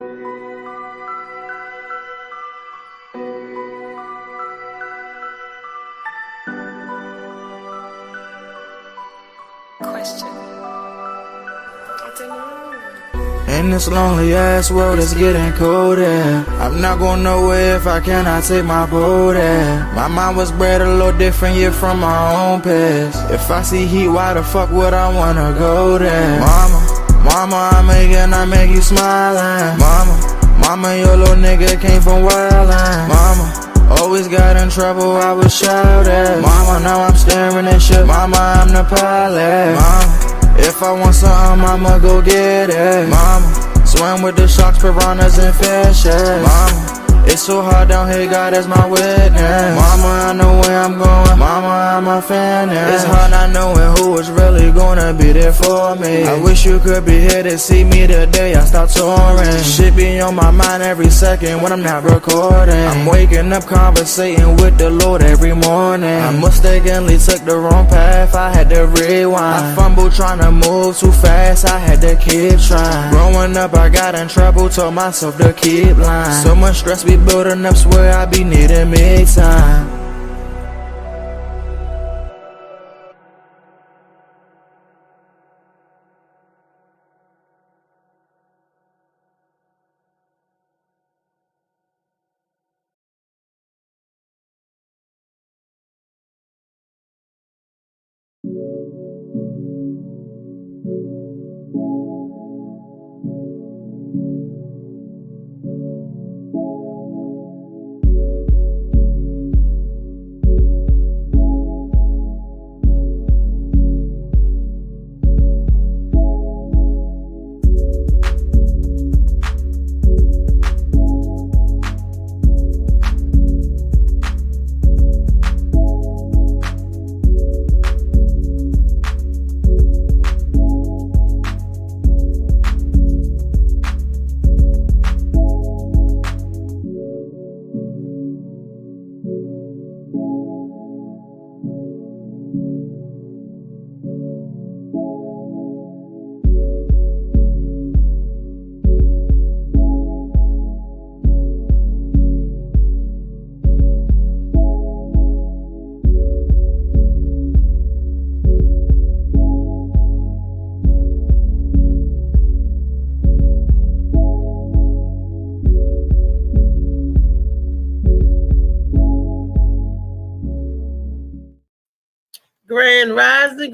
Question. In this lonely ass world, it's getting colder. I'm not going nowhere if I cannot take my boat there. My mind was bred a little different, yeah, from my own past. If I see heat, why the fuck would I wanna go there? Mama, I make you smile. Mama, your little nigga came from wildin'. Mama, always got in trouble, I was shouted. Mama, now I'm staring at shit. Mama, I'm the pilot. Mama, if I want something, I'ma go get it. Mama, swim with the sharks, piranhas, and fishes. Mama, it's so hard down here, God is my witness. Mama, I know where I'm going. Mama, I'm a fan. It's hard not knowing who is really gonna be there for me. I wish you could be here to see me the day I start touring. Shit be on my mind every second when I'm not recording. I'm waking up conversating with the Lord every morning. I mistakenly took the wrong path, I had to rewind. I fumbled trying to move too fast, I had to keep trying. Growing up I got in trouble, told myself to keep lying. So much stress be building up, swear I be needing me time.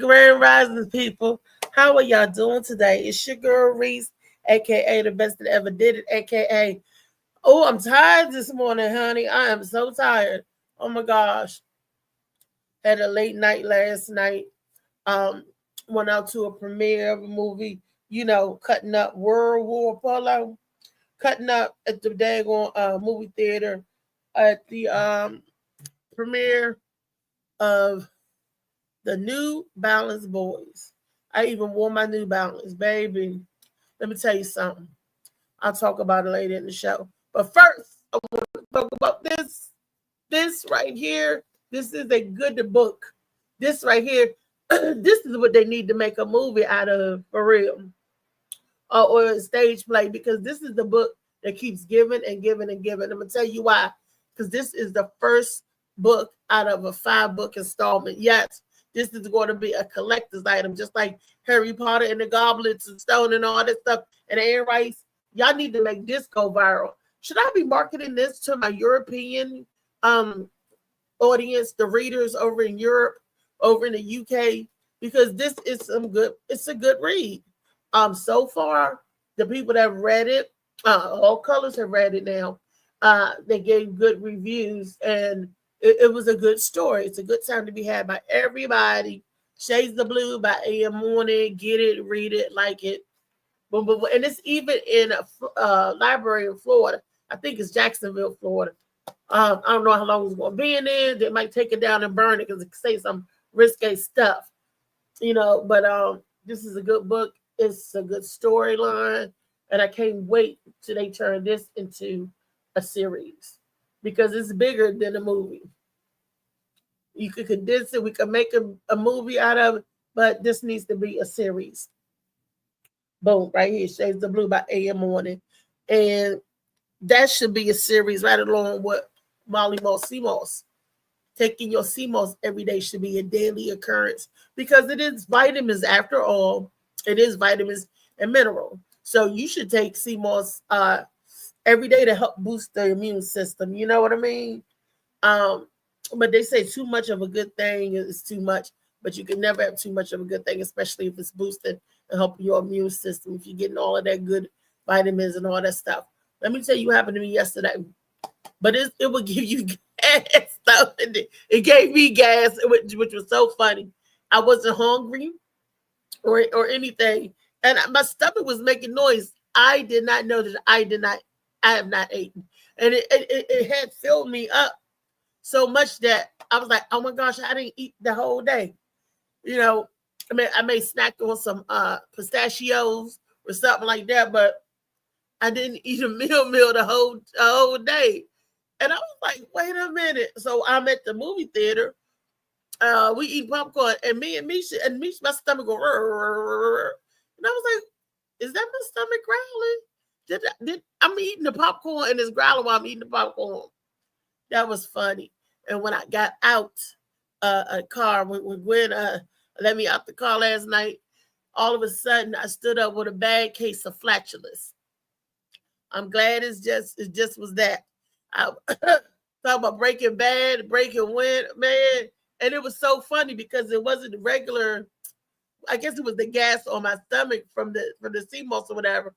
Grand rising, people. How are y'all doing today? It's your girl Reese, aka the best that ever did it, aka I'm tired this morning, honey. I am so tired. Oh my gosh. Had a late night last night. Went out to a premiere of a movie, cutting up World War Polo, cutting up at the daggone movie theater at the premiere of the New Balance Boys. I even wore my New Balance, baby. Let me tell you something. I'll talk about it later in the show. But first, I want to talk about this. This right here. This is a good book. This right here. This is what they need to make a movie out of, for real. Or a stage play, because this is the book that keeps giving and giving and giving. I'm going to tell you why. Because this is the first book out of a 5-book installment. Yes. This is going to be a collector's item, just like Harry Potter and the Goblets and Stone and all that stuff. And Anne Rice, y'all need to make this go viral. Should I be marketing this to my European audience, the readers over in Europe, over in the UK? Because this is it's a good read. So far, the people that have read it, all colors have read it now. They gave good reviews, and it was a good story. It's a good time to be had by everybody. Shades of Blue by A.M. Morning. Get it, read it, like it. Boom, boom, boom. And it's even in a library in Florida. I think it's Jacksonville, Florida. I don't know how long it's going to be in there. They might take it down and burn it because it say some risque stuff. But this is a good book. It's a good storyline. And I can't wait till they turn this into a series, because it's bigger than a movie. You could condense it. We could make a movie out of it, but this needs to be a series. Boom, right here, Shades of Blue by A.M. Morning. And that should be a series right along with Molly Moss CMOS. Taking your CMOS every day should be a daily occurrence because it is vitamins after all. It is vitamins and mineral. So you should take CMOS every day to help boost the immune system. You know what I mean? Um, but they say too much of a good thing is too much, but you can never have too much of a good thing, especially if it's boosted and helping your immune system. If you're getting all of that good vitamins and all that stuff. Let me tell you what happened to me yesterday. But it would give you gas. So it gave me gas, which was so funny. I wasn't hungry or anything, and my stomach was making noise. I did not know that I have not eaten, and it had filled me up so much that I was like, oh my gosh, I didn't eat the whole day. You know, I may snack on some pistachios or something like that, but I didn't eat a meal the whole day. And I was like, wait a minute. So I'm at the movie theater. We eat popcorn, and Misha, my stomach go. And I was like, is that my stomach growling? I'm eating the popcorn and it's growling while I'm eating the popcorn. That was funny. And when I got out a car, when Gwen let me out the car last night, all of a sudden I stood up with a bad case of flatulence. I'm glad it just was that. I talk about Breaking Bad, Breaking Wind, man, and it was so funny because it wasn't regular. I guess it was the gas on my stomach from the sea moss or whatever.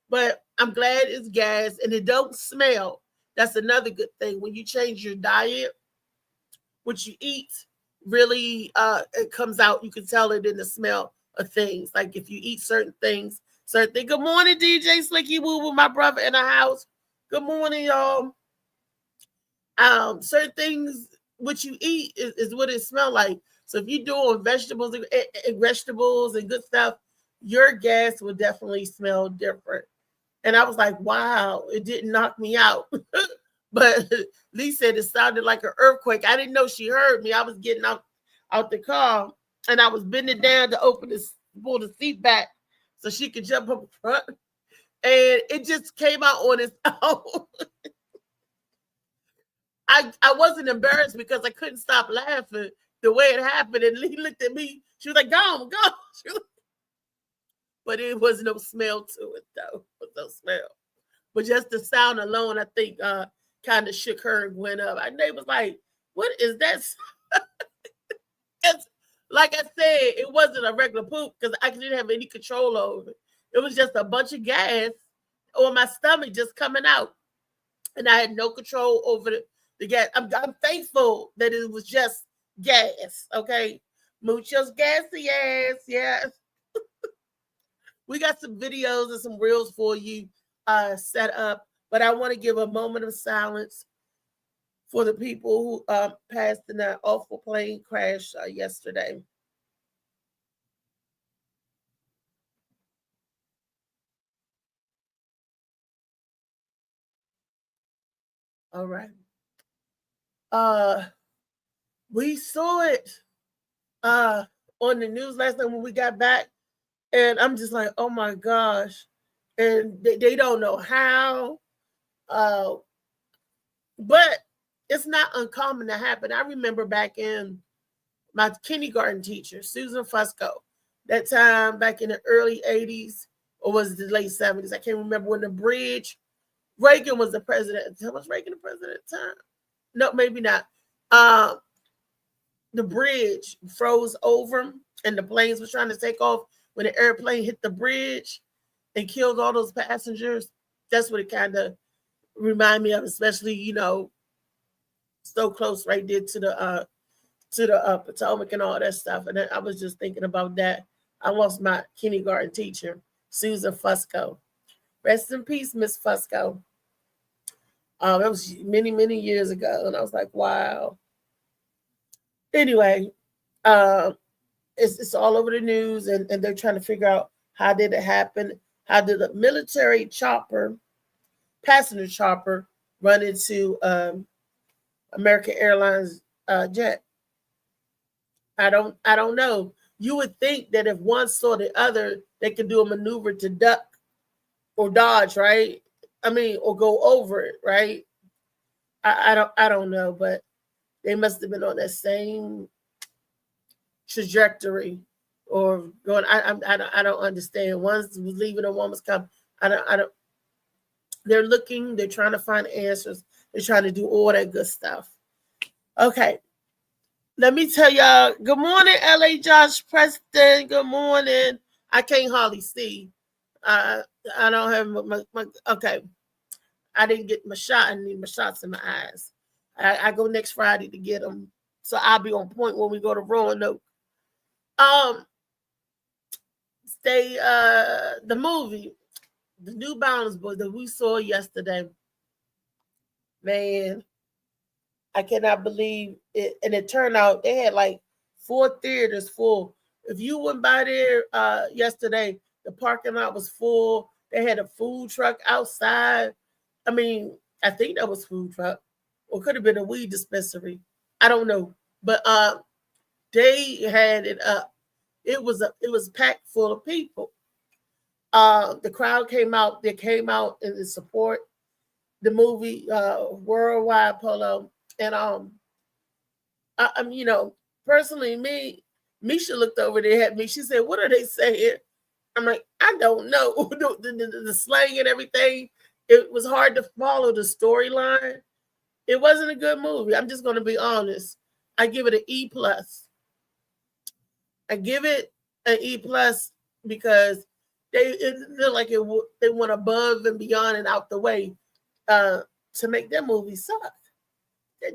But I'm glad it's gas and it don't smell. That's another good thing. When you change your diet, what you eat really it comes out. You can tell it in the smell of things. Like if you eat certain things. Good morning, DJ Slicky Woo with my brother in the house. Good morning, y'all. Certain things what you eat is what it smells like. So if you're doing vegetables and good stuff, your gas will definitely smell different. And I was like, wow, it didn't knock me out. But Lee said it sounded like an earthquake. I didn't know she heard me. I was getting out the car and I was bending down to pull the seat back so she could jump up front. And it just came out on its own. I wasn't embarrassed because I couldn't stop laughing the way it happened. And Lee looked at me. She was like, go. But it was no smell to it, though. It was no smell. But just the sound alone, I think, kind of shook her and went up. And they was like, what is that? Like I said, it wasn't a regular poop because I didn't have any control over it. It was just a bunch of gas on my stomach just coming out. And I had no control over the gas. I'm thankful that it was just gas, okay? Muchos gassy ass, yes. We got some videos and some reels for you set up, but I want to give a moment of silence for the people who passed in that awful plane crash yesterday. All right. We saw it on the news last night when we got back, and I'm just like, oh my gosh. And they don't know how. But it's not uncommon to happen. I remember back in my kindergarten teacher, Susan Fusco, that time back in the early 80s, or was it the late 70s? I can't remember when the bridge, Reagan was the president. Was Reagan the president at the time? No, maybe not. The bridge froze over and the planes was trying to take off when the airplane hit the bridge and killed all those passengers. That's what it kind of remind me of, especially, so close right there to the Potomac and all that stuff. And I was just thinking about that. I lost my kindergarten teacher, Susan Fusco. Rest in peace, Miss Fusco. That was many, many years ago. And I was like, wow. Anyway, it's all over the news, and they're trying to figure out how did it happen? How did a military passenger chopper, run into American Airlines jet? I don't know. You would think that if one saw the other, they could do a maneuver to duck or dodge, right? I mean, or go over it, right? I don't know, but they must have been on that same trajectory or going. I don't understand. One's leaving and one was coming. I don't. They're looking. They're trying to find answers. They're trying to do all that good stuff. Okay, let me tell y'all. Good morning, LA Josh Preston. Good morning. I can't hardly see. Uh, I don't have my okay. I didn't get my shot. I need my shots in my eyes. I go next Friday to get them, so I'll be on point when we go to Roanoke. Um, the movie, the New Balance Boy that we saw yesterday. Man, I cannot believe it. And it turned out they had like 4 theaters full. If you went by there yesterday, the parking lot was full. They had a food truck outside. I mean, I think that was food truck, or could have been a weed dispensary. I don't know, but they had it up. It was packed full of people. The crowd came out. They came out in support the movie Worldwide Polo, and I'm personally Misha looked over there at me. She said, "What are they saying?" I'm like, I don't know the slang and everything. It was hard to follow the storyline. It wasn't a good movie. I'm just going to be honest. I give it an E plus. I give it an E plus because it looked like they went above and beyond and out the way to make that movie suck.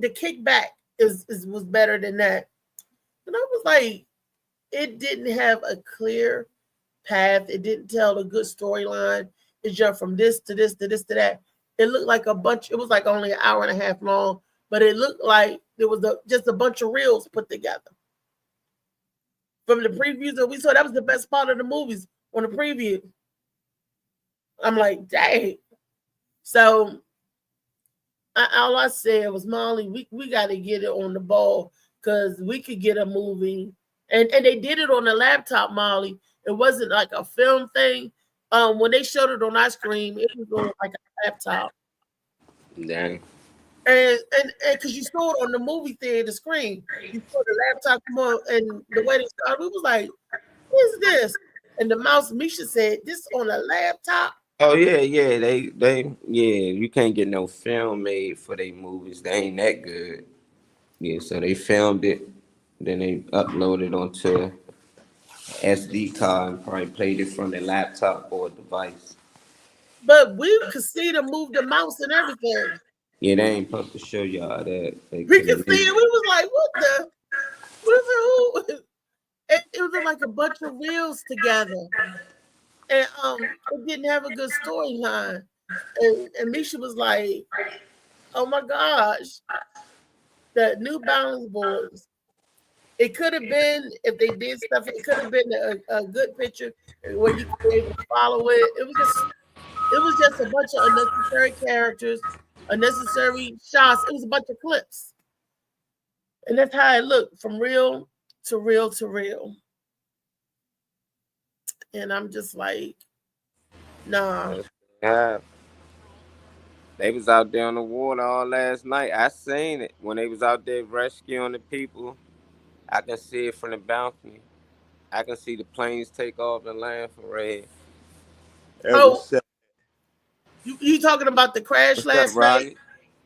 The kickback was better than that, and I was like, it didn't have a clear path. It didn't tell a good storyline. It jumped from this to this to this to that. It looked like a bunch. It was like only an hour and a half long, but it looked like there was just a bunch of reels put together. From the previews that we saw, that was the best part of the movies on the preview. I'm like, dang. So all I said was, Molly, we got to get it on the ball because we could get a movie. And they did it on the laptop, Molly. It wasn't like a film thing. When they showed it on our screen, it was on like a laptop. Dang. And because you saw it on the movie theater screen, you saw the laptop come on, and the way they started, we was like, "What is this?" And the mouse Misha said, "This on a laptop." Oh yeah. Yeah. You can't get no film made for they movies. They ain't that good. Yeah, so they filmed it, then they uploaded onto SD card and probably played it from their laptop or device. But we could see them move the mouse and everything. Yeah, they ain't supposed to show y'all that. They We could could have see it. We was like, "What the? What is it? Who?" It was like a bunch of reels together, and it didn't have a good storyline. And Misha was like, "Oh my gosh, the New Balance Boys." It could have been if they did stuff. It could have been a good picture where you could be able to follow it. It was just a bunch of unnecessary characters, unnecessary shots. It was a bunch of clips, and that's how it looked from real to real to real. And I'm just like, nah. yeah. They was out there on the water all last night. I seen it when they was out there rescuing the people. I can see it from the balcony. I can see the planes take off and land for red. It was Oh, sick. you talking about the crash What's up, last night? Rodney?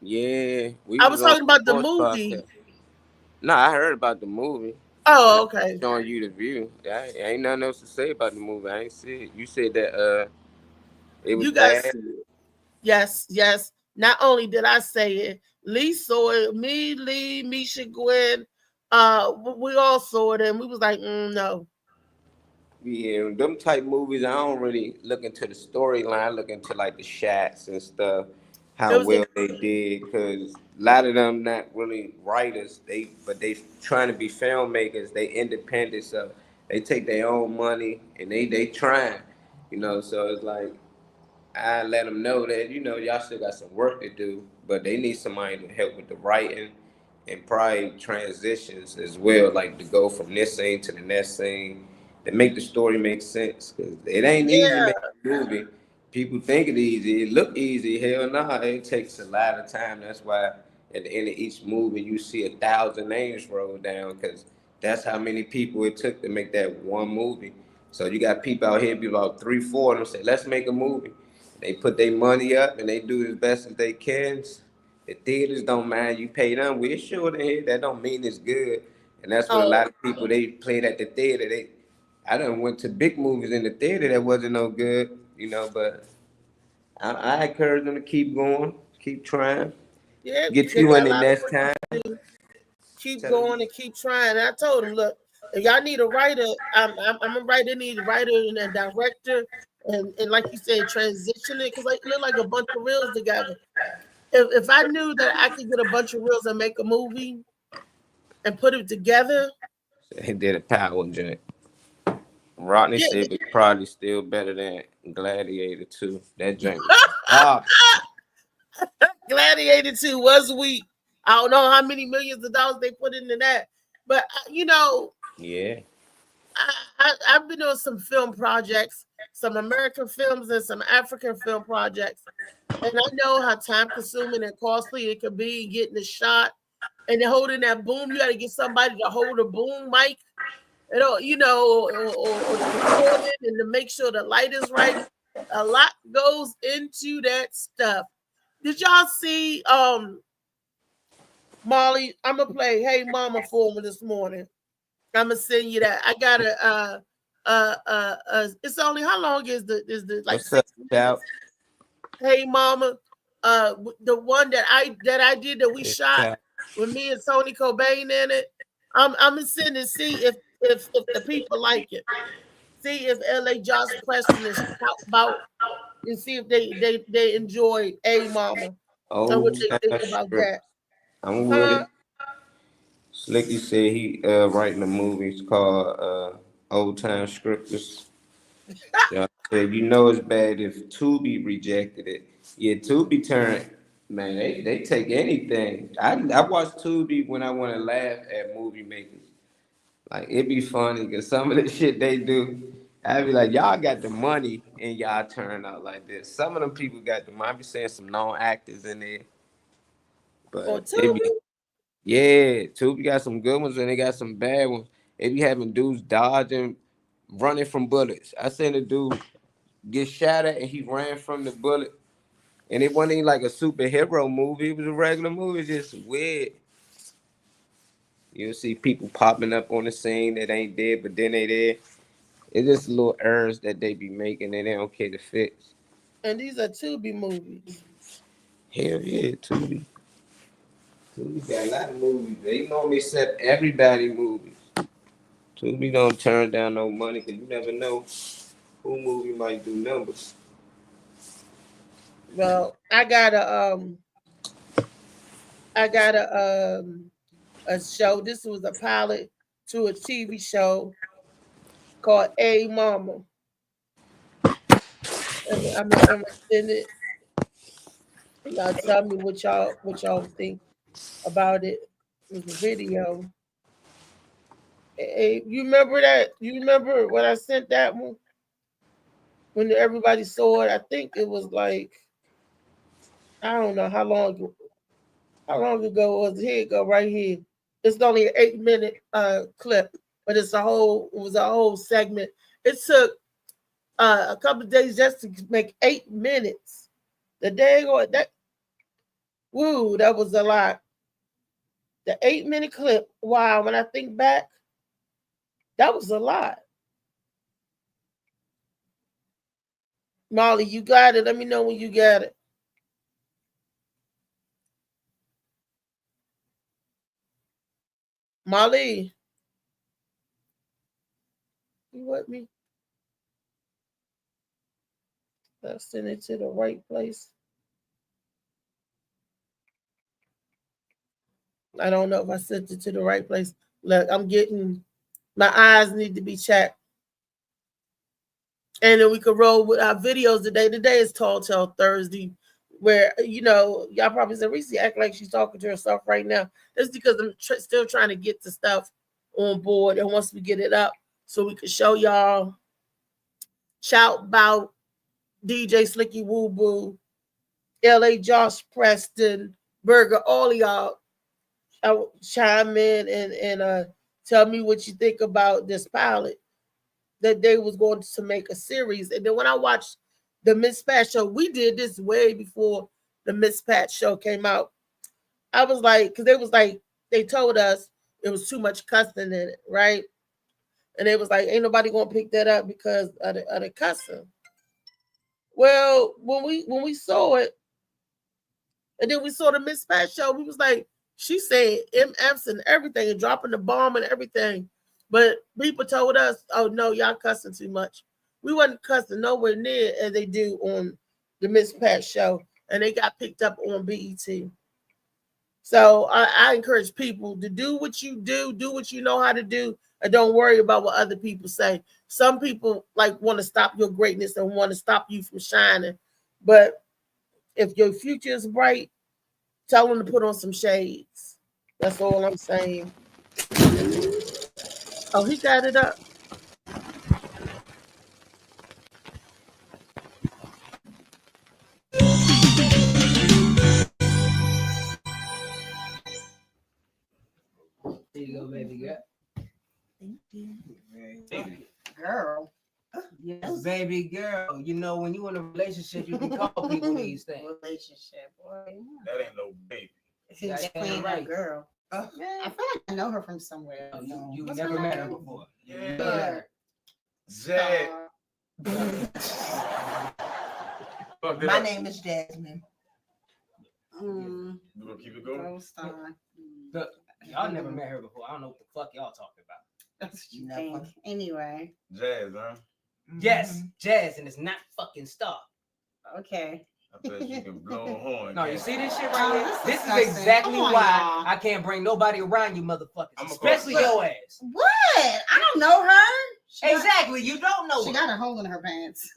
Yeah, we I was was on talking about the sports movie. podcast. No, I heard about the movie, but Oh, I'm okay. showing you the view. Ain't nothing else to say about the movie. I ain't see it. You said that it was You guys bad. see it. Yes, yes. Not only did I say it, Lee saw it. Me, Lee, Misha, Gwen, we all saw it, and we was like, no. Yeah, them type movies. I don't really look into the storyline. I look into like the shots and stuff, It how was a well they did. Cause a lot of them not really writers. They trying to be filmmakers. They independent, so they take their own money and they trying. So it's like I let them know that y'all still got some work to do, but they need somebody to help with the writing and probably transitions as well, like to go from this scene to the next scene, to make the story make sense. Cause it ain't easy yeah. making a movie. People think it easy. It look easy. Hell no, it takes a lot of time. That's why at the end of each movie you see 1,000 names roll down because that's how many people it took to make that one movie. So you got people out here, be about 3, 4 of them say, "Let's make a movie." They put their money up and they do as best as they can. The theaters don't mind you pay them. We're sure to hear that don't mean it's good. And that's what a Oh, lot of people they played at the theater. I done went to big movies in the theater that wasn't no good, but I encourage them to keep going, keep trying, yeah, get they you in got a the lot of next work time. to do. Keep Tell them, going and keep trying. And I told him, look, if y'all need a writer, I'm a writer. Need a writer and a director, and like you said, transition it because it look like a bunch of reels together. If I knew that I could get a bunch of reels and make a movie and put it together, he did a power joint. Rodney yeah. said it's probably still better than Gladiator 2. That joint was ah, Gladiator 2 was weak. I don't know how many millions of dollars they put into that, but yeah. I've been on some film projects, some American films and some African film projects, and I know how time consuming and costly it can be getting the shot and then holding that boom. You got to get somebody to hold a boom mic, or the recording and to make sure the light is right. A lot goes into that stuff. Did y'all see Molly? I'm gonna play Hey Mama for me this morning. I'm gonna send you that. I got a it's only how long is the like What's up, 6 minutes? Shout? Hey Mama, the one that I did that we Hey, shot Shout. with me and Tony Cobain in it. I'm gonna send it, see if the people like it. See if LA Josh Preston is shout about and see if they enjoy A Mama and what Old they think time about script. that. I'm with Huh? it. Slicky said he writing a movie. It's called Old Time Scripters. Yeah, said it's bad if Tubi rejected it. Yeah, Tubi turned, man, they take anything. I watch Tubi when I want to laugh at movie makers. Like it be funny because some of the shit they do, I be like, y'all got the money and y'all turn out like this. Some of them people got the money. I be saying some known actors in there, Or but it be Tubi? yeah, Tubi got some good ones and they got some bad ones. They be having dudes dodging, running from bullets. I seen a dude get shot at and he ran from the bullet. And it wasn't even like a superhero movie. It was a regular movie. It's just weird. You'll see people popping up on the scene that ain't dead, but then they there. It's just little errors that they be making and they don't care to fix. And these are Tubi movies. Hell yeah, Tubi. Tubi got a lot of movies. They normally set everybody movies. Tubi don't turn down no money because you never know who movie might do numbers. Well, I got a show. This was a pilot to a TV show called A Mama. I'm gonna send it. Y'all tell me what y'all think about it. It was a video. Hey, you remember that? You remember when I sent that one when everybody saw it? I think it was like I don't know how long ago it was. Here it go right here. It's only an 8 minute clip, but it was a whole segment. It took a couple of days just to make 8 minutes. The day ago that woo, that was a lot. The 8 minute clip. Wow, when I think back, that was a lot. Molly, you got it. Let me know when you got it. Molly, you with me? I send it to the right place. I don't know if I sent it to the right place. Look, I'm getting my eyes need to be checked. And then we could roll with our videos today. Today is Tall Tale Thursday, where y'all probably said Reese act like she's talking to herself right now. That's because I'm still trying to get the stuff on board, and once we get it up, so we can show y'all, shout about DJ Slicky Woo Boo, LA Josh Preston, Burger, all of y'all chime in and tell me what you think about this pilot that they was going to make a series. And then when I watched the Miss Pat show, we did this way before the Miss Pat show came out. I was like, because they told us it was too much cussing in it, right? And it was like, ain't nobody gonna pick that up because of the cussing. Well, when we saw it, and then we saw the Miss Pat show, we was like, she said MFs and everything and dropping the bomb and everything. But people told us, oh no, y'all cussing too much. We wasn't cussing nowhere near as they do on the Miss Pat show, and they got picked up on BET. So I encourage people to do what you do what you know how to do, and don't worry about what other people say. Some people like want to stop your greatness and want to stop you from shining. But if your future is bright, tell them to put on some shades. That's all I'm saying. Oh, he got it up. There you go, baby girl. Thank you. Baby Girl. Yes, baby girl. You know, when you in a relationship, you can call people these things. Relationship, boy. That ain't no baby. She's That's playing right. that girl. I feel like I know her from somewhere. You What's never her met her name? before. You Yeah. never met her. Zed. Fuck that My up. name is Jasmine. You gonna keep it going? Ghost on. Look, y'all never met her before. I don't know what the fuck y'all talking about. That's what you think. Anyway. Jazz, huh? Yes, Jazz, and it's not fucking Star. Okay. I bet you can blow a horn. No, you can't see this shit Oh, right here? that's This is disgusting. exactly Come on, why y'all. I can't bring nobody around you motherfuckers, I'ma go- especially your ass. What? I don't know her. Exactly, you don't know She her. got a hole in her pants.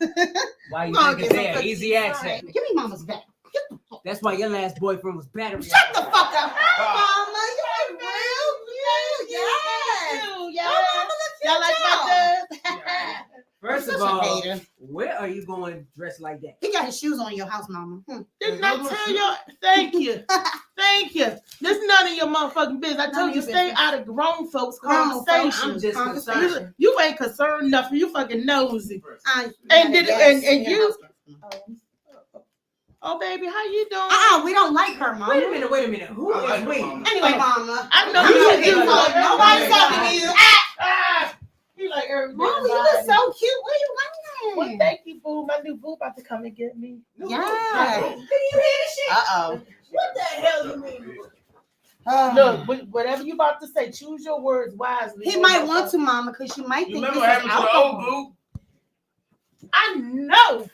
Why you Come on, think it's get some there? cookies. Easy access. Give me mama's back. That's why your last boyfriend was battery. Shut the fuck up. Mama, you look real cute. Yes. Y'all Oh, mama, look like my dad? First You're of such a all, hater. where are you going dressed like that? He got his shoes on in your house, mama. Didn't I tell you? Thank you. Thank you. This is none of your motherfucking business. I None told of you your stay business. out of grown folks' Grown folks, conversation. I'm just Conversation. concerned. You ain't concerned nothing. You fucking nosy. And you. Oh baby, how you doing? we don't like her, mama. Wait a minute. Who I is like we? her, mama. Anyway, mama. I know You you don't give a fuck. Nobody's talking to you. You like everybody. Mama, you look so cute. Where you Well, going? thank you, boo. My new boo about to come and get me. Yeah. Did you hear this shit? Uh-oh. What the hell you mean? Look, whatever you about to say, choose your words wisely. He might want to, mama, because you might You think remember this what is happened to the old alcohol. boo? I know.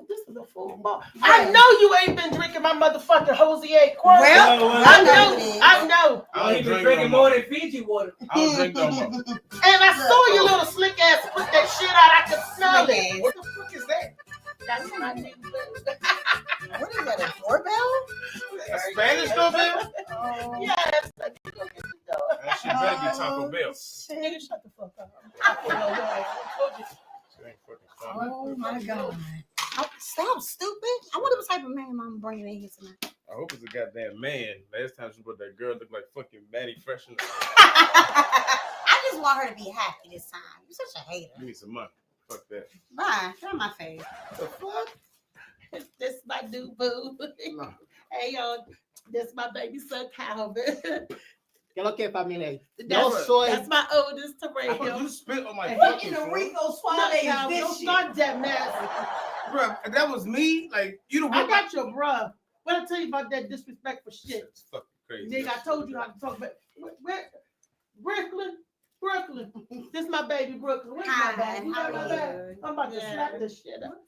This is a full ball. I know you ain't been drinking my motherfucking Jose Quirk. Well, I know it know. is. I know. I Well, he don't been drink drinking no more more. than Fiji water. I don't drink no more. And I saw your little slick ass put that shit out. I could smell Slick it. ass. What the fuck is that? That's my new boo. What is that, a doorbell? A Spanish doorbell? Yes. Let me go get the door. That shit better be Taco Bell. Nigga, shut the fuck up. I don't know why. Shit ain't fucking funny. Oh, my God. Stop, stupid. I wonder what type of man mama bringing in here tonight. I hope it's a goddamn man. Last time she brought that girl looked like fucking Manny Fresh. I just want her to be happy this time. You're such a hater. Give me some money. Fuck that. Bye. Get on my face. The fuck? This my new boo. Hey, yo, this my baby son, Calvin. ¿Qué lo que familia? That's my oldest I put Terrell. you spit on my What fucking in the phone. Rico Suave No, is Calvin, this don't shit? start that mess. Bruh, that was me. Like, you don't I got your bruh. What I tell you about that disrespectful shit? It's fucking crazy. Nigga, I told you how to talk about Brooklyn. This my baby Brooklyn. Where's my Hi, baby? You got how my are baby? you? I'm about to Yeah. slap this shit up.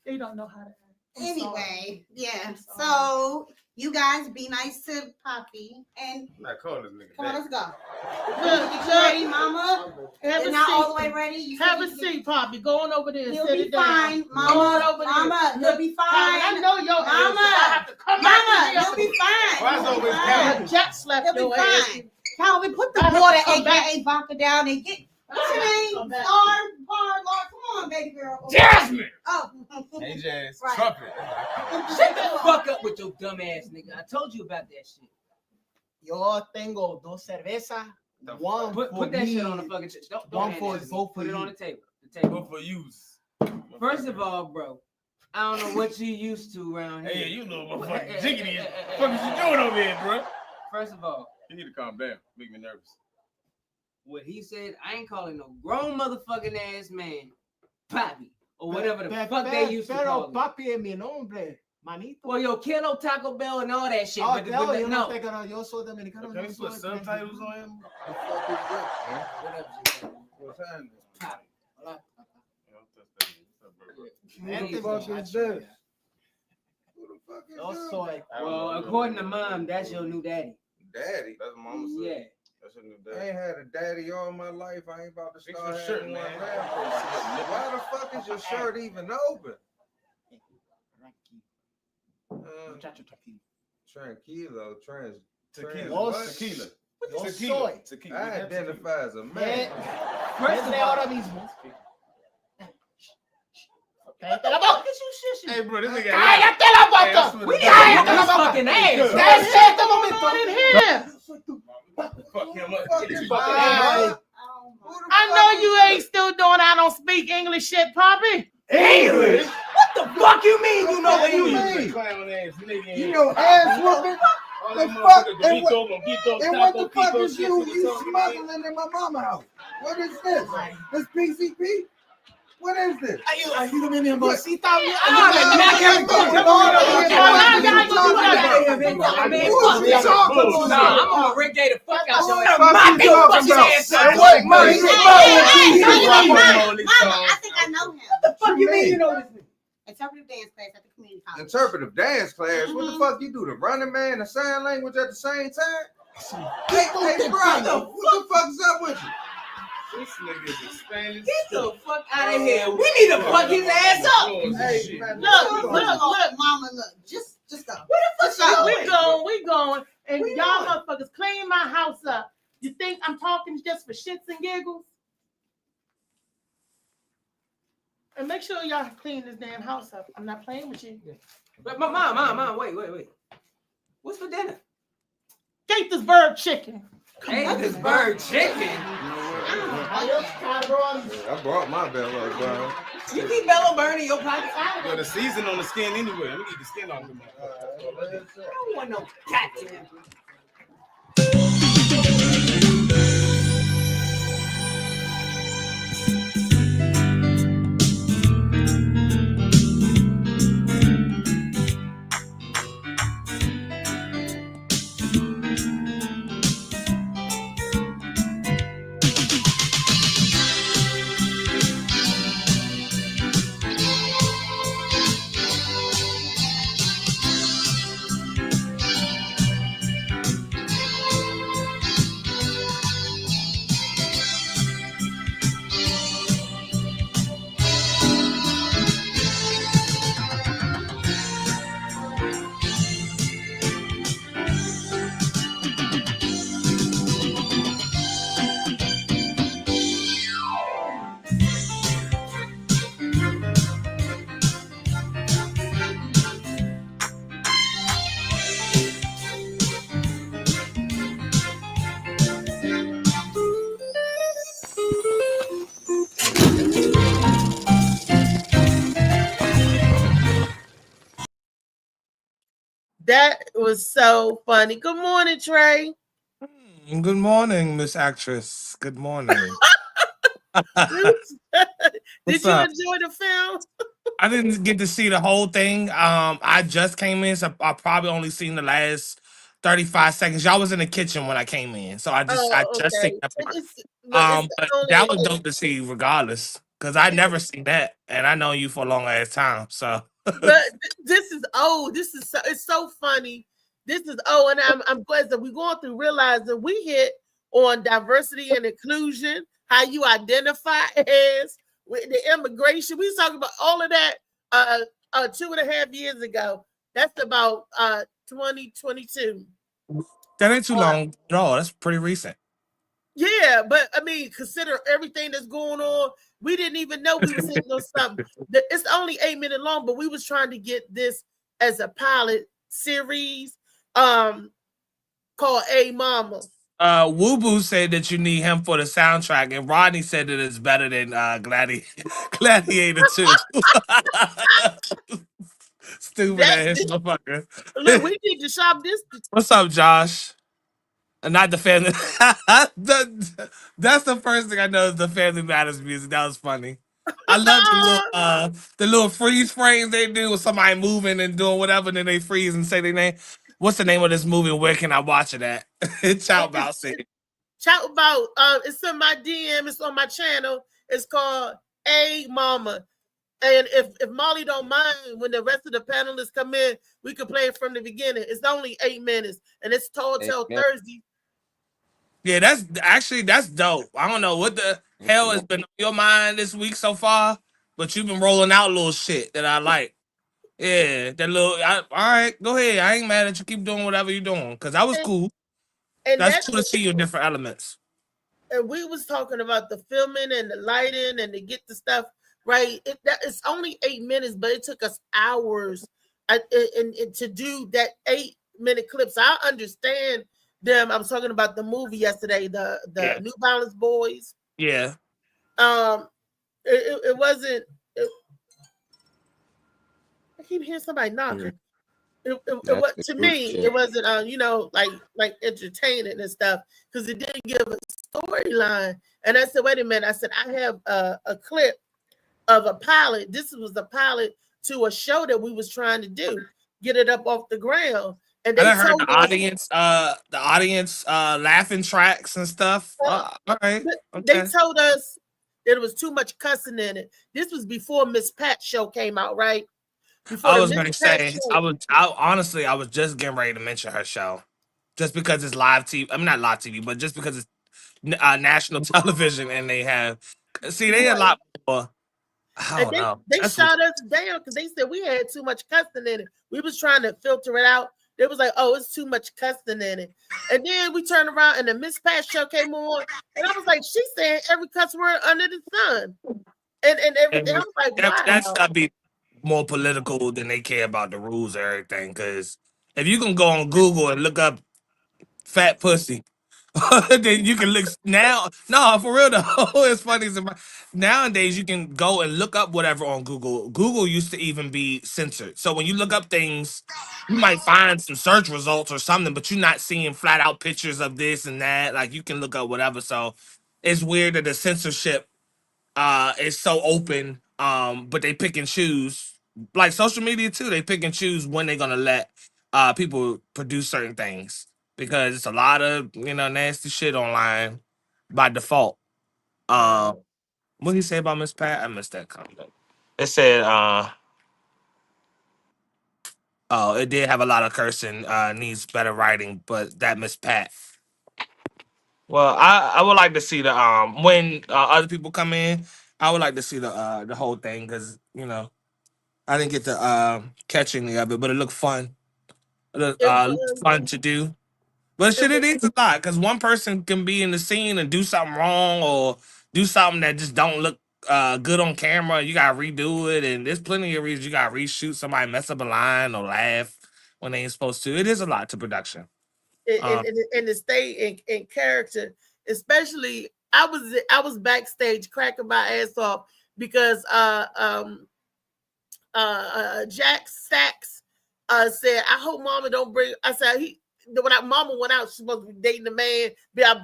They don't know how to act. I'm Anyway, yeah. I'm sorry. So you guys be nice to Poppy and I'm not calling this nigga come on, that. let's go. Look, Get you ready, mama. have You're a not all the seat. way ready. You Have said a you- seat, Poppy. Go on over there and He'll sit be it down. fine, Go on mama. over there. Mama, he'll be Calvin, I fine. know your Mama. ass. I have to come Mama, back he'll be fine. Why is He'll be always fine. Calvin? Jet slapped He'll be your ass. fine. Calvin, put the I have to water, come back. aka vodka, down and get. What's your name? Come back. Lord, come on, baby girl. Jasmine. Oh. Hey, Jazz. Right. Trumpet. Shut the fuck up with your dumb ass nigga. I told you about that shit. Yo tengo dos cervezas. One Put for that me. shit on the fucking shit. Don't One hand for it to me. both Put for it on you. the table. The table. Go for use. First of all, bro, I don't know what you used to around here. Hey, you little What- motherfucking jiggity. What is you doing over here, bro? First of all, You need to calm down. Make me nervous. what he said, I ain't calling no grown motherfucking ass man Papi or whatever the fuck they used to call him. Papi es mi nombre, manito. Well, yo, Kilo, Taco Bell, and all that shit. Oh, but yo no. no tengo, yo soy dominicano. Can we put subtitles on him? The fuck is that, man? Whatever. What's happening? Papi. Yeah, don't touch that. What's up, bro? Who the fuck is this? Who the fuck is Oh, this? soy. Well, according to mom, that's your new daddy. Daddy. That's what mama said. Yeah. That's your new I dad. ain't had a daddy all my life. I ain't about to Fix start your shirt, having one man. now. Why the fuck is your shirt even open? Muchacho tranquilo. Tranquilo, Tequila. What? Tequila. Yo Tequila. soy. Tequila. I identify as a man. First of Desde all, ahora mismo. Cállate la boca. Hey, bro, this nigga. Cállate la boca. we Cállate got la this boca. fucking ass. That's it, the momento. in here. Fuck him up. Fuck Get you, you fucking man. Oh, Who the I fuck know is you this? ain't still doing I don't speak English shit, Poppy. English. What the fuck you mean you know What you English? mean? Clown ass nigga. You know ass whooping? All the that fuck? motherfucker, And what- Doritos, And what the Taco, fuck Pico is shit you to the top, smuggling in my mama house? What is this? This PCP? What is this? Ayúdame, mi amorcita. Who's he talking to? Nah, I'm gonna Rick Day the fuck out your ass. Fuck you talking about? And what money you Mama, I think I know him. Fuck you mean you know this? Interpretive dance class at the community college. Interpretive dance class. What the fuck you do? The running man and sign language at the same time? Hey, bro, what the fuck is up with you? This nigga is a Spanish. Get the fuck out of here. We need to fuck his ass up. Hey, man, Look, Mama, look. Just go. We going, and y'all motherfuckers clean my house up. You think I'm talking just for shits and giggles? And make sure y'all clean this damn house up. I'm not playing with you. But mom, wait. What's for dinner? Gaithersburg chicken. Hey, this bird chicken. I brought my bell up, bro. You keep Bella burning your pocket. Yo, the season on the skin anyway. Let me get the skin off the I don't want no goddamn. That was so funny. Good morning, Trey. Good morning, Miss Actress. Good morning. Did What's you up? enjoy the film? I didn't get to see the whole thing. I just came in, so I probably only seen the last 35 seconds. Y'all was in the kitchen when I came in, so I just seen Okay. that part. It's But only that was dope to see, regardless, because I never seen that, and I know you for a long ass time. So but this is old. This is it's so funny. This is and I'm glad that we're going through realizing we hit on diversity and inclusion, how you identify as with the immigration. We was talking about all of that 2.5 years ago. That's about 2022. that ain't too long at all. That's pretty recent. Yeah, but I mean, consider everything that's going on. We didn't even know we was hitting on something. It's only 8 minutes long, but we was trying to get this as a pilot series, called A Mama. Woo said that you need him for the soundtrack, and Rodney said that it's better than Gladiator 2. Stupid That's ass it. motherfucker. Look, we need to shop this. What's up, Josh? Not the family. That's the first thing I know is the Family Matters music. That was funny. I love the little freeze frames they do with somebody moving and doing whatever, and then they freeze and say their name. What's the name of this movie? Where can I watch it at? Chow about It's, said. Shout about it's in my DM, it's on my channel. It's called A Mama. And if Molly don't mind, when the rest of the panelists come in, we can play it from the beginning. It's only 8 minutes, and it's told till Amen. Thursday. Yeah, that's dope. I don't know what the hell has been on your mind this week so far, but you've been rolling out little shit that I like. Yeah, that little. All right, go ahead. I ain't mad at you. Keep doing whatever you're doing because that was And, cool. and That's that cool to see your different elements. and we was talking about the filming and the lighting and to get the stuff right. It's only 8 minutes, but it took us hours and to do that 8 minute clips. I understand them. I was talking about the movie yesterday, the Yeah, New Balance Boys. yeah. Um, it wasn't. I keep hearing somebody knocking. It That's was the to group me. It chat. wasn't like entertaining and stuff because it didn't give a storyline. And I said, wait a minute. I said I have a clip of a pilot. This was a pilot to a show that we was trying to do, get it up off the ground. And I they done heard told us the audience laughing tracks and stuff. All right, they okay. told us that it was too much cussing in it. This was before Miss Pat show came out, right? Before I the was Miss gonna Pat say show. honestly I was just getting ready to mention her show, just because it's live TV. I'm not live TV, but just because it's national television and they have see they a Right. lot more. I And don't know. they That's weird. shot us down because they said we had too much cussing in it. We was trying to filter it out. They was like, "Oh, it's too much cussing in it." And then we turned around and the Miss Pat show came on, and I was like, "She's saying every cuss word under the sun," and everything. I And was like, that's "Wow." gotta be more political than they care about the rules or everything. Because if you can go on Google and look up fat pussy, then you can look now. No, for real though, it's funny. Nowadays, you can go and look up whatever on Google. Google used to even be censored. So when you look up things, you might find some search results or something, but you're not seeing flat out pictures of this and that. Like you can look up whatever. So it's weird that the censorship is so open. But they pick and choose. Like social media too, they pick and choose when they're gonna let people produce certain things because it's a lot of nasty shit online by default. Um, what did he say about Miss Pat? I missed that comment. It said, oh, it did have a lot of cursing, needs better writing, but that Miss Pat. Well, I would like to see the when other people come in, I would like to see the whole thing because I didn't get the catch any of it, but it looked fun. It Looked was. fun to do. But It shit, it was. is a lot because one person can be in the scene and do something wrong or do something that just don't look good on camera. You gotta redo it, and there's plenty of reasons you gotta reshoot. Somebody mess up a line or laugh when they ain't supposed to. It is a lot to production. Um, And to stay in character, especially I was backstage cracking my ass off because Jack Stacks said, "I hope Mama don't bring." I said when Mama went out, she's supposed to be dating a man,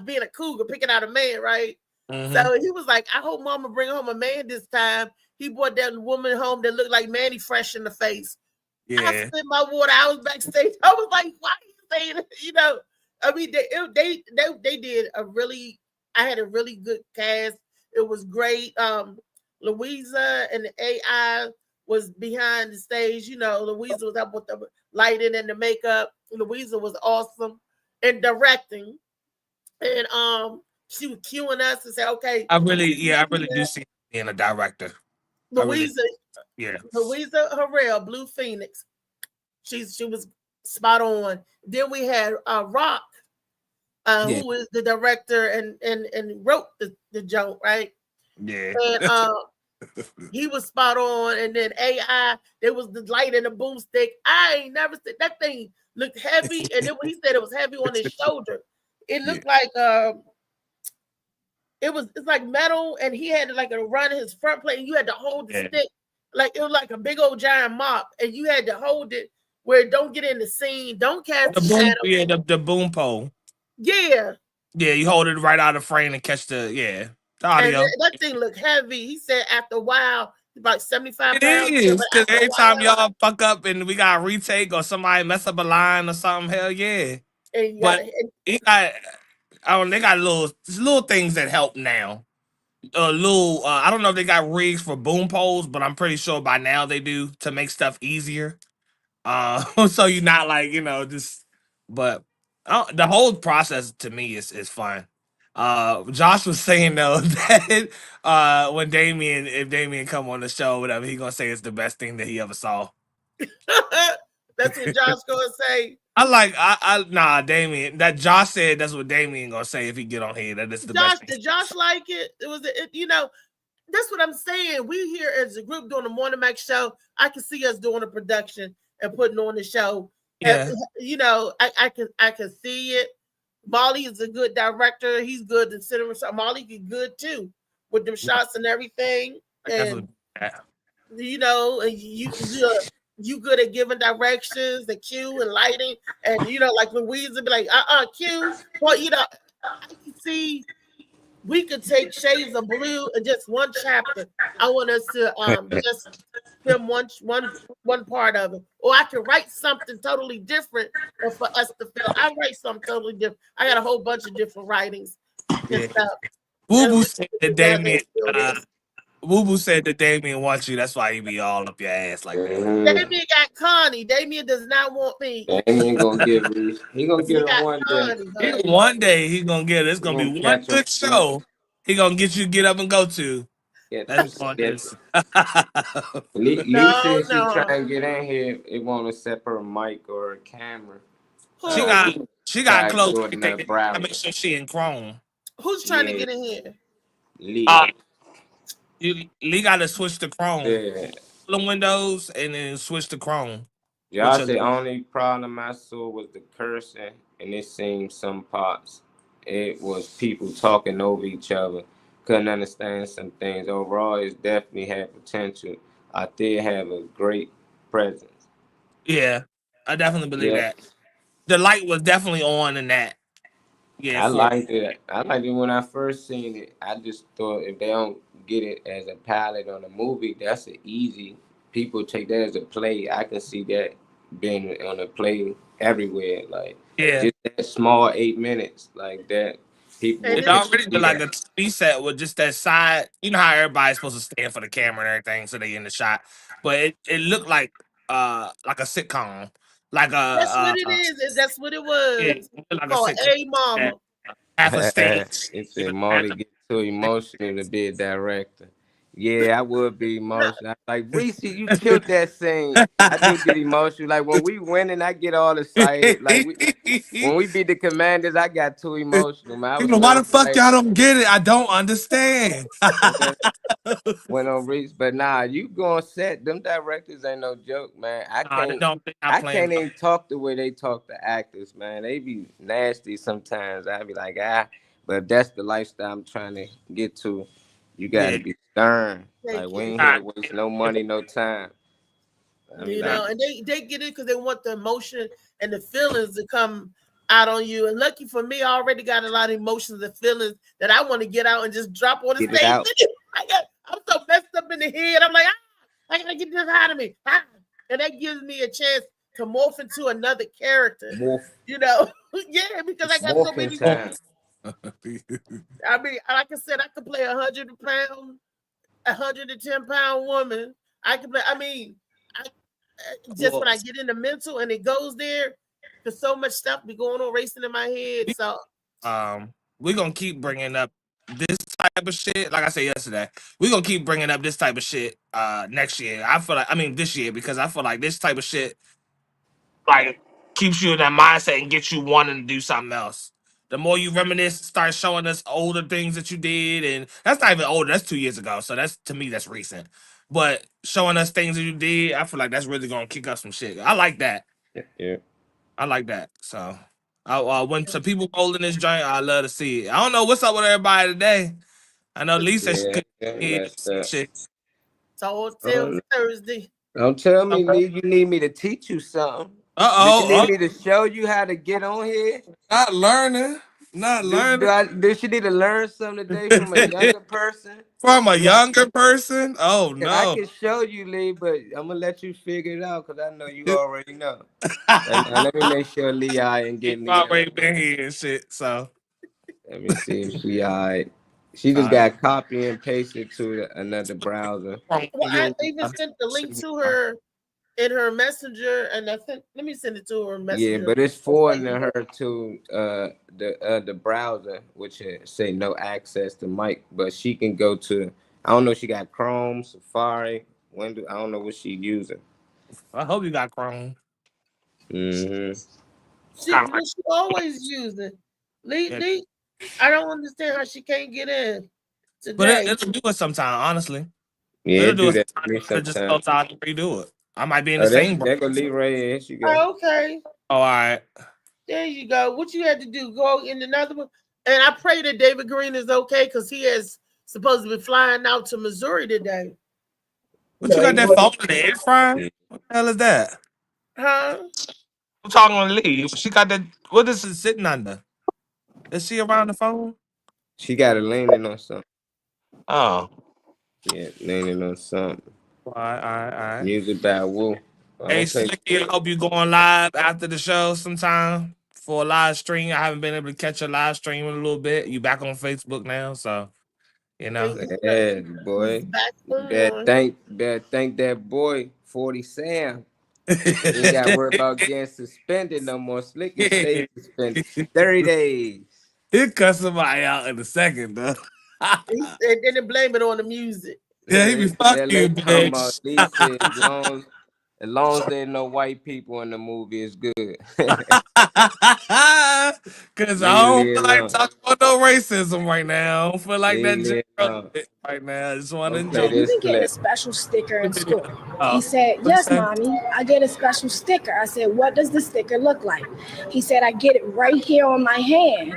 being a cougar, picking out a man, right? mhm. So he was like, "I hope Mama bring home a man this time." He brought that woman home that looked like Manny Fresh in the face. I Yeah, spit my water. I was backstage. I was like, "Why are you saying it?" I mean, they did a really. I had a really good cast. It was great. Louisa and the AI was behind the stage. Louisa was up with the lighting and the makeup. Louisa was awesome in directing, and she was cueing us and say, "Okay, I really do see being a director. I really, Louisa, yeah. Louisa Harrell, Blue Phoenix. She was spot on. Then we had Rock. Yeah, who is the director and wrote the joke, right? yeah. And he was spot on. And then AI, there was the light and the boomstick. I ain't never seen that thing looked heavy, and then when he said it was heavy on his shoulder, it Yeah, looked like it's like metal, and he had to like run his front plate, and you had to hold the yeah. stick like it was like a big old giant mop, and you had to hold it where it don't get in the scene, don't cast The the boom, shadow. yeah, the boom pole. Yeah, Yeah, you hold it right out of frame and catch the and audio. that thing looked heavy. He said after a while, about 75 It pounds, yeah, is but because after a every time while, y'all fuck up and we got a retake or somebody mess up a line or something, hell yeah. and you But gotta. he got, they got little things that help now. I don't know if they got rigs for boom poles, but I'm pretty sure by now they do to make stuff easier. So you're not like just, but the whole process to me is fun. Josh was saying though that when if Damien come on the show, whatever, he gonna say it's the best thing that he ever saw. That's what Josh gonna say. Nah, Damien. That Josh said that's what Damien gonna say if he get on here. That it's the best Josh, thing. did Josh like it? It was, that's what I'm saying. We here as a group doing the Morning Mac show. I can see us doing a production and putting on the show. And, Yeah, I can see it. Molly is a good director. He's good at cinema. Molly is good too with them shots and everything. I And definitely. Yeah. and you good at giving directions, the cue and lighting, and like Louise would be like, cue. Well, I can see we could take Shades of Blue and just one chapter. I want us to just film one part of it, or I can write something totally different, and for us to film, I write something totally different. I got a whole bunch of different writings and Yeah. stuff, Woo and Boo we said put that together and Damien. do this. Woo Boo said that Damien wants you. That's why he be all up your ass like that. Damien got Connie. Damien does not want me. Damien gonna get Reese. He gonna He get her got one day. Connie, honey. One day he gonna get it. It's He gonna gonna be one catch him good slipping. show. He gonna get you to get up and go to. Catch That's him what it is. slipping. Lee No, said she trying no. to get in here. It won't accept her mic or her camera. she Who? got she got Try to close. do it in the I make browser. sure she in Chrome. Who's trying to Yeah, get in here? Uh, Lee. Lee got to switch to Chrome. Yeah. The Windows and then switch to Chrome. Which Y'all said only problem I saw was the cursing, and it seemed some parts it was people talking over each other. Couldn't understand some things. Overall, it definitely had potential. I did have a great presence. yeah, I definitely believe Yeah, that. The light was definitely on in that. Yeah, I for liked it. I liked it when I first seen it. I just thought if they don't get it as a pilot on a movie, that's an easy. People take that as a play. I can see that being on a play everywhere. Like yeah. just that small 8 minutes, like that. People And will It then pay already to did see like a that. TV set with just that side. You know how everybody's supposed to stand for the camera and everything, so they in the shot. But it looked like a sitcom, like that's what it is. That's what it yeah, was. it looked like a Called sitcom. A Yeah, Mama. half a stage. It You said know, half Marty the- get too emotional to be a director. Yeah, I would be emotional. Like Reese, you killed that scene. I do get emotional. Like when we winning, I get all excited. Like when we beat the Commanders, I got too emotional, man. I You was know why real the fuck excited. y'all don't get it? I don't understand. And then went on Reese, but nah, you going set. Them directors ain't no joke, man. Nah, they don't. They not I playing. can't even talk the way they talk to actors, man. They be nasty sometimes. I be like, but if that's the lifestyle I'm trying to get to, you got to Yeah, be stern. Like Thank we you. ain't here nah, to waste no money, no time. I be like, And they get it because they want the emotion and the feelings to come out on you. And lucky for me, I already got a lot of emotions and feelings that I want to get out and just drop on the get it stage. out. I'm so messed up in the head. I'm like, I gotta get this out of me. And that gives me a chance to morph into another character. Wolf, You know, yeah, because I got so wolfing many. time. I mean, like I said, I could play 100 pound, 110 pound woman. I can play. I mean, I, just well, when I get in the mental and it goes there, because so much stuff be going on racing in my head. So we're gonna keep bringing up this type of shit. Like I said yesterday, we're gonna keep bringing up this type of shit next year. I mean this year, because I feel like this type of shit like keeps you in that mindset and gets you wanting to do something else. The more you reminisce, start showing us older things that you did, and that's not even older. That's 2 years ago. So that's to me that's recent. But showing us things that you did, I feel like that's really gonna kick up some shit. I like that. Yeah. I like that. So, when some people rolling this joint, I love to see it. I don't know what's up with everybody today. I know Lisa she Yeah, could messed up. shit. So till Thursday. Don't tell me, Uh Lee, you need me to teach you something. Do you need oh, me to show you how to get on here? not learning, not learning Do she need to learn something today from a younger person? from a 'Cause I, younger person. Oh 'cause I no. can show you, Lee, but I'm gonna let you figure it out because I know you already know. Right now, let me make sure Lee I ain't He's getting me on. already been here and shit. So, Let me see if she alright. She just uh, got copy and pasted to another browser. Well, I even sent the link to her in her messenger, and I sent. Let me send it to her Yeah, messenger. but it's forwarding her to the browser, which say no access to mic, but she can go to. I don't know. She got Chrome, Safari, Windows. I don't know what she using. I hope you got Chrome. Mm-hmm. She always use it. Yeah. Lee, I don't understand how she can't get in But today. it'll do it sometime. Honestly, Yeah, it'll do do it that sometime. to me It'll just go sometime. time to redo it. I might be in the Oh, same. there go Lee right here. Here she go. Oh, okay, Oh, all right. there you go. What you had to do? Go in another one. And I pray that David Green is okay because he is supposed to be flying out to Missouri today. What you got that phone in the air fryer? Yeah. What the hell is that? Huh? I'm talking to Lee. She got that. What is it sitting under? Is she around the phone? She got it leaning on something. Oh. Yeah, leaning on something. All right, all right, all right. Music by Woo. I Hey, don't play. Slicky, I hope you going live after the show sometime for a live stream. I haven't been able to catch a live stream in a little bit. You back on Facebook now, so you know. Yeah, He's boy. back Better on. thank that boy, 40 Sam. You ain't got to worry about getting suspended no more. Slicky stay suspended 30 days. He'll cut somebody out in a second, though. And then they blame it on the music. Yeah, he be fuck They you, talking about bitch. Lisa as long as there ain't no white people in the movie, it's good. Cause I Leave don't Lee feel like alone. talking about no racism right now. I don't feel like Leave that Lee general alone. shit right now. I just want to Okay, enjoy. Have you this been getting a clip. special sticker in school? Oh, He said, what'd you yes, say? mommy, I get a special sticker. I said, what does the sticker look like? He said, I get it right here on my hand.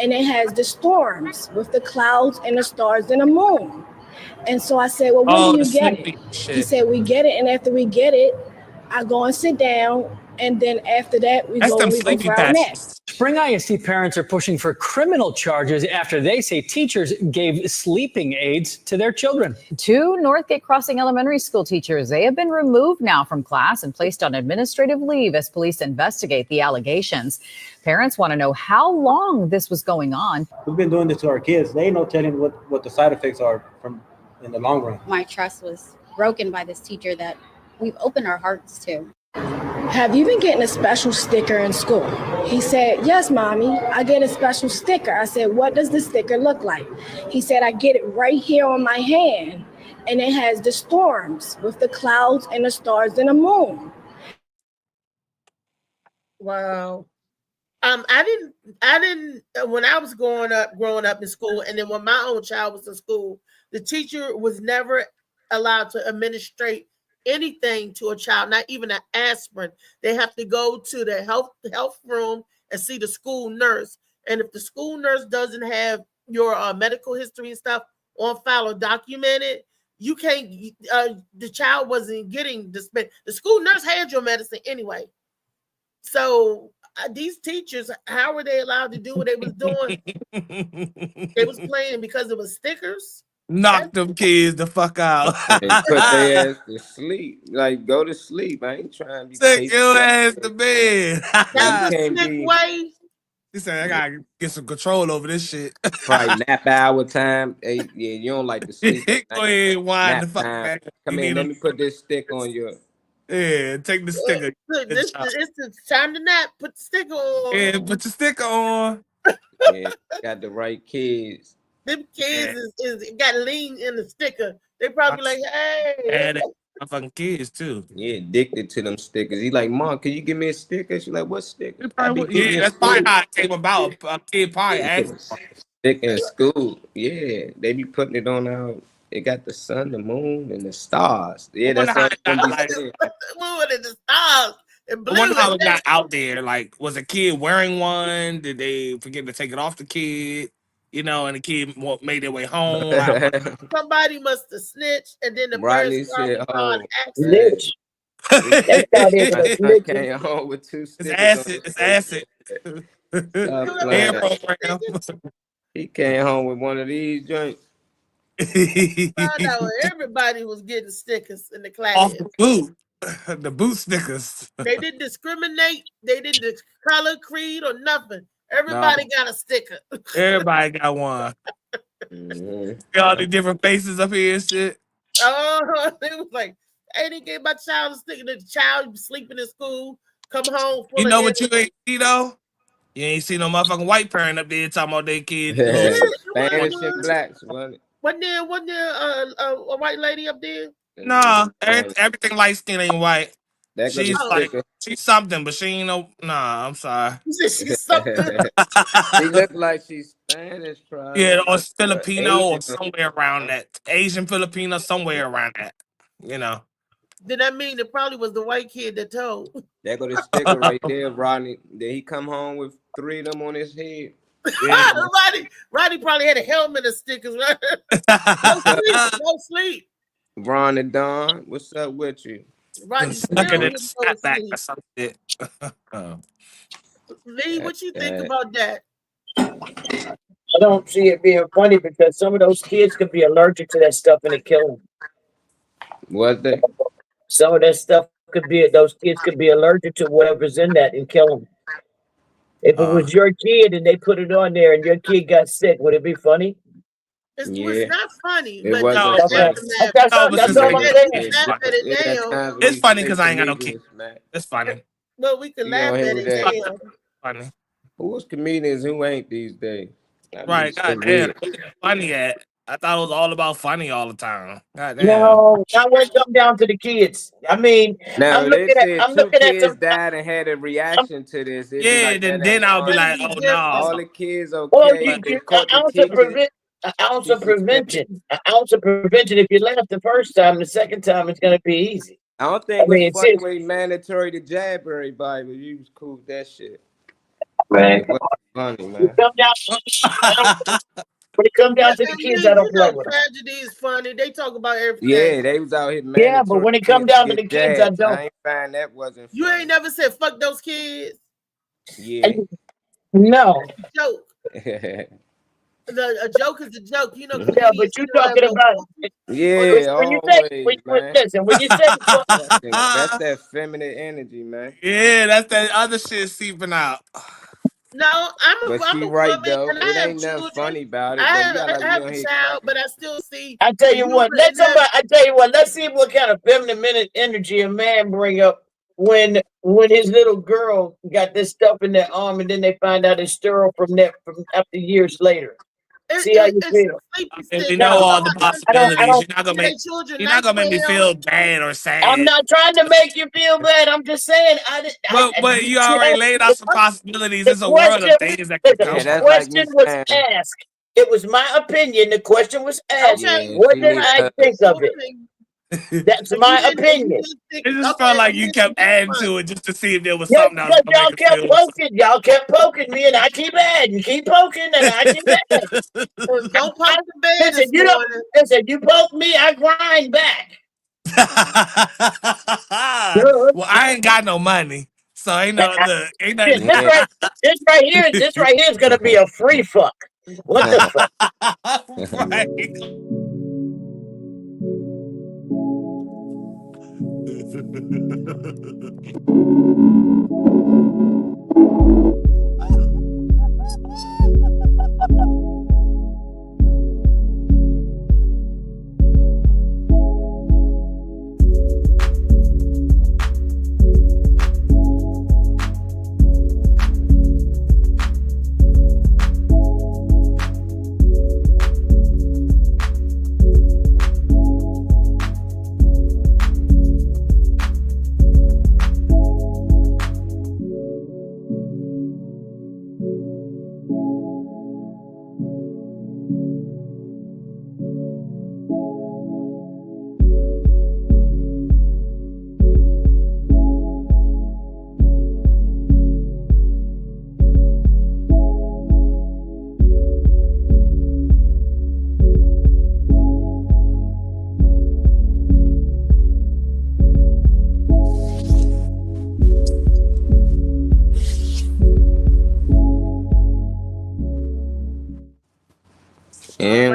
And it has the storms with the clouds and the stars and the moon. And so I said, well, when do Oh, the you get it? sleepy He shit. said, we get it. And after we get it, I go and sit down. And then after that, we That's go them and we go sleepy for our nap. patches. Spring ISD parents are pushing for criminal charges after they say teachers gave sleeping aids to their children. Two Northgate Crossing Elementary School teachers, they have been removed now from class and placed on administrative leave as police investigate the allegations. Parents want to know how long this was going on. We've been doing this to our kids. They ain't no telling what the side effects are from in the long run. My trust was broken by this teacher that we've opened our hearts to. Have you been getting a special sticker in school? He said, yes, mommy, I get a special sticker. I said, what does the sticker look like? He said, I get it right here on my hand. And it has the storms with the clouds and the stars and the moon. Wow. I didn't when I was growing up in school, and then when my own child was in school, the teacher was never allowed to administrate anything to a child, not even an aspirin. They have to go to the health room and see the school nurse. And if the school nurse doesn't have your medical history and stuff on file or documented, you can't. The child wasn't getting the school nurse had your medicine anyway. So these teachers, how were they allowed to do what they was doing? They was playing because it was stickers. Knock them kids the fuck out. Hey, put their ass to sleep. Like, go to sleep. I ain't trying to be Take chasing your that ass shit. to bed. You That's a can't slick be way. He said, I gotta get some control over this shit. probably nap hour time. Hey, yeah, you don't like to sleep at Go night. ahead and wind the Nap fuck time. back. Come You here, need let a me put this stick on your. yeah, take the sticker. Look, Good job. it's time to nap. Put the sticker on. Yeah, put your sticker on. Yeah, got the right kids. Them kids is got lean in the sticker. They probably like, hey. Fucking kids too. Yeah, addicted to them stickers. He like, Mom, can you give me a sticker? She like, what sticker? It I probably be would- getting Yeah, in that's probably school. how it came about. A kid probably asked. Stick in school. Yeah, they be putting it on out. It got the sun, the moon, and the stars. Yeah, I wonder that's how all it they gonna got be like. saying. Moon and the stars and I blue wonder how and it got out there. Like, was a kid wearing one? Did they forget to take it off the kid? You know, and the kid made their way home. Like, I wonder. somebody must have snitched, and then the parents Rodney probably said, found "Oh, accident. Snitch. hey, That's how they would my have son snitching. came home with 2 It's stickers on acid. his It's face." acid. You Stop ever Air playing. had program. stickers? He came home with one of these joints. Found out everybody was getting stickers in the Off class. the boot. The boot stickers. They didn't discriminate. They didn't color, creed, or nothing. Nah, Everybody got a sticker. everybody got one. Mhm. All the different faces up here and shit. Oh, it was like, hey, they gave my child a sticker. The child sleeping in school, come home full You of know what you energy. ain't see though? You ain't see no motherfucking white parent up there talking about their kid. Yeah, Little, it Spanish and was. blacks, wasn't it? Wasn't there a white lady up there? nah, Mhm. everything light skin ain't white. That go the She's Oh, like sticker. she's something, but she ain't no. Nah, I'm sorry. you said she's something. She looked like she's Spanish, Yeah, probably, or or Filipino Asian. or somewhere around that. Asian Filipino, somewhere around that. You know. Then that mean it probably was the white kid that told. That go the sticker right there, Rodney. Did he come home with 3 of them on his head? Yeah. Rodney probably had a helmet of stickers. Right? No sleep, no sleep. Ron and Don, what's up with you? Rodney Stuck still in a didn't go to snapback or sleep. some shit. Oh. Lee, what you think about that? I don't see it being funny because some of those kids could be allergic to that stuff and it kill them. What they? Some of that stuff could be, those kids could be allergic to whatever's in that and kill them. If it was your kid and they put it on there and your kid got sick, would it be funny? It was Yeah, not funny, it but wasn't the funny. aftermath. That's No, all, but that's since all I I'm ain't saying. got kids, Laugh at it Yeah, now. times it's we funny say because I ain't got no kids. comedians, man. It's funny. Well, we can You laugh gonna at hear it that? now. Funny. Who's comedians who ain't these days? That'd be Right. so God damn. weird. Where's the funny at? I thought it was all about funny all the time. God damn. No, not when it come down to the kids. I mean, Now they said I'm 2 looking at kids some. died and had a reaction to this. It'd be Yeah, like that then at I'll be It'll like, be oh different. all no. the kids Well, okay. But They an caught the ounce of teacher. an ounce She of suspended. prevention. An ounce of prevention. If you laugh the first time, the second time it's gonna be easy. I don't I think mean, it's it's funny just, when he mandatory to jab everybody, but you was cool with that shit. man, It wasn't funny, when man. it come down, I don't, when it come down to the kids, I don't play with them. Tragedy is funny. They talk about everything. Yeah, they was out here Yeah, but mandatory when it come kids to down to get the kids, I jabs. don't. I ain't find that wasn't You funny. ain't never said fuck those kids. Yeah. No. Joke. A joke is a joke. You know, Yeah, comedians but you don't have talking no about Yeah, when you say always, man. listen, when you say That's that feminine energy, man. Yeah, that's that other shit seeping out. No, But I'm she a right woman though. and it I have ain't nothing children. funny about it. But yeah, like I we have on a here child, cracking. but I still see I tell the you what, humor in that. I tell you what, let's see what kind of feminine energy a man bring up when his little girl got this stuff in their arm and then they find out it's sterile from after years later. See how you It's feel. a sleepy And stick. we No, know all the I possibilities. don't Their children You're not not gonna make me well. feel bad or I'm sad. not trying to make you feel bad. I'm just saying But you see, already laid out some possibilities. the It's a world question of things that could Yeah, come the from that's like me question was saying, asked. It was my opinion. The question was asked. Okay. yeah, What she did need I love. think of it? That's And my you opinion. didn't think, It just felt okay, like you you didn't kept think it adding was to it just to see if there was Yeah, something else because to make y'all it kept feel. poking. Y'all kept poking me, and I keep adding, keep poking, and I keep adding. funny. Don't poke the bed Listen, this you don't morning. listen. You poke me, I grind back. Well, I ain't got no money, so ain't no look. Ain't nothing. This Yeah. this right here is gonna be a free fuck. What the fuck? Right.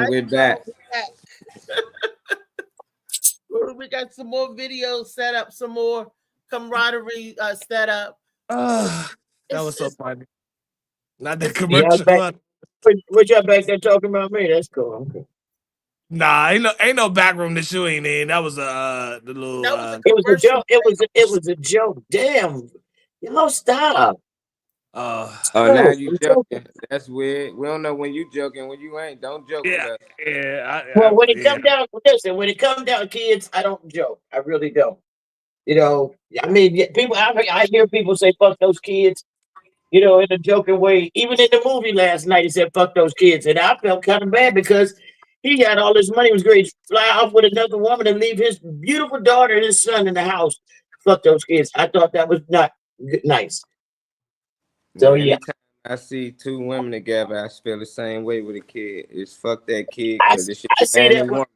And we're back. We got some more videos set up, some more camaraderie set up. That was so funny. Not the Y'all commercial. back, what y'all back there talking about me? That's cool. Okay. Nah, ain't no back room that you ain't in. That was the little. It was a joke. It was a joke. Damn, y'all stop. Oh, Oh, now you I'm joking. joking. That's weird. We don't know when you joking, when you ain't. Don't joke with Yeah, us. Well, when it yeah. come down, listen. When it come down, kids, I don't joke. I really don't. You know, I mean, people. I hear people say "fuck those kids." You know, in a joking way. Even in the movie last night, he said "fuck those kids," and I felt kind of bad because he got all this money. He was great to fly off with another woman and leave his beautiful daughter and his son in the house. Fuck those kids. I thought that was not nice. So Well, yeah, anytime I see two women together, I feel the same way with a kid. It's fuck that kid I, because it should I be see man that and with, woman.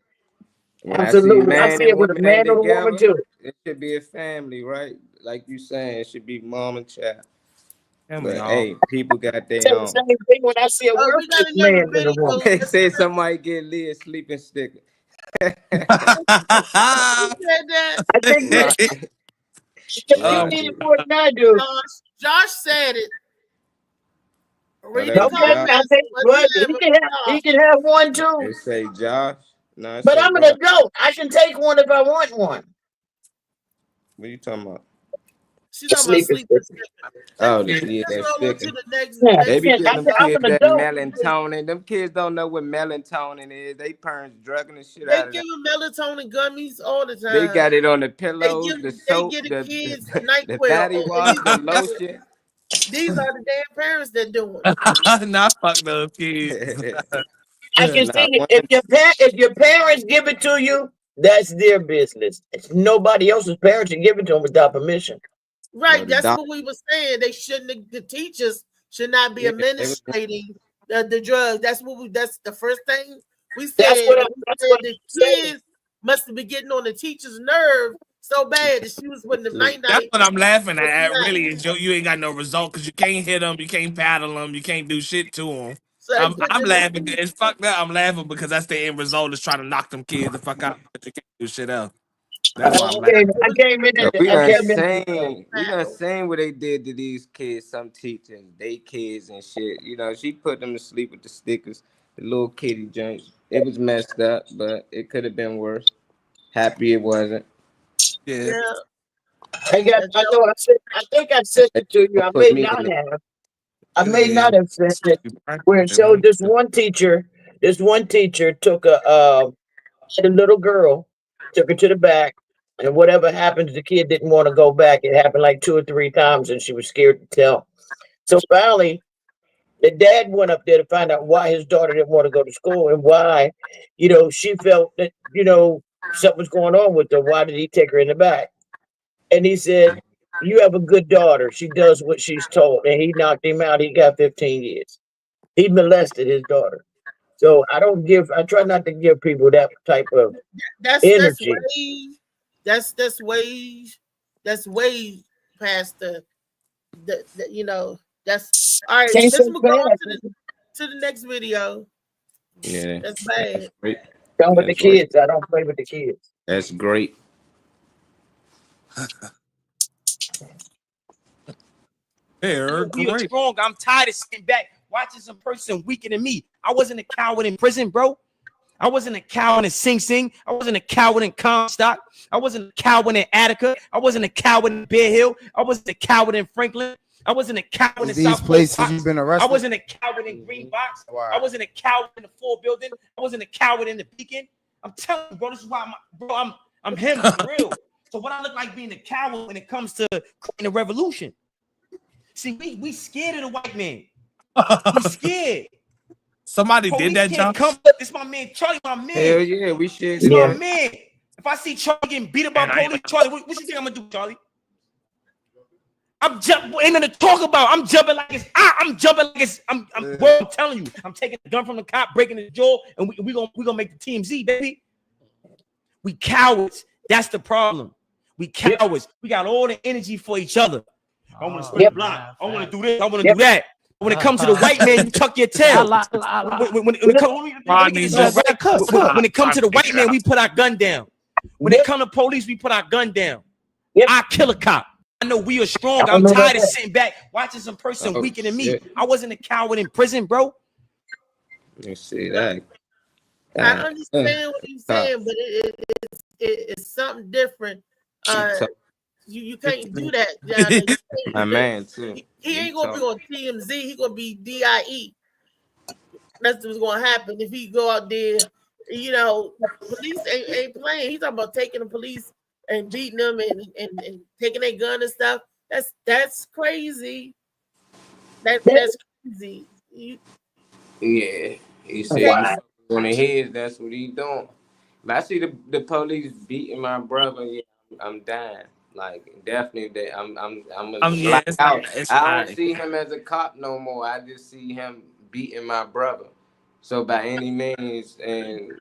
When I see absolutely. I man see and it with a woman ain't man or a woman together, too. it should be a family, right? Like you saying, it should be mom and child. Family, But y'all. hey, people got I their say the own. same thing when I see a We got worthless another man with a woman. video. They say somebody get Leah sleeping sticker. Who said that? I think Right. you Josh need it did. more than I do. Josh said it. Oh, Read that the was Okay, Josh. I comments. think What well, yeah, but he Josh. can have one too. They say Josh. No, it But say I'm an Josh. adult. I can take one if I want one. What are you talking about? She's talking about Sleeping sleeping sister. sticker. Oh, Let's that roll on to sticker. the next Yeah, They be giving them I'm kids an that adult. melatonin. Them kids don't know what melatonin is. They parents drugging the shit They out of give them. them melatonin gummies all the They time. got it on the They pillows, give the they soap, give the the kids the, the NyQuil. body And wash, the lotion. these are the damn parents that do Not fuck those kids. I can see Not it. one. If your parents give it to you, that's their business. It's nobody else's parents can give it to them without permission. No, Right, the that's doc. what we were saying. They shouldn't. The teachers should not be Yeah, they was. administrating the drugs. That's what we. That's the first thing we That's said. what And we said I'm the saying. kids must be getting on the teacher's nerve so bad that she was putting them Sleep. night That's night. what I'm laughing But she at. not. Really, is you ain't got no result because you can't hit them, you can't paddle them, you can't do shit to them. So they put I'm them to laughing. sleep. It's fucked up. I'm laughing because that's the end result is trying to knock them kids the fuck out, but you can't do shit else. That's why I'm laughing. I came in. We I done came in. seen, what they did to these kids, some teachers, they kids and shit. You know, she put them to sleep with the stickers, the little kitty joints. It was messed up, but it could have been worse. Happy it wasn't. Yeah. Yeah, I got. I know. I think I sent They it to you. I put may me in not the have. I may Yeah. not have sent it. Where it showed this one teacher. This one teacher took had a little girl, took her to the back, and whatever happened, the kid didn't want to go back. It happened like 2 or 3 times, and she was scared to tell. So finally, the dad went up there to find out why his daughter didn't want to go to school and why, she felt that, something was going on with her. Why did he take her in the back? And he said, "You have a good daughter. She does what she's told." And he knocked him out. He got 15 years. He molested his daughter. So I try not to give people that type of that's energy. way that's way that's way past the. That's all right. Can't say Let's move on bad. to the next video. Yeah, That's that's bad. great. Done with the That's right. kids. I don't play with the kids. That's great. They're We are great. strong. I'm tired of sitting back watching some person weaker than me. I wasn't a coward in prison, bro. I wasn't a coward in Sing Sing. I wasn't a coward in Comstock. I wasn't a coward in Attica. I wasn't a coward in Bear Hill. I wasn't a coward in Franklin. I wasn't a coward in These South places Point you've been I arrested. wasn't a coward in Green Box. Wow. I wasn't a coward in the Ford Building. I wasn't a coward in the Beacon. I'm telling you, bro, this is why I'm him for real. So what I look like being a coward when it comes to creating a revolution. See, we scared of the white man. We scared. Somebody did Police that, can't Josh. come up. This my man, Charlie, my man. Hell yeah, we shared This it my out. man. If I see Charlie getting beat up by And I- police, Charlie, what you think I'm gonna do, Charlie? I'm jumping. Ain't nothing to talk about. I'm jumping like it's. I'm jumping like it's. Bro, I'm telling you. I'm taking the gun from the cop, breaking the jaw, and we gonna make the team Z, baby. We cowards. That's the problem. We cowards. We got all the energy for each other. I want to split the block. I want to do this. I want to do that. When it comes to the white man, you tuck your tail. When it comes to the white man, we put our gun down. When it comes to police, we put our gun down. I kill a cop. I know we are strong. I'm tired of sitting back watching some person weaker than me. I wasn't a coward in prison, bro. You see that? I understand what you're saying, but it's something different. You can't do that. My man too. He ain't gonna be on TMZ. He gonna be DIE. That's what's gonna happen if he go out there. You know, police ain't playing. He's talking about taking the police and beating them and taking their gun and stuff. That's crazy. That's crazy. Yeah, he said when he hears that's what he doing. If I see the police beating my brother, yeah, I'm dying. Like definitely, I'm black out. I don't see him as a cop no more. I just see him beating my brother. So by any means, and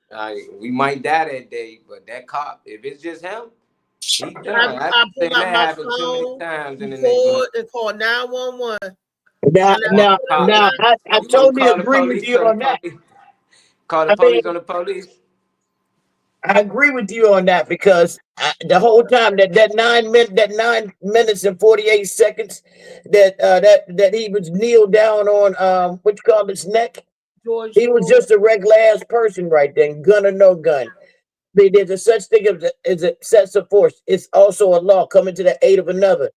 we might die that day, but that cop, if it's just him, he done. I pull out my phone, and call 911. Now, I totally agree with you on that. Call the police on the police. I agree with you on that because the whole time that 9 minutes and 48 seconds that he was kneeled down on what you call his neck, he was just a regular ass person right then, gun or no gun. There's a such thing as a sense of force. It's also a law coming to the aid of another.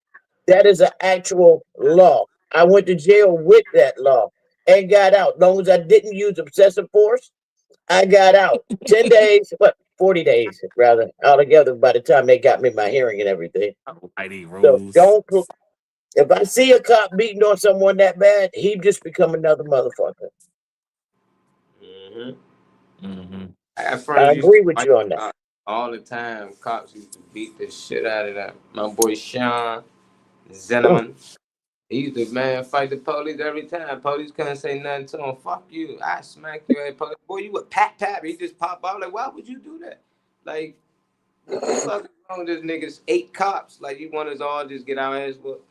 That is an actual law. I went to jail with that law and got out. As long as I didn't use excessive force, I got out. 10 days, 40 days rather, altogether by the time they got me my hearing and everything. So don't, if I see a cop beating on someone that bad, he just become another motherfucker. I agree with you on that. All the time, cops used to beat the shit out of that. My boy Sean Zenneman. He used to, fight the police every time. Police couldn't say nothing to him. Fuck you. I smack you at police. Boy, you a pat. He just pop out. Like, why would you do that? Like, what the fuck is wrong with this niggas? 8 cops. Like, you want us all just get our ass whooped.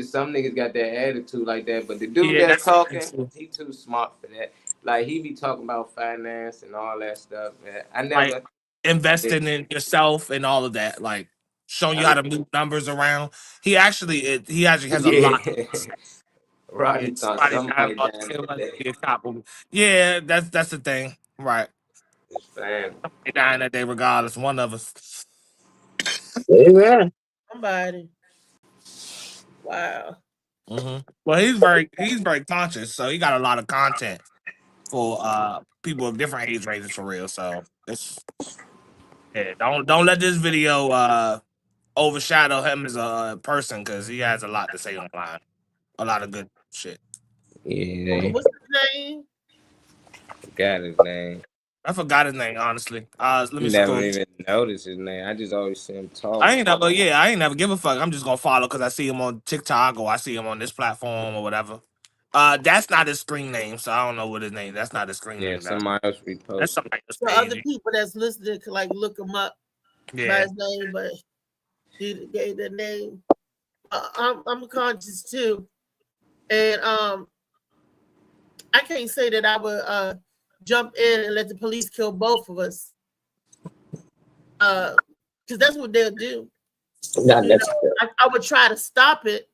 Some niggas got that attitude like that. But the dude that's talking, he too smart for that. Like, he be talking about finance and all that stuff, man. I never... Like, investing in yourself and all of that. Like, showing you how to move numbers around. He actually has a lot. Roddy thought somebody yeah, that's the thing, right? Somebody dying that day, regardless. One of us. Amen. Somebody. Wow. Well, he's very conscious, so he got a lot of content for people of different age ranges for real. So don't let this video overshadow him as a person because he has a lot to say online, a lot of good shit. Yeah. What's his name? Forgot his name. I forgot his name, honestly. Let me never even noticed his name. I just always see him talk. I ain't never give a fuck. I'm just gonna follow because I see him on TikTok or I see him on this platform or whatever. That's not his screen name, so I don't know what his name. That's not his screen name. Somebody else reposted. That's somebody else. So other people that's listening can like look him up by his name, but he gave the name. I'm conscious too, and I can't say that I would jump in and let the police kill both of us, because that's what they'll do. I would try to stop it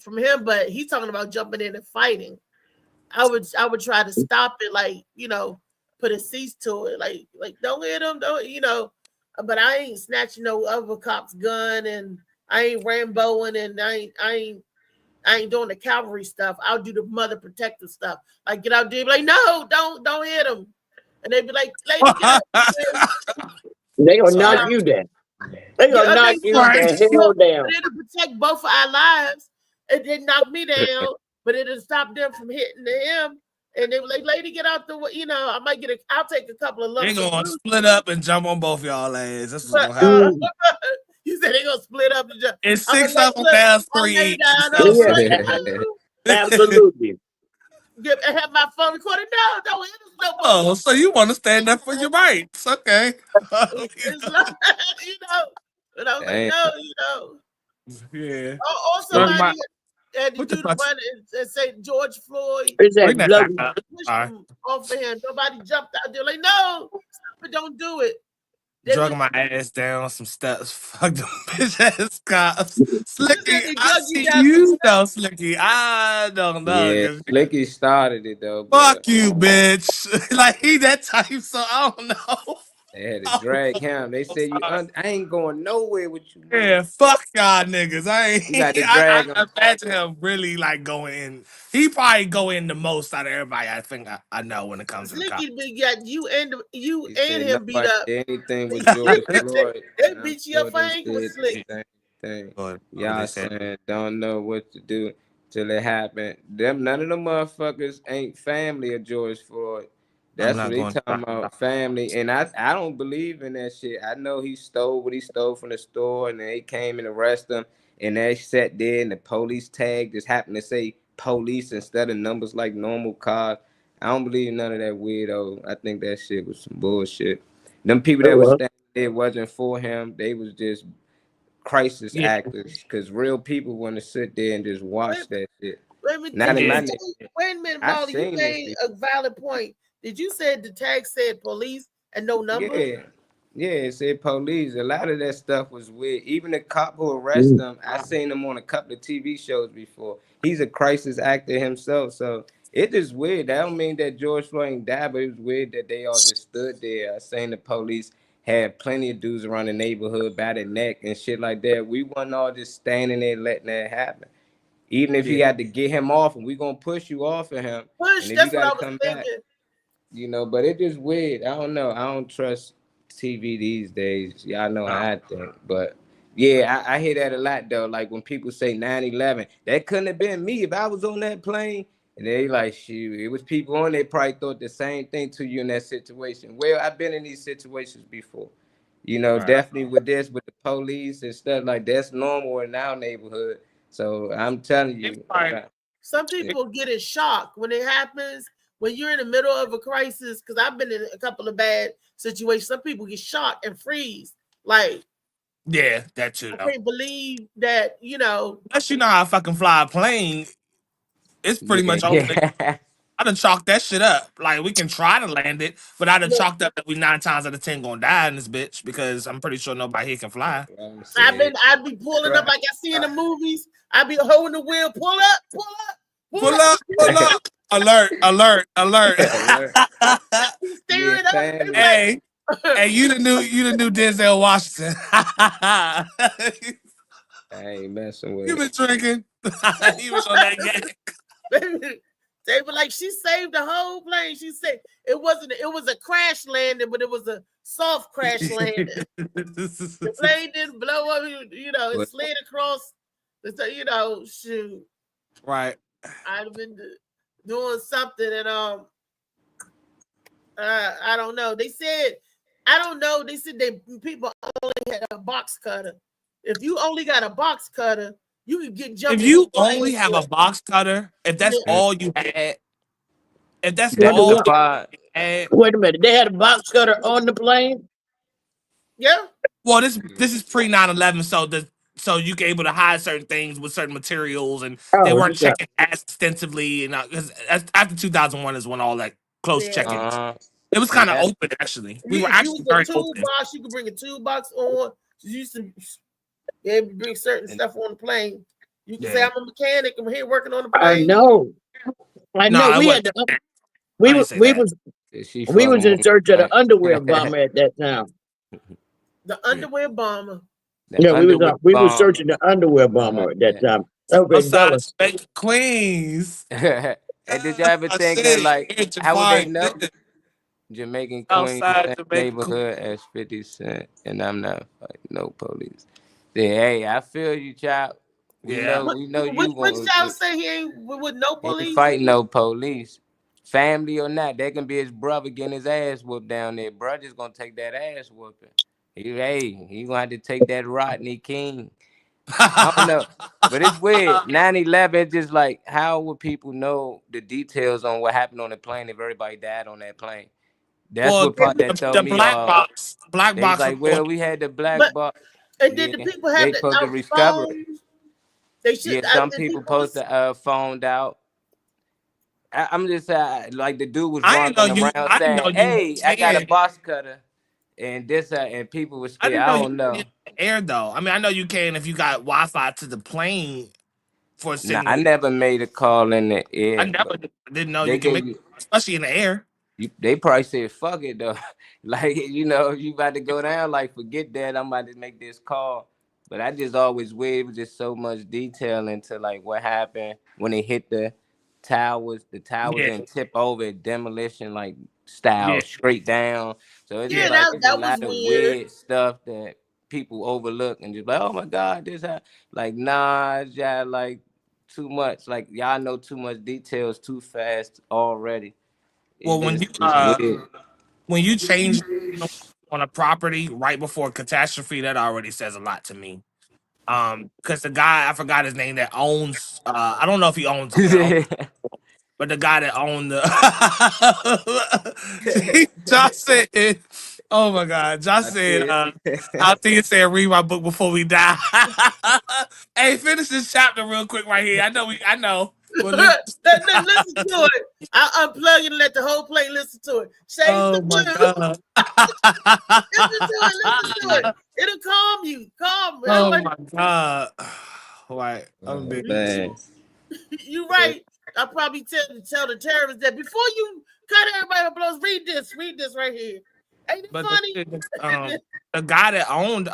from him, but he's talking about jumping in and fighting. I would try to stop it, like, put a cease to it, like don't hit him, don't. But I ain't snatching no other cop's gun, and I ain't Ramboing, and I ain't doing the cavalry stuff. I'll do the mother protective stuff. Like, get out there, be like, no, don't hit him. And they be like, lady, get out. They gonna knock you down. They gonna knock you the hell down. It'll protect both of our lives. It didn't knock me down, but it'll stop them from hitting him. And they were like, lady, get out the way. I might I'll take a couple of lumps. They're gonna split up and jump on both y'all ass. That's what's gonna happen. You said they're gonna split up and jump. It's 6 of them down, 3 each. Absolutely. I have my phone recorded. No, don't hit us no more. Oh, so you want to stand up for your rights? Okay. It's like, but I was like, no, Yeah. Also, had to What the do the fuck? run and say George Floyd. Is Bring that that back blood? up. Pushed All right. him off of him. Nobody jumped out there like, no, stop it, don't do it. They Drug was, my ass down some steps. Fuck them bitch ass cops. you said Slicky, they I drug you see down some you steps. though, Slicky. I don't know. Yeah, 'Cause Slicky started it though, fuck but you, bitch. Like he that type, so I don't know. they had to I'm drag him. They said sorry. I ain't going nowhere with you, Yeah, nigga. fuck y'all niggas. You got to I drag him. imagine him really like going in. He probably go in the most out of everybody I think I know when it comes to the cops. Slicky big got you He and said him beat nobody up. did anything with George Floyd, They and I'm beat you up sure for they ankle said the slick. same thing. What they Y'all said. saying don't know what to do till it happen. Them none of them motherfuckers ain't family of George Floyd. I'm That's what not they going talking about, family. And I don't believe in that shit. I know he stole what he stole from the store, and they came and arrested him, and they sat there, and the police tag just happened to say police instead of numbers like normal cars. I don't believe none of that weirdo. I think that shit was some bullshit. Them people that was Well, standing there wasn't for him. They was just crisis yeah. actors, because real people want to sit there and just Wait, watch that shit. wait a minute, Not did in you my Yeah. say, neighborhood. wait a minute, I Molly, you seen this made before. a valid point. Did you say the tag said police and no number? Yeah. Yeah, it said police. A lot of that stuff was weird. Even the cop who arrested Mm. him, I seen him on a couple of TV shows before. He's a crisis actor himself, so it is weird. That don't mean that George Floyd ain't died, but it was weird that they all just stood there. I seen the police had plenty of dudes around the neighborhood by the neck and shit like that. We wasn't all just standing there letting that happen. Even if Yeah. you had to get him off, and we gonna push you off of him, Push, and if you that's what got I to was come back. thinking. But it just weird. I don't know. I don't trust TV these days. Y'all know how I think. But yeah, I hear that a lot though. Like when people say 9/11, that couldn't have been me if I was on that plane. And they like, shoot, it was people on there probably thought the same thing to you in that situation. Well, I've been in these situations before. Right. Definitely with this, with the police and stuff like that's normal in our neighborhood. So I'm telling It's you, like Some yeah, people get in shock when it happens, when you're in the middle of a crisis, because I've been in a couple of bad situations. Some people get shocked and freeze. Like, yeah, that too I though. can't believe that, Unless you know how to fucking fly a plane, it's pretty yeah, much over. yeah. I done chalked that shit up. Like we can try to land it, but I done chalked up that we 9 times out of 10 gonna die in this bitch because I'm pretty sure nobody here can fly. I'm saying, I'd be pulling up like I see in the movies. I'd be holding the wheel, pull up, pull up, pull Pull up. up, pull up. Alert, alert, alert. I be yeah, staring up. They be family. Hey, like, hey, you the new Denzel Washington. I ain't messing with You it. been drinking. He was on that gang. they were like, she saved the whole plane. She said it was a crash landing, but it was a soft crash landing. The plane didn't blow up, it But slid across shoot. Right. I'd have been doing something and I don't know. They said I don't know. They said people only had a box cutter. If you only got a box cutter, you could get If jumped in the you plane only have a for box cutter, if that's yeah. mm, all you had, if that's Wait a that's all the what? you part. had, Wait a minute. They had a box cutter on the plane. Yeah. well, this is pre 9/11, so you can able to hide certain things with certain materials, and they Oh, weren't okay. checking as extensively, and because after 2001 is when all that close Yeah. checking. Uh, It was kind of yeah, open actually. We were If you actually was a very open. toolbox, you could bring a toolbox on. You used to be able to bring certain and stuff on the plane. You can say Yeah. I'm a mechanic. I'm here working on the I plane. know. I No, know. I We wasn't. had to. I didn't say that. she We fuck was more in search of the like underwear bomber at that time. The Yeah. underwear bomber. the Yeah, underwear we was bomber. searching the underwear Uh, bomber at that yeah. time. Over in Outside of Dulles. Jamaica, Queens. And did y'all ever I think of said, like here's your how would they fine know nigga Jamaican Queen outside same Jamaica, neighborhood as 50 Cent, and I'm not fighting no police. Say, hey, I feel you, child. We Yeah. know, Which, we know you which want. child say he ain't with no Ain't police? fighting no police. Family or not, that can be his brother getting his ass whooped down there. Brother's gonna take that ass whooping. He gonna have to take that Rodney King. I don't know. But it's weird. 9/11, just like how would people know the details on what happened on the plane if everybody died on that plane? That's Well, what part that throw the me black off. box, black They was box like, report. well, we had the black But box. and did Yeah, the people have they the supposed to our recover it. phones? They should. Yeah, some And people people was. supposed to phoned out. I'm just saying, like the dude was I didn't know walking you. around I didn't know saying, you "Hey, I got a can. box cutter," and this, and people were I scared. didn't I know you don't can know. in the air though. I mean, I know you can if you got Wi-Fi to the plane for Nah, I sending. never made a call in the I air, never but didn't know they you can gave make, you. especially in the air. They probably said, "Fuck it, though." Like you about to go down. Like forget that. I'm about to make this call. But I just always weird. It was just so much detail into like what happened when they hit the towers. The towers Yeah, didn't tip over, demolition like yeah, style straight down. So it's just Yeah, like that it's a that was lot of weird. weird stuff that people overlook and just like, oh my god, this like nah, yeah, like too much. Like y'all know too much details too fast already. well, It's weird. when you change on a property right before catastrophe, that already says a lot to me. Because the guy, I forgot his name, that owns, I don't know if he owns, but the guy that owned the, Josh said, oh my God, Josh I said, did. I think it said read my book before we die. Hey, finish this chapter real quick right here. I know. Well, Listen to it. I'll unplug it and let the whole play listen to it. Shades the oh my blue. God. Listen to it. Listen to it. It'll calm you. Calm. Oh my God. Right. I'm Oh big. man. You right. I'll probably tell the terrorists that before you cut everybody with blows, read this. Read this right here. Ain't it But funny? the guy that owned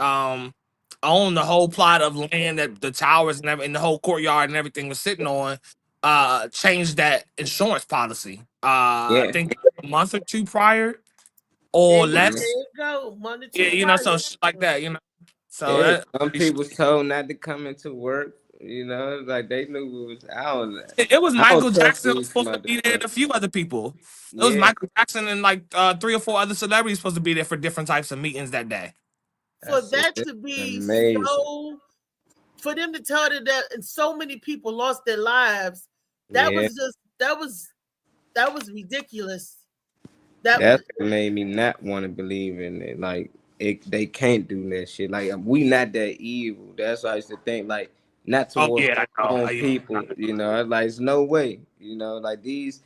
the whole plot of land that the towers and the whole courtyard and everything was sitting on, changed that insurance policy. I Yeah. think a month or two prior or There less. you go. Monday Yeah, to so Friday. shit like that, So Yeah. that Some people was told not to come into work. Like they knew it was. it was I don't Michael trust Jackson was these supposed to be there and motherfuckers. a few other people. It was Yeah. Michael Jackson and like 3 or 4 other celebrities supposed to be there for different types of meetings that day. For That's that it. to be Amazing. so, for them to tell that and so many people lost their lives, that Yeah. was just that was ridiculous. That That's what made me not want to believe in it. Like they can't do that shit. Like we not that evil. That's why I used to think like not Oh towards yeah, I our know. own people. Like it's no way. Like these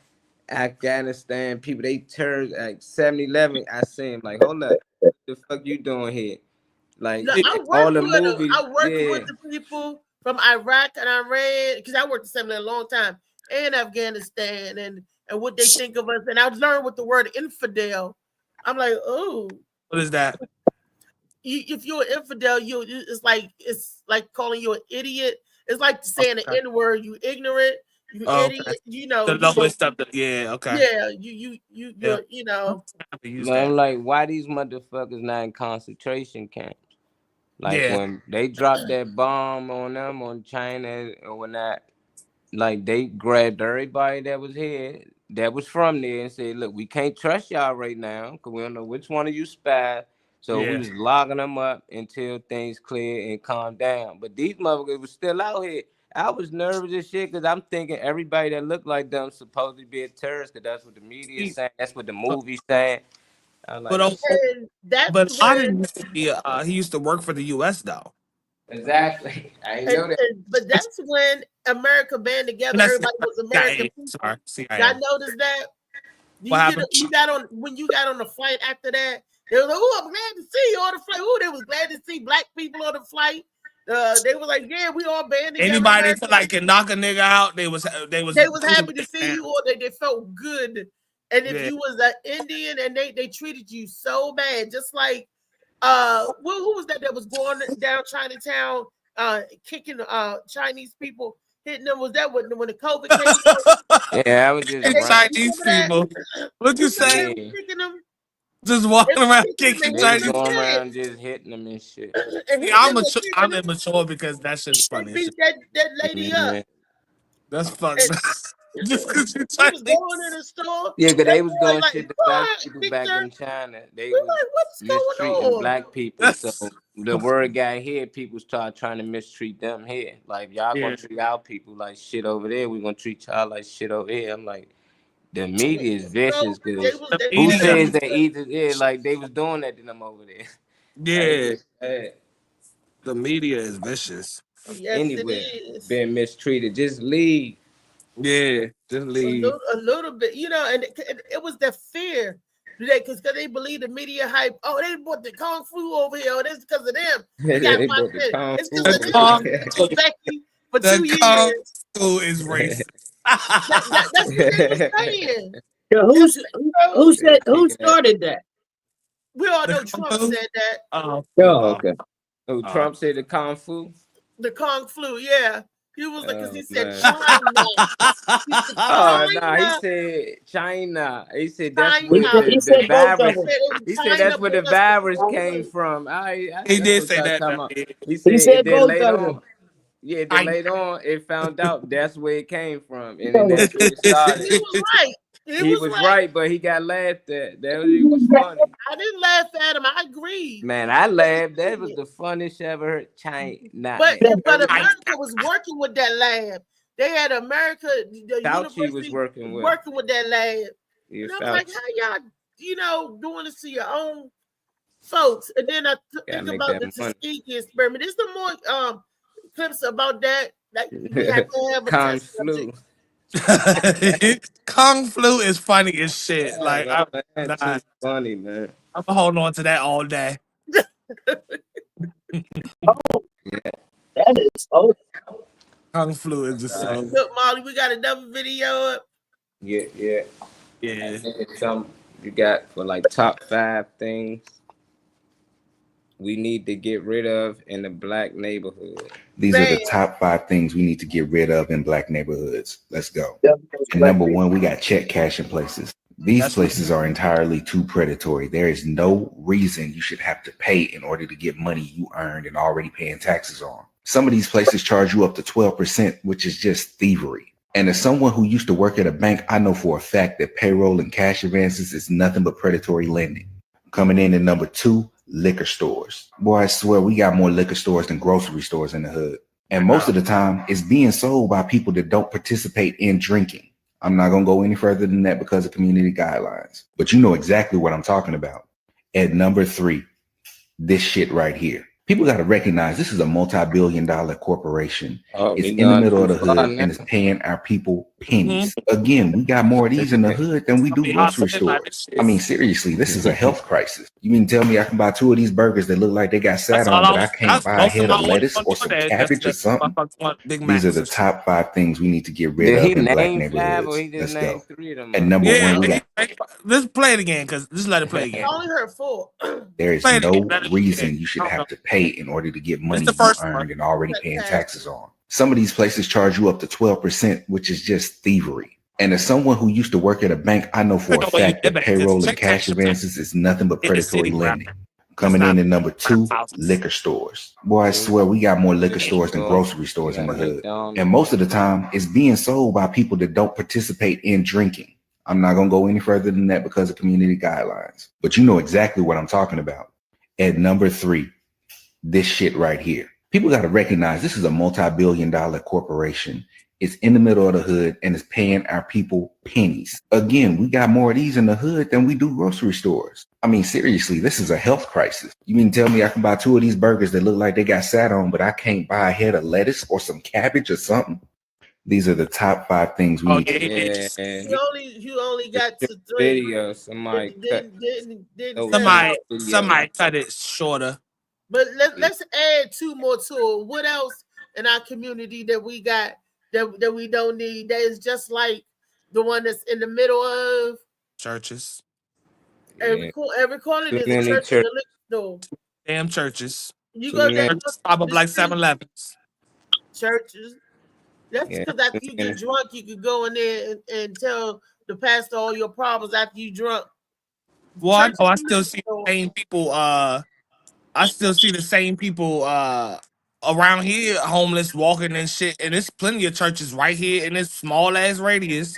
Afghanistan people, they turned like 7-Eleven. I see him like, hold up, what the fuck you doing here? Like no, I all worked the with them. movies, I worked yeah. with the people from Iraq and Iran because I worked in Seven a long time, and Afghanistan, and what they think of us. And I learned with the word infidel. I'm like, oh, What is that? if you're an infidel, it's like calling you an idiot. It's like saying an Okay. N word. You ignorant. You Oh, okay. idiot. The lowest of the okay. Yeah. Yeah. You're you know. I use But I'm that. like, why these motherfuckers not in concentration camps? Like Yeah. when they dropped that bomb on them on China or when that, like they grabbed everybody that was here, that was from there, and said, "Look, we can't trust y'all right now because we don't know which one of you spies." So we Yeah. was locking them up until things clear and calm down. But these motherfuckers was still out here. I was nervous as shit because I'm thinking everybody that looked like them supposed to be a terrorist because that's what the media is saying. That's what the But movie saying. I was like, And that's but Laden when used to be he used to work for the US though. exactly. I didn't know that. but that's when America band And together. that's Everybody was American CIA. people. Sorry, CIA. Y'all noticed that? What happened? You got on when you got on the flight after that. They were like, "Oh, I'm glad to see you on the flight." Oh, they was glad to see black people on the flight. They were like, "Yeah, we all band together." Anybody they America. feel like can knock a nigga out, they was They was cool happy with to it see now. you, or they felt good. And if Yeah. you was an Indian and they treated you so bad, just like who was that was going down Chinatown, kicking Chinese people, hitting them? Was that when the COVID came out? Yeah, I was just And they, running. you Chinese remember that? people. What you Remember say? they was Yeah. kicking them? Just They walking was around kicking them kicking and They hitting was them Chinese. going good. around just hitting them and shit. And See, hitting them and I'm kicking them. immature because that shit's They funny as beat shit. that lady up. Yeah, That's fucked And up. Just because you we was Chinese. going in the store. yeah, cause That they was boy doing like, shit to black "What, people back Victor?" in China. They We're was like, "What's going mistreating on?" black people. So That's the word got here, people start trying to mistreat them here. Like y'all gonna yeah. treat our people like shit over there. We gonna treat y'all like shit over here. I'm like, the media is So vicious. they Cause was The they who was media. says that either? Yeah, like they was doing that to them over there. Like, Yeah. it's bad. The media is vicious. Yes, it anywhere is. being mistreated. Just leave. Yeah, just leave. A little bit, and it was the fear. Because they believe the media hype. Oh, they brought the kung flu over here. Oh, that's because of them. We got They to watch brought the this. kung It's fu because of The them. over Kong, It was Becky for the 2 years. Kong Fu is racist. That's what they were saying. So who started that? We all The know Kung Trump Fu? said that. Oh, okay. Oh, Trump said the kung fu. The Kung flu, yeah. He was like, because Oh he said man. China. He said Oh no, he China. said China. He said that's where China. He the said both of He virus. them. said it was He said China that's where the brought us the virus came flu. from. He That's did what say y'all that. talking Though. about. He He said, and said then both later of them. on, yeah, then I later on, it found out that's where it came from, and then So, that's where it He started. was right. He He was was right. right, but he got laughed at. That was, it was funny. I didn't laugh at him. I agreed. Man, I But he laughed. That was did. the funniest shit I ever heard. China, But every America was working with that lab. They had America, the Fauci was university working with. working with that lab. Yeah, And I was like, Fauci. how y'all, doing this to your own folks? And then I Gotta think make about that the money. Tuskegee experiment. There's some more clips about that. Like we have to have a Kung test flu. subject. Kung Flu is funny as shit. Like That's too funny, man. I'm holding on to that all day. Yeah. that is so. Kung Flu is the same. Look, Molly, we got another video up. Yeah, yeah. Yeah. Some you got for like top 5 things we need to get rid of in the black neighborhood. These are the top 5 things we need to get rid of in black neighborhoods. Let's go. And number 1, we got check cashing places. These places are entirely too predatory. There is no reason you should have to pay in order to get money you earned and already paying taxes on. Some of these places charge you up to 12%, which is just thievery. And as someone who used to work at a bank, I know for a fact that payroll and cash advances is nothing but predatory lending. Coming in at number 2, liquor stores. Boy, I swear we got more liquor stores than grocery stores in the hood. And most of the time, it's being sold by people that don't participate in drinking. I'm not going to go any further than that because of community guidelines. But you know exactly what I'm talking about. At number 3, this shit right here. People got to recognize this is a multi-billion-dollar corporation. It's in the middle of the hood and it's paying our people pennies. Again, we got more of these in the hood than we do grocery stores. I mean, seriously, this is a health crisis. You mean tell me I can buy 2 of these burgers that look like they got sat on, but I can't buy a head of lettuce or some cabbage or something? These are the top 5 things we need to get rid Did he of in black name 5 or neighborhoods. he just Let's named go. 3 of them? And number 1, we got Let's play it again, because just let it play again. I only heard 4. there is Play it no again. reason you should have to pay in order to get money the you first earned and already paying taxes on. Some of these places charge you up to 12%, which is just thievery. And as someone who used to work at a bank, I know for a fact that payroll and cash advances is nothing but predatory lending. Coming in at number 2, liquor stores. Boy, I swear we got more liquor stores than grocery stores in the hood. And most of the time, it's being sold by people that don't participate in drinking. I'm not going to go any further than that because of community guidelines. But you know exactly what I'm talking about. At number 3, this shit right here. People got to recognize this is a multi-billion-dollar corporation. It's in the middle of the hood and it's paying our people pennies. Again, we got more of these in the hood than we do grocery stores. I mean, seriously, this is a health crisis. You mean tell me I can buy 2 of these burgers that look like they got sat on, but I can't buy a head of lettuce or some cabbage or something? These are the top 5 things we need to You only got to 3. Video, somebody cut. Didn't Somebody cut it shorter. But let's add 2 more to it. What else in our community that we got that we don't need? That is just like the one that's in the middle of churches. Every corner there's a church and a liquor store. Damn churches. You go there, pop up like 7-Elevens. Churches. That's because after you get drunk, you could go in there and tell the pastor all your problems after you drunk. Well, I know I still see the same people. I still see the same people around here, homeless, walking and shit. And there's plenty of churches right here in this small ass radius.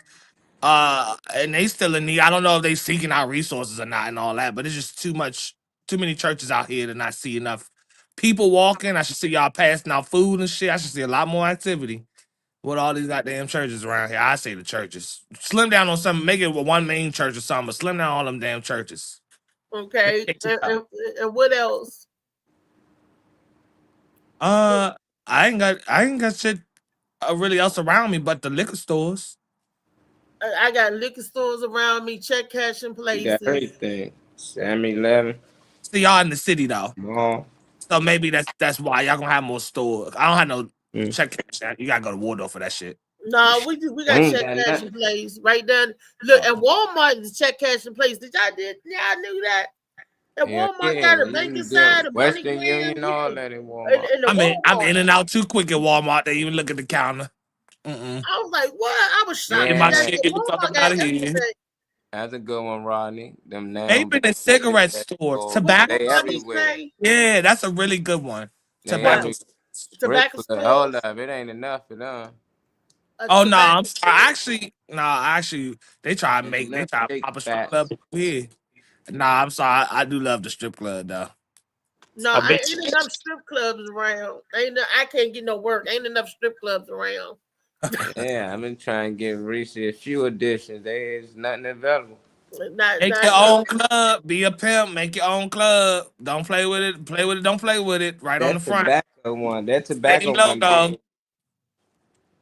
And they still in need. I don't know if they seeking out resources or not and all that, but it's just too many churches out here to not see enough people walking. I should see y'all passing out food and shit. I should see a lot more activity with all these goddamn churches around here. I say the churches. Slim down on something, make it one main church or something, but slim down all them damn churches. Okay. And what else? I I ain't got shit really else around me but the liquor stores. I got liquor stores around me, check cashing You got places. everything. 7-Eleven. See y'all in the city though, Mall. so maybe that's why y'all gonna have more stores. I don't have no Mm. check cash. You gotta go to Waldorf for that shit. No, we We got ain't check got cashing nothing. place right down. Look, at Walmart is check cashing place. Did y'all did y'all knew that? At Yeah, Walmart yeah. got a You banking can get side, a Western MoneyGram, Union, all yeah. that in Walmart. In the I'm Walmart. in and out too quick at Walmart. They even look at the counter. Mm-mm. I was like, what? I was shocked Get that my Yeah, that shit. Get the fuck Walmart up out got of here. everything. that's a good one, Rodney. Them now Even the cigarette stores, What tobacco. they what he everywhere. say? Yeah, that's a really good one. They Tobacco. every What? strip Tobacco club. Hold stores? up, it ain't enough for them. A Oh no, tobacco I'm sorry. store? Actually, Ain't they enough try to big pop a strip club fats. over here. Nah, I'm sorry. I do love the strip club though. No, A I bitch. ain't enough strip clubs around. I can't get no work. Ain't enough strip clubs around. Yeah, I've been trying to get Reese a few editions. There is nothing available. Make Not your no. own club. Be a pimp. Make your own club. Don't play with it. Play with it. Don't play with it. Right on the That front. tobacco one, that Same tobacco one logo. big.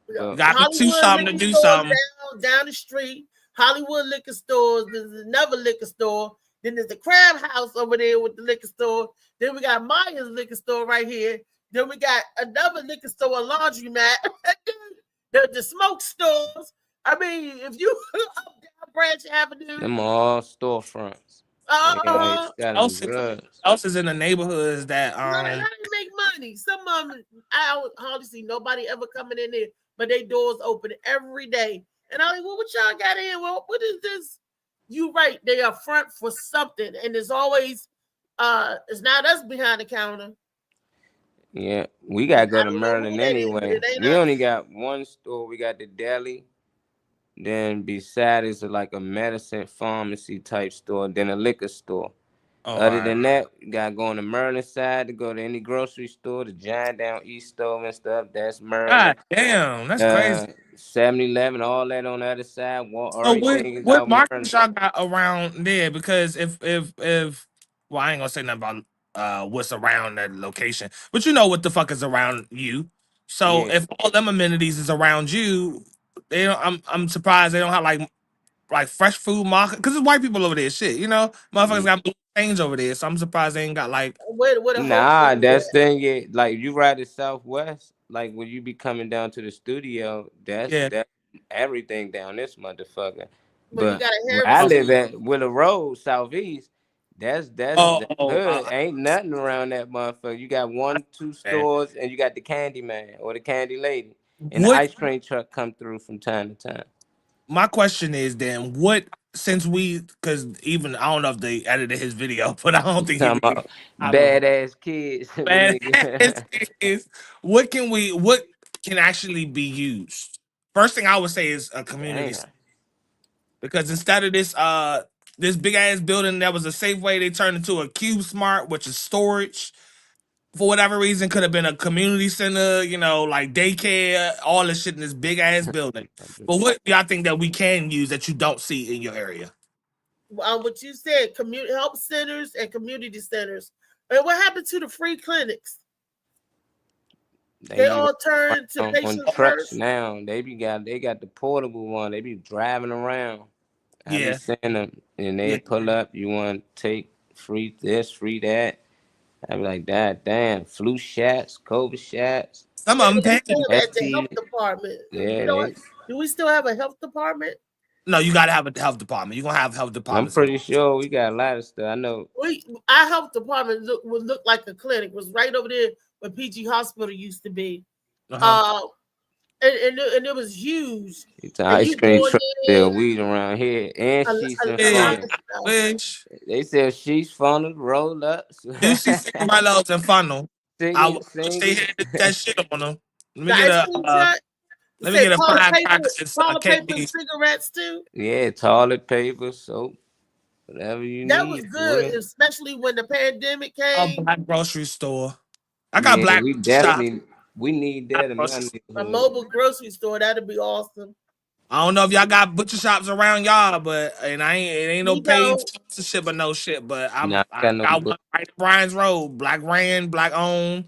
But Got to do Hollywood something to liquor do stores something. down the street. Hollywood liquor stores. There's another liquor store. Then there's the Crab House over there with the liquor store. Then we got Maya's liquor store right here. Then we got another liquor store, a laundromat. The smoke stores. I mean, if you up down Branch Avenue, them all storefronts. They ain't selling Else, drugs. else is in the neighborhoods that how they make money? Some of them, I don't hardly see nobody ever coming in there, but they doors open every day. And I'm like, well, what y'all got in? Well, what is this? You right, they are front for something, and it's always it's not us behind the counter. Yeah, we gotta go I to don't know who Maryland that is, but anyway. it ain't We only us. got one store. We got the deli. Then beside is like a medicine pharmacy type store. Then a liquor store. All Other right. than that, you gotta go on the Maryland side to go to any grocery store. The Giant down East store and stuff. That's Maryland. God damn, that's crazy. 7-Eleven, all that on the other side. So what Everything is what out markets Maryland. y'all got around there? Because if well, I ain't gonna say nothing about what's around that location, but you know what the fuck is around you. So Yeah. if all them amenities is around you, they don't. I'm surprised they don't have like fresh food market because it's white people over there. Shit, you know, motherfuckers got blue change over there. So I'm surprised they ain't got like Where the Whole Nah, Foods that's at? thing. It like you ride the Southwest. Like when you be coming down to the studio, yeah. that everything down this motherfucker. Well, you But got a where I Harris live Teeter. at Willow Road, Southeast, that's Oh, the oh, hood. Ain't nothing around that motherfucker. You got one, two man. stores, and you got the Candy Man or the Candy Lady, and the What ice cream truck come through from time to time. my question is then what since we because even I don't know if they edited his video, but I don't You think he talking really about have a badass kids with bad nigga. is what can actually be used? First thing I would say is a community Damn. because instead of this big ass building that was a Safeway, they turned into a Cube Smart, which is storage. For whatever reason, could have been a community center, you know, like daycare, all this shit in this big ass building. But what y'all think that we can use that you don't see in your area? What you said, community health centers and community centers. And what happened to the free clinics? They They be all turned to on patients trucks first. now. They got the portable one. They be driving around. I be Yeah, seeing them and they yeah. pull up. You want to take free this, free that. I be like, that damn flu shots, COVID shots, Some Yeah, of them they used to paying. have at the ST. health department. Yeah, they. Do we still have a health department? No, you gotta have a health department. You're gonna have health I'm departments. pretty sure we got a lot of stuff. I know. Our health department would look like a clinic. It was right over there where PG Hospital used to be. Uh-huh. Uh, and it was huge. It's an And ice you cream go in truck there, sell weed around here and sheets and a lot Yeah, of funnels. stuff. which They sell sheets, funnels, roll ups, do see cigarillos and funnel. I singing, wish they singing. had that shit on them. Let me The get ice a cream truck let me said get a firecracker and a toilet paper and KB. cigarettes too. Yeah, toilet paper, soap, whatever you That was need for good, real. especially when the pandemic A came. black grocery store. I got Yeah, black we shop. definitely we need Black that in my grocery store. A neighborhood. mobile grocery store, that'd be awesome. I don't know if y'all got butcher shops around y'all, but and it ain't no We paid don't. sponsorship or no shit. But Nah, I I got no got but one right at Brian's Road, Black ran, Black owned.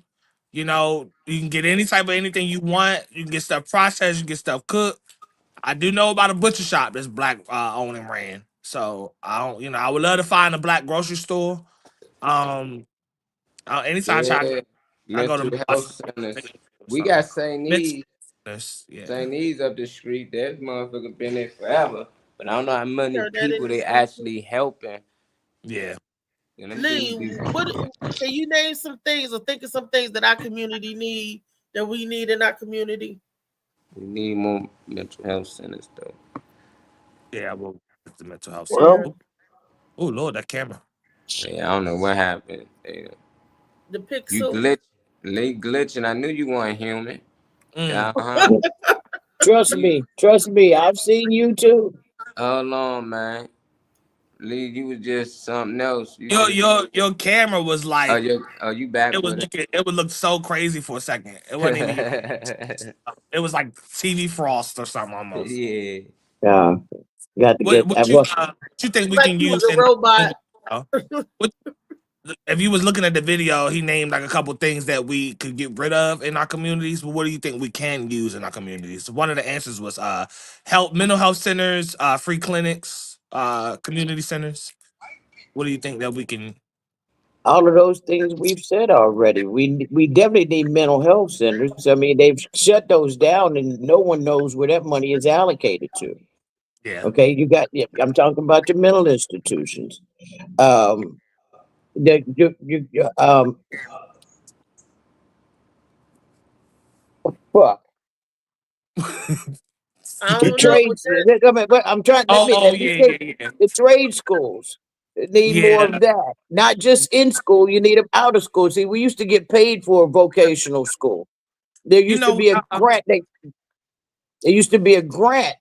You know, you can get any type of anything you want. You can get stuff processed. You can get stuff cooked. I do know about a butcher shop that's black owned and ran. So I don't, I would love to find a black grocery store. Um, anytime Yeah, I go to mental my health centers. We so got St. mental E's. illness, yeah, St. E's up the street. That motherfucker been there forever. But I don't know how many Heard that in people the they street. actually helping. yeah. And them Lee, dudes be, what can you name some things or think of some things that our community need that we need in our community? we need more mental health centers though. Yeah, well, it's the mental health center. Yeah. Well, Oh Lord, that camera. Yeah, I don't know what happened. Yeah. The You pixel. glitch, late glitching. I knew you weren't human. Mm. Uh-huh. You, trust me, I've seen you too. hold on, man. Lee, you was just something else. You Your just your your camera was like you back it was with it. looking, it would look so crazy for a second. It wasn't even you. It was like TV frost or something almost. Yeah. Yeah, got to get. What you think we Like can he was use a robot. what, if you was looking at the video, he named like a couple things that we could get rid of in our communities. But what do you think we can use in our communities? One of the answers was mental health centers, free clinics, community centers. What do you think that we can? All of those things we've said already. We definitely need mental health centers. I mean, they've shut those down, and no one knows where that money is allocated to. Yeah. Okay, you got. Yeah, I'm talking about the mental institutions. Um, fuck. I The don't know what trades. that. I mean, but I'm trying. Oh Let me yeah, say, yeah, yeah. the trade schools need more Yeah. of that. Not just in school. You need them out of school. See, we used to get paid for a vocational school. There You used to know, be a grant. There used to be a grant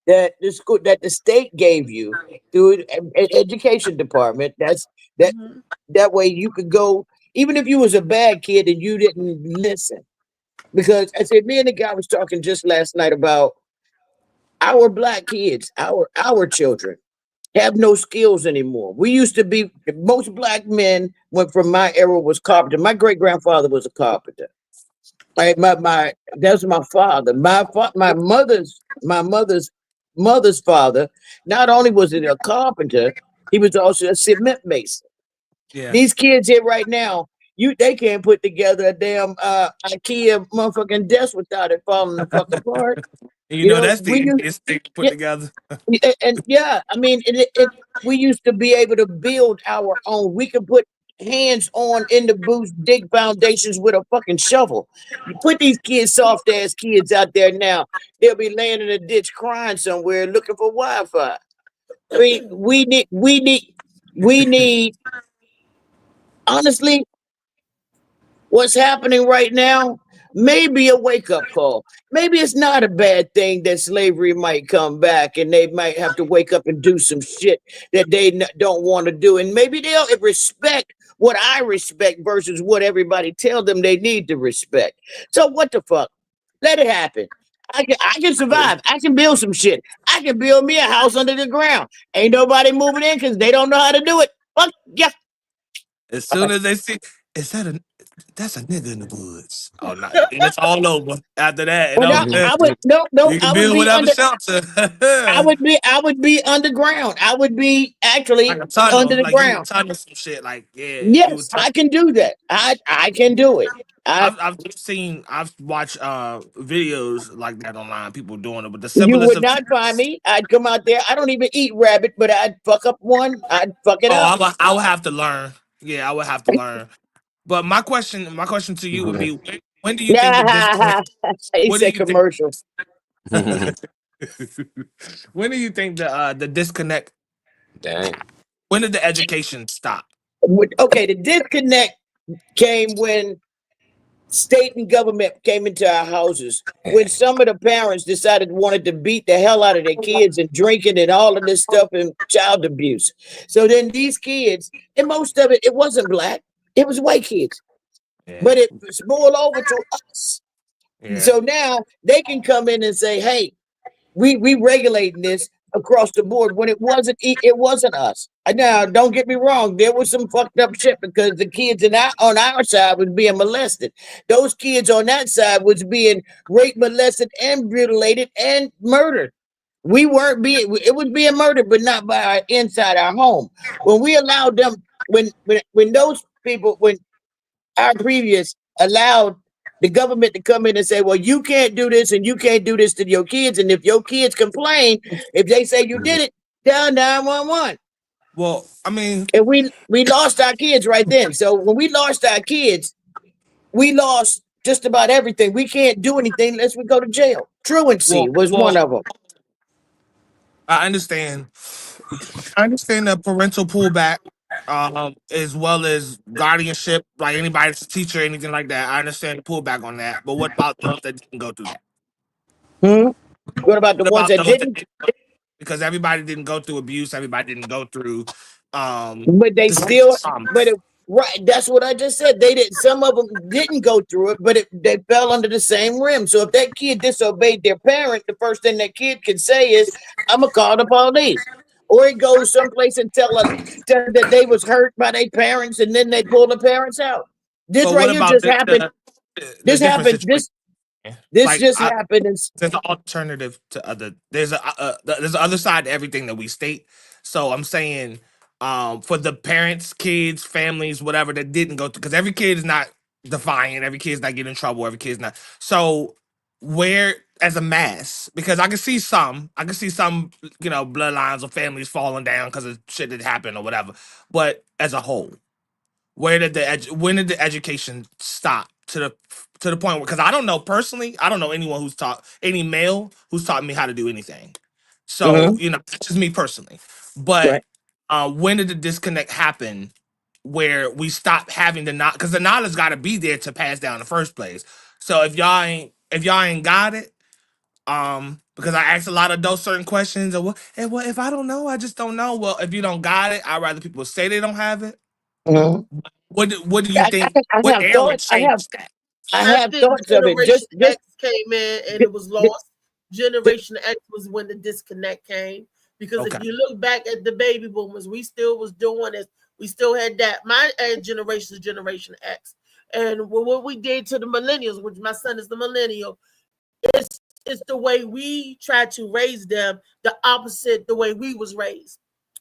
that the school that the state gave you through an education department. That Mhm. that way you could go, even if you was a bad kid and you didn't listen. Because I said, me and the guy was talking just last night about our black kids, our children have no skills anymore. We used to be, most black men went from my era was carpenter. My great grandfather was a carpenter. Right, that's my father. My mother's mother's father. Not only was he a carpenter, he was also a cement mason. yeah. These kids here right now, they can't put together a damn IKEA motherfucking desk without it falling the fuck apart. And you You know know, that's the easiest thing to put yeah, together. and yeah, I mean, we used to be able to build our own. We could put hands on in the booth, dig foundations with a fucking shovel. You put these kids, soft ass kids out there now, they'll be laying in a ditch crying somewhere looking for Wi-Fi. I mean, we need, honestly, what's happening right now may be a wake-up call. Maybe it's not a bad thing that slavery might come back and they might have to wake up and do some shit that they don't want to do. And maybe they'll respect what I respect versus what everybody tell them they need to respect. So what the fuck? Let it happen. I can survive. I can build some shit. I can build me a house under the ground. Ain't nobody moving in because they don't know how to do it. Fuck yeah. As soon as they see, is that that's a nigga in the woods. Oh no, and it's all over. After that, Well, no, I would no, you can I would build be whatever under. shelter. I would be underground. I would be Like actually a tunnel, under the like you would ground. tunnel some shit. Like yeah, you would Yes, tunnel. I can do that. I can do it. I've watched videos like that online. People doing it, but the You simplest would of not find me. I'd come out there. I don't even eat rabbit, but I'd fuck up one. I'd fuck it oh, up. I would have to learn. Yeah, I would have to learn. But my question to you would be, when do you think the disconnect? He What do said you think? commercial. When do you think the disconnect? Dang. When did the education stop? Okay, the disconnect came when state and government came into our houses, when some of the parents decided wanted to beat the hell out of their kids and drinking and all of this stuff and child abuse. So then these kids, and most of it wasn't black, it was white kids, Yeah, but it spoiled over to us. yeah, So now they can come in and say, hey, we regulating this. across the board when it wasn't us. Now, don't get me wrong, there was some fucked up shit because the kids on our side was being molested. Those kids on that side was being raped, molested, and mutilated and murdered. We weren't being it was being murdered, but not by inside our home. When we allowed them, when those people, when our previous allowed the government to come in and say, well, you can't do this and you can't do this to your kids. And if your kids complain, if they say you did it, dial 911. Well, I mean, and we lost our kids right then. So when we lost our kids, we lost just about everything. We can't do anything unless we go to jail. Truancy was one of them. I understand. I understand the parental pullback, as well as guardianship, like anybody's a teacher, anything like that. I understand the pullback on that. But what about those that didn't go through that? What about the What ones about that those that didn't? didn't? Because everybody didn't go through abuse. Everybody didn't go through. But they the still, trauma. right. That's what I just said. They did. Some of them didn't go through it, but they fell under the same rim. So if that kid disobeyed their parent, the first thing that kid can say is, "I'm gonna call the police," or it goes someplace and tell them that they was hurt by their parents, and then they pull the parents out. This But right what here about just happened. the This different happened. situation? This Like just happened. there's an alternative to other. There's an other side to everything that we state. So I'm saying, for the parents, kids, families, whatever that didn't go through, because every kid is not defiant. Every kid's not getting in trouble. Every kid's not. So where as a mass, because I can see some, bloodlines or families falling down because of shit that happened or whatever. But as a whole, when did the education stop to the point where, because I don't know personally, I don't know anyone who's taught any male who's taught me how to do anything. So that's just me personally. But Right. when did the disconnect happen where we stop having the knowledge? Because the knowledge got to be there to pass down in the first place. So if y'all ain't got it, because I asked a lot of those certain questions, or well, if I don't know, I just don't know. Well, if you don't got it, I'd rather people say they don't have it. What do you think? I What have era thoughts. changed that? I I have think thoughts of it. Generation X came in and it was lost. Generation X was when the disconnect came. Because if Okay. you look back at the baby boomers, we still was doing this. We still had that. My generation is Generation X. And what we did to the millennials, which my son is the millennial, it's the way we tried to raise them, the opposite the way we was raised.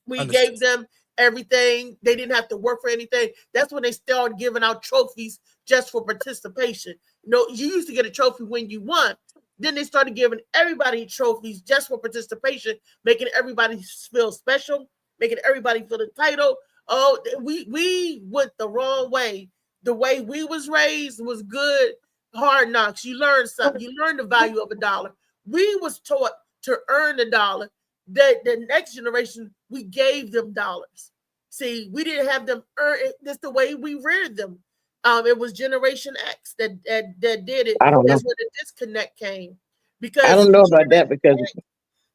We Understood. gave them everything. They didn't have to work for anything. That's when they started giving out trophies just for participation. You used to get a trophy when you won. Then they started giving everybody trophies just for participation, making everybody feel special, making everybody feel entitled. Oh, we went the wrong way. The way we was raised was good. Hard knocks. You learn something. You learn the value of a dollar. We was taught to earn a dollar. That the next generation, we gave them dollars. See, we didn't have them earn it. That's the way we reared them. It was Generation X that did it. I don't know. That's where the disconnect came. Because I don't know about that because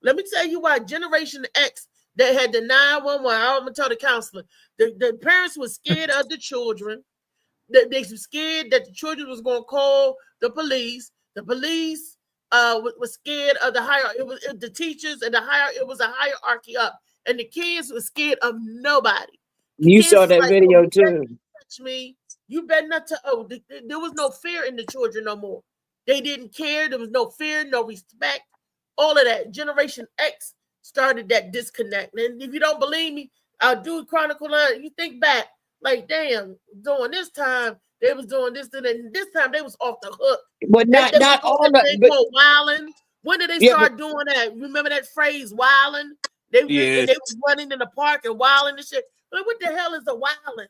let me tell you why Generation X, they had the 911. I'm gonna tell the counselor. The parents were scared of the children. They were scared that the children was going to call the police. The police was scared of the hierarchy. The teachers and the hierarchy. It was a hierarchy up, and the kids were scared of nobody. The you kids saw was that like, video "Oh, you better too. not touch me. You better not touch." Oh, there was no fear in the children no more. They didn't care. There was no fear, no respect. All of that. Generation X started that disconnect. And if you don't believe me, I'll do a chronicle line. You think back. Like, damn, during this time, they was doing this, and this time they was off the hook. But They not was doing all that of thing but called wilding. When did they yeah, start doing that? Remember that phrase, wilding? They Yeah, was running in the park and wilding and shit. Like, what the hell is a wilding?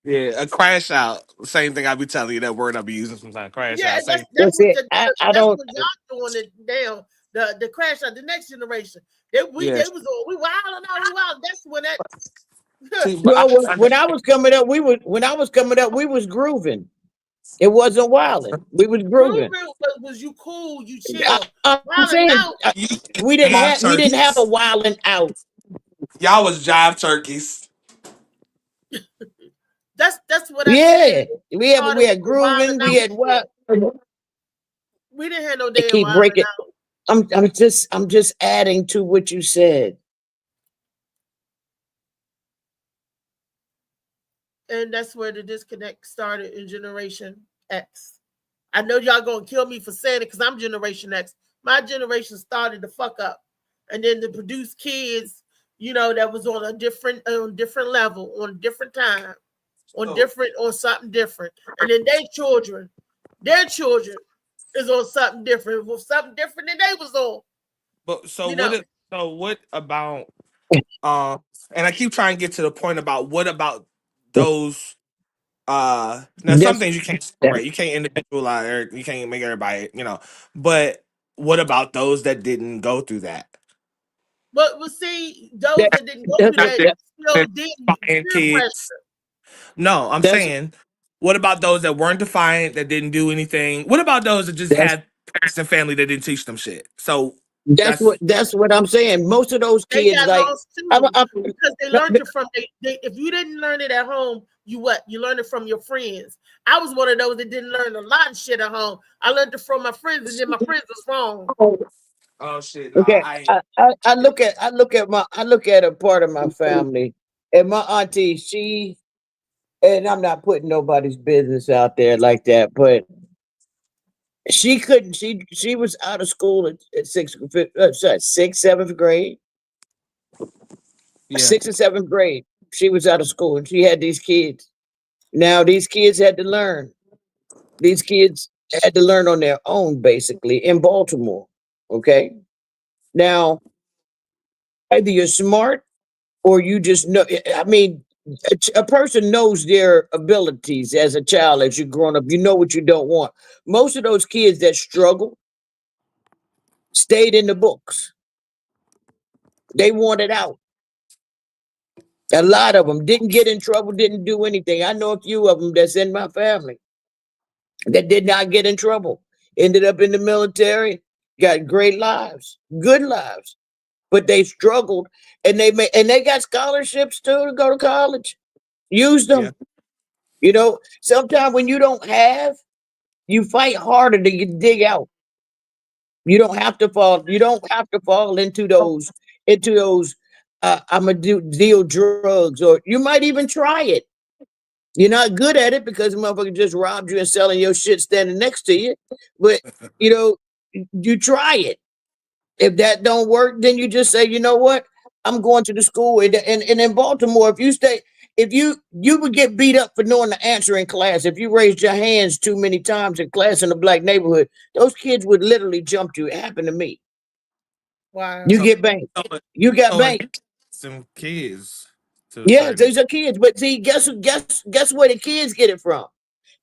yeah, a crash out. Same thing I be telling you, that word I be using sometimes. Crash Yeah, out. Same. that's what I that's don't what y'all doing it now. The crash out, the next generation. They Yeah. was we wilding out, we wilding. That's when that See, but well when I was coming up, we was grooving. It wasn't wilding. We was grooving. grooving was you cool, you chill. I'm Wilding saying out. we didn't have a wilding out. Y'all was jive turkeys. That's what I Yeah, said. we had grooving. We had what? We didn't have no They damn keep wilding breaking. out. I'm just adding to what you said. And that's where the disconnect started in Generation X. I know y'all gonna kill me for saying it because I'm Generation X. My generation started to fuck up, and then to produce kids, that was on different level, on different time, on something different, and then their children is on something different, with something different than they was on. But You know, what about and I keep trying to get to the point about what about those now some That's things you can't that, separate. You can't individualize or you can't make everybody. But what about those that didn't go through that? but we'll see those that that didn't go that's through what that that, still did Defiant peer pressure. kids. No, I'm that's saying, what about those that weren't defiant, that didn't do anything? What about those that just that's had parents and family that didn't teach them shit? So that's that's what I'm saying. Most of those They kids, got like, lost I'm, too I'm, because they learned it from if you didn't learn it at home, you learned it from your friends. I was one of those that didn't learn a lot of shit at home. I learned it from my friends, and then my friends was wrong. oh shit. No, okay. I I look at a part of my family, and my auntie, and I'm not putting nobody's business out there like that, but she couldn't. She was out of school at sixth, seventh grade, yeah. sixth and seventh grade. She was out of school, and she had these kids. Now these kids had to learn. These kids had to learn on their own, basically, in Baltimore. Okay. Now, either you're smart or you just know. I mean, a person knows their abilities as a child, as you're growing up. You know what you don't want. Most of those kids that struggle stayed in the books. They wanted out. A lot of them didn't get in trouble, didn't do anything. I know a few of them that's in my family that did not get in trouble. Ended up in the military, got great lives, good lives, but they struggled, and they got scholarships too to go to college. Use Yeah. them. Sometimes when you don't have, you fight harder to dig out. You don't have to fall. You don't have to fall into those. I'm gonna deal drugs, or you might even try it. You're not good at it because the motherfucker just robbed you and selling your shit standing next to you. But you know, you try it. If that don't work, then you just say, you know what? I'm going to the school. And in Baltimore, if you would get beat up for knowing the answer in class. If you raised your hands too many times in class in a black neighborhood, those kids would literally jump you. It happened to me. Wow. You So get banged. so, You got so banged. some kids to a Yeah, certain these are kids. But see, guess where the kids get it from?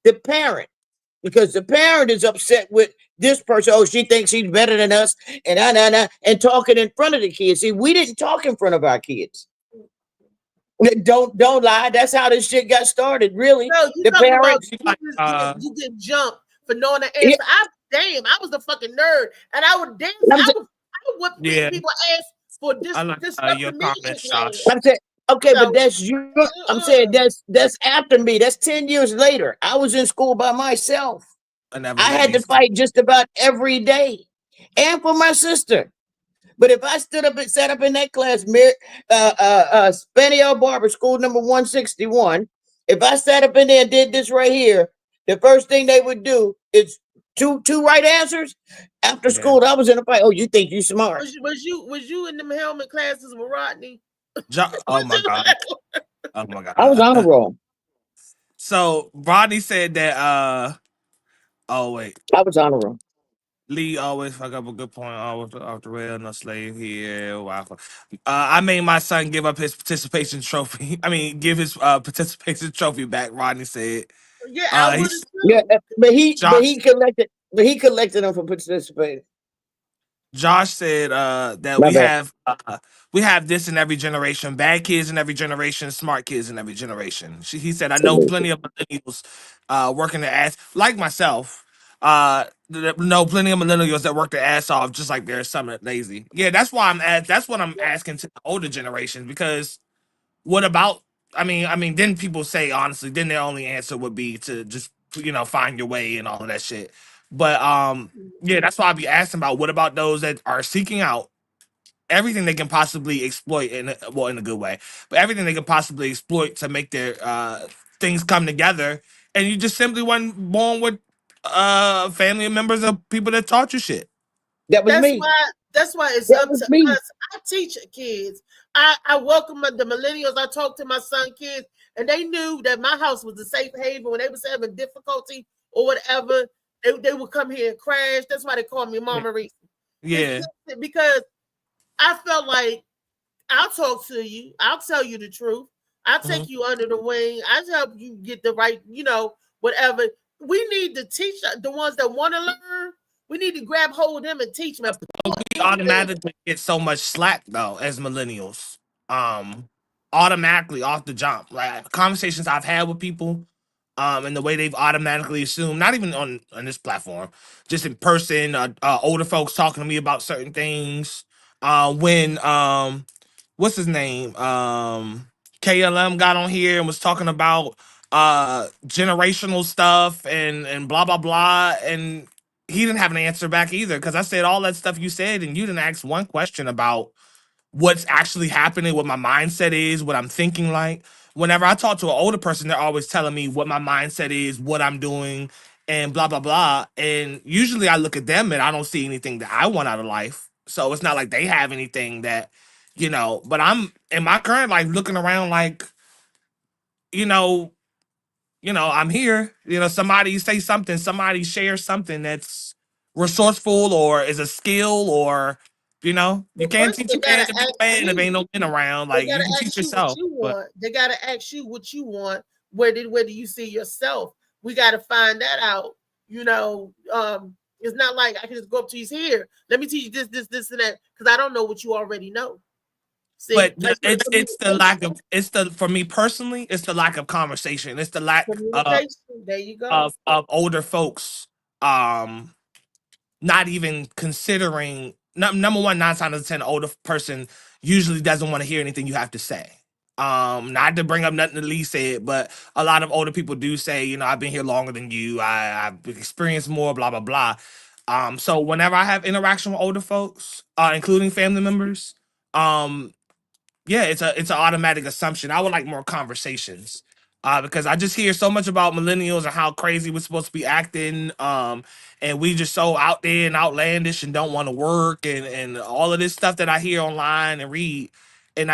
The parent. Because the parent is upset with this person. Oh, she thinks she's better than us, and talking in front of the kids. See, we didn't talk in front of our kids. Don't lie. That's how this shit got started. Really, No, you the talking about parents. you just get jumped for knowing the Yeah, answer. I was the fucking nerd, and I would dance. I'm, I sa- would whip yeah. people ass for I like your disrupting me in comments, class. Josh. I'm saying, okay, but So that's you. I'm saying that's after me. That's 10 years later. I was in school by myself. I never I let had me to see. fight just about every day, and for my sister. But if I stood up and sat up in that class, Spaniel Barber, school number 161, if I sat up in there and did this right here, the first thing they would do is two right answers. After Yeah. school, I was in a fight. Oh, you think you smart? was you in them helmet classes with Rodney? Oh my god. Oh my I was on a god. roll. So Rodney said that oh wait. I was on a roll. Lee always fuck up a good point. Always off the rail, no slave here. Wow. I made my son give up his participation trophy. I mean, give his participation trophy back. Rodney said. Yeah, I would He's have Yeah, too. Josh. but he collected them for participating. Josh said that My bad. we have this in every generation: bad kids in every generation, smart kids in every generation. He said, I know plenty of millennials working their ass like myself. Know plenty of millennials that work their ass off, just like there's some that lazy. Yeah, that's why that's what I'm asking to the older generations because what about? I mean, then people say honestly, then their only answer would be to just find your way and all of that shit. But yeah, that's why I be asking about what about those that are seeking out everything they can possibly exploit in a good way, but everything they can possibly exploit to make their things come together, and you just simply weren't born with family members of people that taught you shit. That was That's me. why. That's why it's That up was to me. us. I teach kids. I welcome the millennials. I talk to my son kids, and they knew that my house was a safe haven when they was having difficulty or whatever. They would come here and crash. That's why they call me Mama Reese. It's Yeah. because I felt like I'll talk to you. I'll tell you the truth. I'll take you under the wing. I'll help you get the right, whatever. We need to teach the ones that want to learn. We need to grab hold of them and teach them. We automatically get so much slack though as millennials. Automatically off the jump. Like conversations I've had with people, and the way they've automatically assumed, not even on this platform, just in person, older folks talking to me about certain things. When what's his name? KLM got on here and was talking about generational stuff and blah blah blah, and he didn't have an answer back either because I said all that stuff you said and you didn't ask one question about what's actually happening, what my mindset is, what I'm thinking like. Whenever I talk to an older person, they're always telling me what my mindset is, what I'm doing, and blah blah blah. And usually I look at them and I don't see anything that I want out of life. So it's not like they have anything that, but I'm in my current life looking around like, you know, I'm here. Somebody say something, somebody share something that's resourceful or is a skill or, you But can't first, teach they a man gotta to be a ask man if you. ain't no men around. They Like you gotta can teach ask you what yourself, you but want. They gotta ask you what you want. Where do you see yourself? We gotta find that out. It's not like I can just go up to you here. Let me teach you this, and that, because I don't know what you already know. See, but that's what it's the lack communication. of for me personally, it's the lack of conversation. It's the lack Communication. There you go. of older folks not even considering number one, 9 times out of 10, older person usually doesn't want to hear anything you have to say. Not to bring up nothing that Lee said, but a lot of older people do say, I've been here longer than you, I've experienced more, blah blah blah. So whenever I have interaction with older folks, including family members, um, yeah, it's an automatic assumption. I would like more conversations. Because I just hear so much about millennials and how crazy we're supposed to be acting. And we just so out there and outlandish and don't want to work and all of this stuff that I hear online and read. And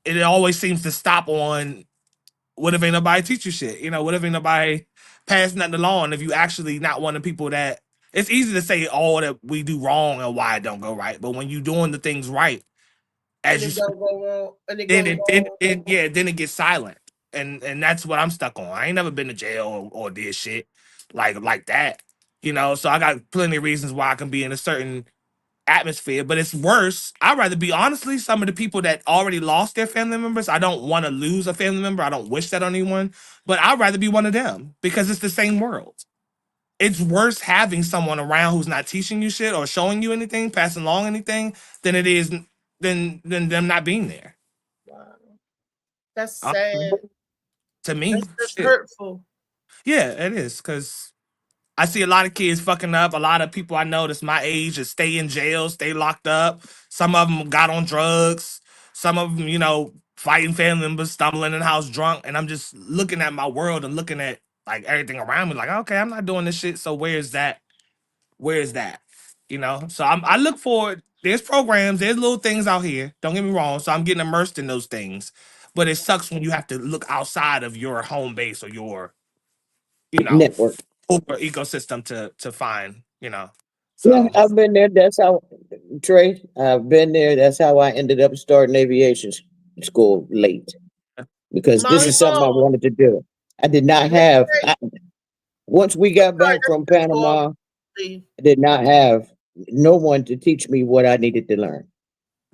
it always seems to stop on what if ain't nobody teach you shit? What if ain't nobody pass nothing along? If you actually not one of the people that it's easy to say all that we do wrong and why it don't go right. But when you doing the things right, And as you it don't go wrong. And it then goes it then, wrong. then yeah, then it gets silent. And that's what I'm stuck on. I ain't never been to jail or did shit like that. So I got plenty of reasons why I can be in a certain atmosphere, but it's worse. I'd rather be honestly some of the people that already lost their family members. I don't want to lose a family member. I don't wish that on anyone, but I'd rather be one of them because it's the same world. It's worse having someone around who's not teaching you shit or showing you anything, passing along anything, than it is than them not being there. Wow. That's Uh, sad. to me, That's shit. hurtful. Yeah, it is because I see a lot of kids fucking up. A lot of people I know that's my age that stay in jail, stay locked up. Some of them got on drugs. Some of them, fighting family members, stumbling in the house drunk. And I'm just looking at my world and looking at like everything around me, like, okay, I'm not doing this shit. So where's that? Where's that? So I look forward. There's programs, there's little things out here. Don't get me wrong. So I'm getting immersed in those things. But it sucks when you have to look outside of your home base or your Network. over ecosystem to find. Yeah, So I've been there. That's how, Trey, I've been there. That's how I ended up starting aviation school late because this Molly is something I Ball. wanted to do. I did not Let me have, say, once we got back from Panama, I did not have no one to teach me what I needed to learn.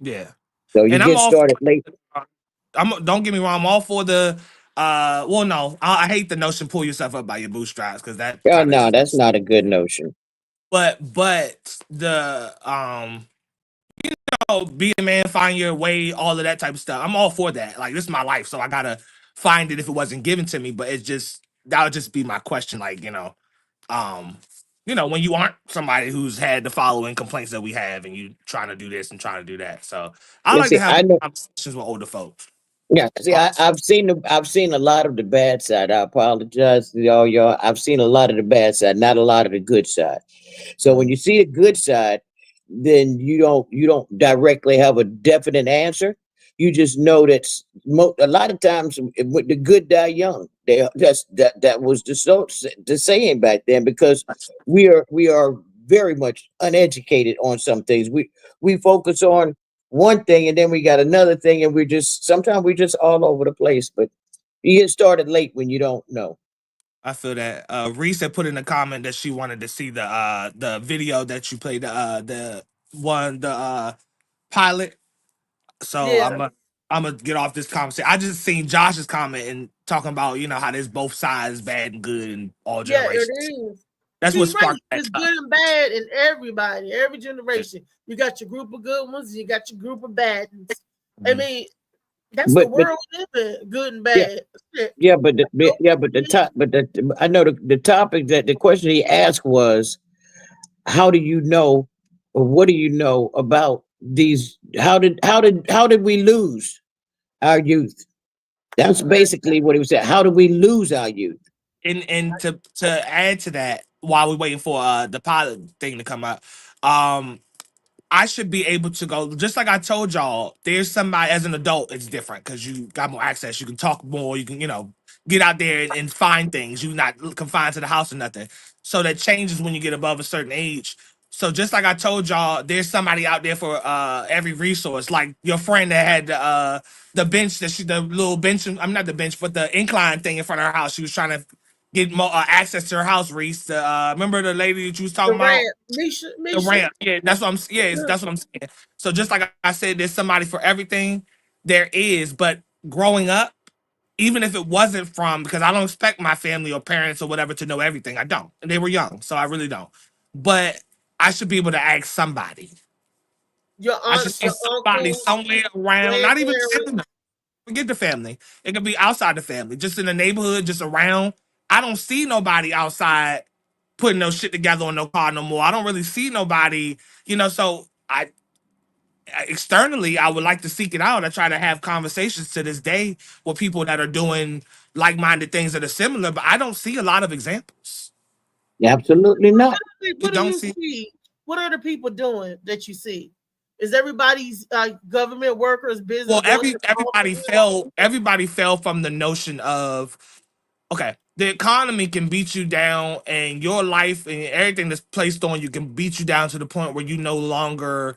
yeah, So you and I'm get all for. started late. Don't get me wrong. I'm all for the. Well, no, I hate the notion pull yourself up by your bootstraps because that Oh, kind of no, just. that's not a good notion. But the be a man, find your way, all of that type of stuff. I'm all for that. Like this is my life, so I gotta find it if it wasn't given to me. But it's just that would just be my question. Like um when you aren't somebody who's had the following complaints that we have, and you trying to do this and trying to do that. So I Yeah, like to see, have I know. conversations with older folks. Yeah, see, I've seen a lot of the bad side. I apologize to y'all. I've seen a lot of the bad side, not a lot of the good side. So when you see the good side, then you don't directly have a definite answer. You just know that a lot of times the good die young. That was the saying back then, because we are very much uneducated on some things. We focus on one thing, and then we got another thing, and sometimes we're just all over the place. But you get started late when you don't know. I feel that. Reese had put in a comment that she wanted to see the video that you played, the pilot. So Yeah, I'm gonna get off this conversation. I just seen Josh's comment and talking about how there's both sides, bad and good, and all yeah, it generations. is. That's what He's right. sparked that. It's good and bad in everybody, every generation. You got your group of good ones, and you got your group of bad ones. I mean, that's the But world we live in, good and yeah, bad. Shit. yeah, but the top, but I know the topic, that the question he asked was, how do you know, or what do you know about these? How did we lose our youth? That's basically what he was saying. How do we lose our youth? And to add to that, while we're waiting for the pilot thing to come out, um, I should be able to go, just like I told y'all, there's somebody as an adult, it's different because you got more access. You can talk more. You can, get out there and find things. You're not confined to the house or nothing. So that changes when you get above a certain age. So just like I told y'all, there's somebody out there for every resource. Like your friend that had the bench, the little bench, I'm not the bench, but the incline thing in front of her house. She was trying to get more access to her house, Reese. Remember the lady that you was The talking about? rant, Misha, The Misha. ramp. Yeah, that's what I'm. Yeah, Yeah. that's what I'm saying. So just like I said, there's somebody for everything. There is, but growing up, even if it wasn't from, because I don't expect my family or parents or whatever to know everything. I don't. They were young, so I really don't. But I should be able to ask somebody. Your I should aunts, see your somebody uncles, somewhere around, not even grandparents. forget the family. It could be outside the family, just in the neighborhood, just around. I don't see nobody outside putting no shit together on no car no more. I don't really see nobody, so externally, I would like to seek it out. I try to have conversations to this day with people that are doing like-minded things that are similar, but I don't see a lot of examples. Absolutely not. You What do don't you see. see? What are the people doing that you see? Is everybody's government workers, business Well, going to the everybody fell from the notion of, okay, the economy can beat you down, and your life and everything that's placed on you can beat you down to the point where you no longer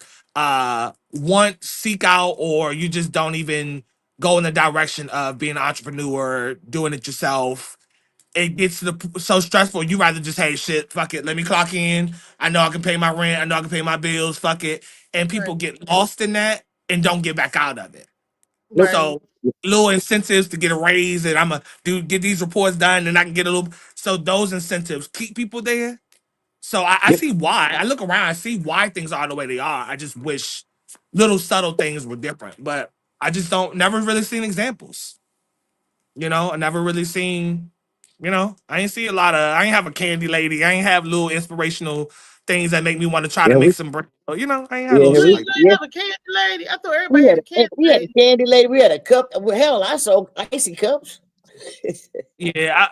seek out, or you just don't even go in the direction of being an entrepreneur, doing it yourself. It gets so stressful. You rather just, hey, shit, fuck it, let me clock in. I know I can pay my rent. I know I can pay my bills. Fuck it. And people right, get lost in that and don't get back out of it. Nope. right. So little incentives to get a raise, and I'm gonna get these reports done, and I can get a little. So those incentives keep people there. So I Yep. see why. I look around, I see why things are the way they are. I just wish little subtle things were different, but I just don't never really seen examples. I never really seen. I ain't see a lot of. I ain't have a candy lady. I ain't have little inspirational things that make me want to try to Yeah, make we some bread. I ain't had yeah little You shit ain't, like you that. ain't yeah have a candy lady. I thought we everybody had had a candy we had a lady. candy lady. We had a cup. Well, hell, I sold icy cups. Yeah.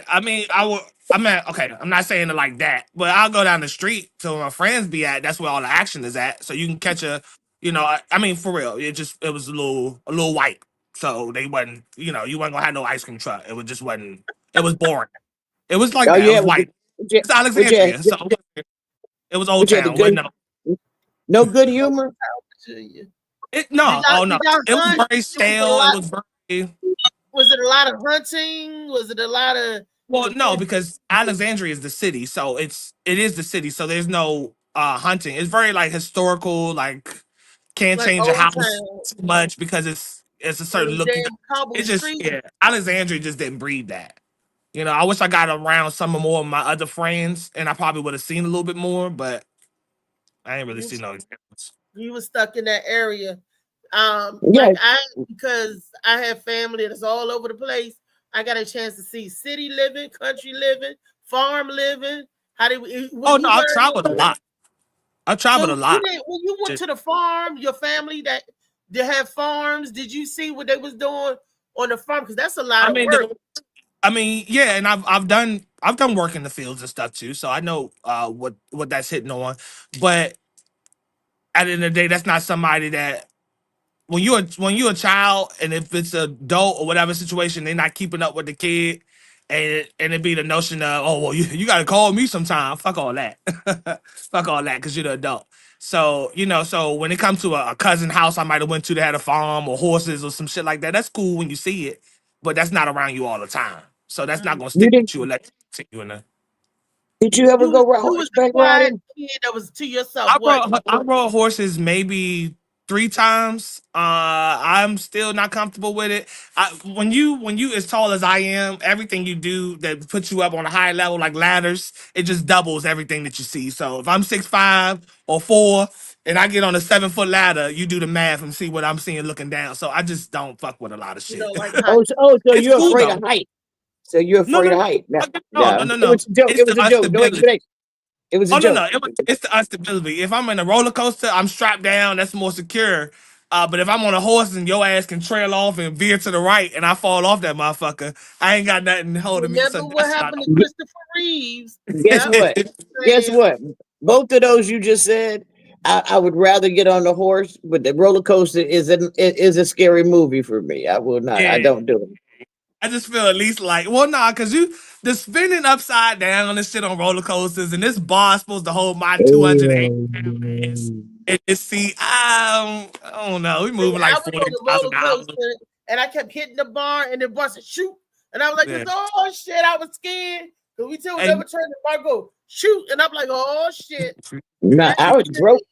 I mean, I would. I mean, okay. I'm not saying it like that, but I'll go down the street to where my friends be at. That's where all the action is at. So you can catch a. I mean, for real. It was a little white. So they wasn't. You wasn't gonna have no ice cream truck. It was just wasn't. It was boring. It was like Oh that. It yeah, was white. It's which had, Alexandria, so it was Old which had the Town. But good, no, no good humor. Did no. y'all Oh did no. y'all It was hunt? very Was it a stale. It lot? was very. Was it a lot of hunting? Was it a lot of? Well, no, because Alexandria is the city, so it is the city, so there's no hunting. It's very like historical, like can't Like change a Old house Town, too much because it's a on certain them look. damn cobble It just streets. yeah, Alexandria just didn't breed that. I wish I got around some more of my other friends, and I probably would have seen a little bit more, but I ain't really You seen no examples. you was stuck in that area. Yeah, Like because I have family that's all over the place. I got a chance to see city living, country living, farm living. How did we, Oh when no, you I've learned? traveled a lot. I've traveled So a lot. when you went to the farm, your family that they have farms, did you see what they was doing on the farm? Because that's a lot I of mean, work. yeah, and I've done work in the fields and stuff too, so I know what that's hitting on. But at the end of the day, that's not somebody that when you're a child, and if it's an adult or whatever situation, they're not keeping up with the kid, and it be the notion of, oh well, you got to call me sometime. Fuck all that. Fuck all that, because you're the adult. So so when it comes to a cousin house I might have went to that had a farm or horses or some shit like that, that's cool when you see it, but that's not around you all the time. So that's not gonna You stick didn't? with you and let you continue in there. Did you ever go You was a horseback quiet riding? kid that was to yourself. I rode horses maybe 3 times. I'm still not comfortable with it. When you as tall as I am, everything you do that puts you up on a higher level, like ladders, it just doubles everything that you see. So if I'm 6'5" or 4 and I get on a 7-foot ladder, you do the math and see what I'm seeing looking down. So I just don't fuck with a lot of You shit. know, like So It's you're cool afraid though. of height. So you're No, afraid no, of no, height. No, no, yeah, no, no, it no. was a joke. It's It was the a joke. Don't stability. expect. It was a Oh no, joke. no, it's the instability. If I'm in a roller coaster, I'm strapped down. That's more secure. But if I'm on a horse and your ass can trail off and veer to the right, and I fall off that motherfucker, I ain't got nothing holding me. So remember what that's why I happened to don't. Christopher Reeves? Guess Yep. what? Guess Saying, what? Both of those you just said, I would rather get on the horse, but the roller coaster is a scary movie for me. I will not. I Yeah, don't do it. I just feel at least like, well, nah, cause the spinning upside down and shit on roller coasters, and this bar is supposed to hold my 280 pounds. And see, I don't know. We moving like I was 40 on the miles an roller hour. coaster and I kept hitting the bar and the bar said shoot. And I was like, Yeah. oh shit, I was scared. Because we told Hey, never turn the bar go shoot. And I'm like, oh shit. No, I was broke.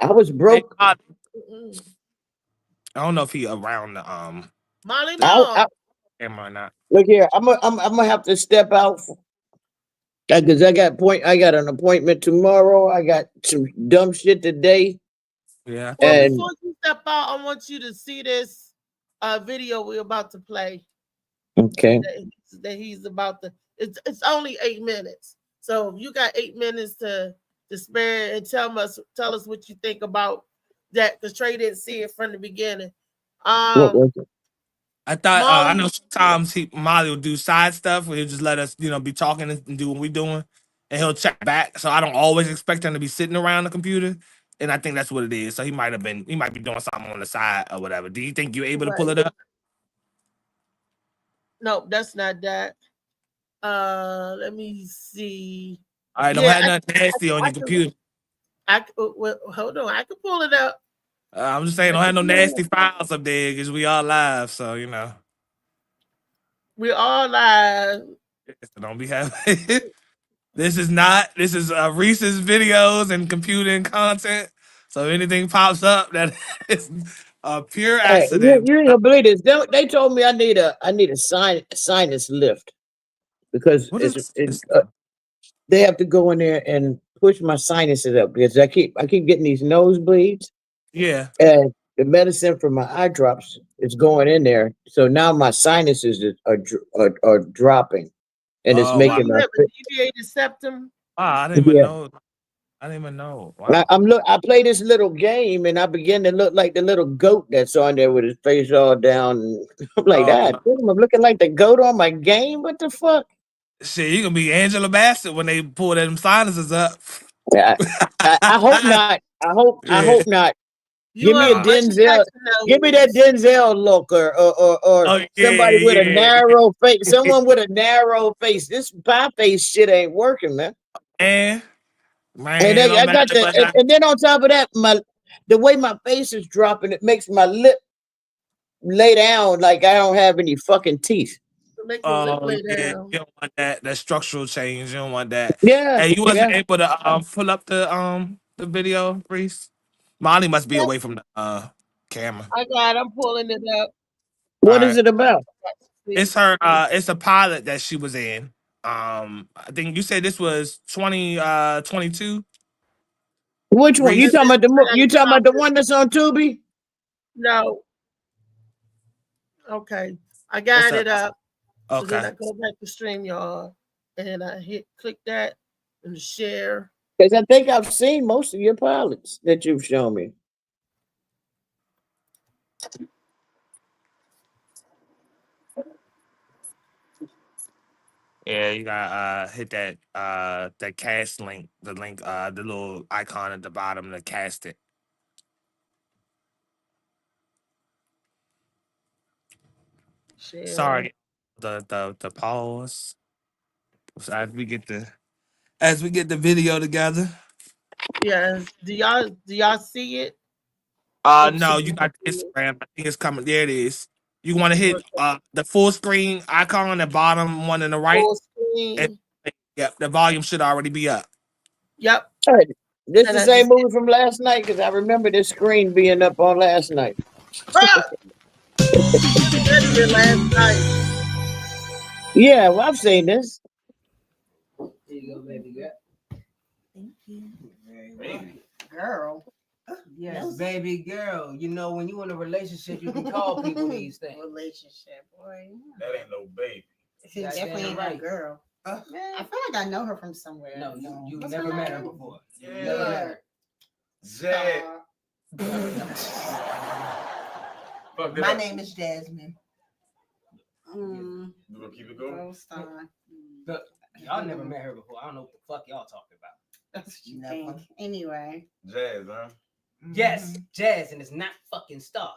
I was hey, broke. I Mm-mm. don't know if he around the Molly I, Mall. I camera or not. look here. I'm gonna have to step out because I got an appointment tomorrow. I got some dumb shit today, Yeah. Well, and before you step out, I want you to see this video we're about to play okay. that he's about to. It's only 8 minutes, so if you got 8 minutes to spare and tell us what you think about that. Because Trey didn't see it from the beginning. What Um, was it? I thought I Molly, know sometimes Molly will do side stuff where he'll just let us, be talking and do what we're doing, and he'll check back. So I don't always expect him to be sitting around the computer, and I think that's what it is. So he might be doing something on the side or whatever. Do you think you're able to pull right? it up? No, that's not that. Let me see. All right, don't Yeah, have nothing nasty on I your can. computer. Well, hold on. I can pull it up. I'm just saying, don't have no nasty files up there because we all live. So We're all live. so don't be having. This is Reese's videos and computing content. So if anything pops up that is a pure Hey, accident. you ain't gonna believe this. They told me I need a sinus lift because What is this? they have to go in there and push my sinuses up because I keep getting these nosebleeds Yeah. and the medicine for my eye drops is going in there. So now my sinuses are dropping and it's Oh Do wow. making you my have a deviated septum? Wow, I didn't even yeah. know. I didn't even know. Wow. I play this little game and I begin to look like the little goat that's on there with his face all down. And I'm like, Oh that I'm looking like the goat on my game. What the fuck? shit, you gonna be Angela Bassett when they pull them sinuses up. Yeah, I hope not. I Yeah. hope not. You Give me a want Michael Denzel. Jackson Give me that nose? Denzel look, or Oh somebody with a yeah. narrow face. Someone with a narrow face. This pie face shit ain't working, man. And And man, no I got matter the, what. and then on top of that, the way my face is dropping, it makes my lip lay down like I don't have any fucking teeth. To make your lip Oh lay yeah, down. you don't want that structural change. You don't want that. Yeah, Hey, you yeah. wasn't able to pull up the video, Reese. Molly must be Yep, away from the camera. I got. I'm pulling it up. All What is right. it about? It's See, her it's a pilot that she was in. I think you said this was 2022. Which one? wait You a Reese. talking minute. about I gotta you get talking off about the this. one that's on Tubi? No. Okay. I What's got up? it up. So then Okay. I go back to StreamYard and I click that. and share. Because I think I've seen most of your pilots that you've shown me. Yeah, you gotta hit that cast link, the little icon at the bottom to cast it. Share. Sorry, the pause. So as we get the video together. Yes. Do y'all see it? No, you got Instagram. I think it's coming. There it is. You want to hit the full screen icon on the bottom one on the right. Full screen. Yep, the volume should already be up. Yep. All right. This And the same movie from last night because I remember this screen being up on last night. Last night. Yeah, well, I've seen this. Here you go, baby girl. Thank you. Baby. Girl. Yes, baby girl. You know, when you in a relationship, you can call people these things. Relationship, boy. That ain't no baby. Definitely ain't right. a girl. Man, I feel like I know her from somewhere. No, you What's never her met her name? before. You Yeah. never met her. Zed. Fuck My up. name is Jasmine. You gonna keep it going? Gold Star. Look, y'all never met her before. I don't know what the fuck y'all talking about. That's what you think. Anyway. Jazz, huh? Yes, Jazz, and it's not fucking Star.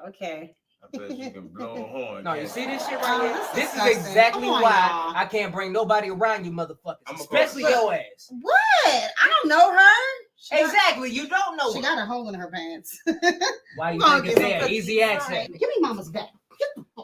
Okay. I bet you can blow a horn. No, you can't see you? this shit right here? that's This is disgusting. exactly Come on, why y'all. I can't bring nobody around you motherfuckers, I'ma especially call- your ass. What? I don't know her. Exactly, you don't know She her. got a hole in her pants. Why you Gonna think it's get there? some Easy cookies. access. Give me mama's back.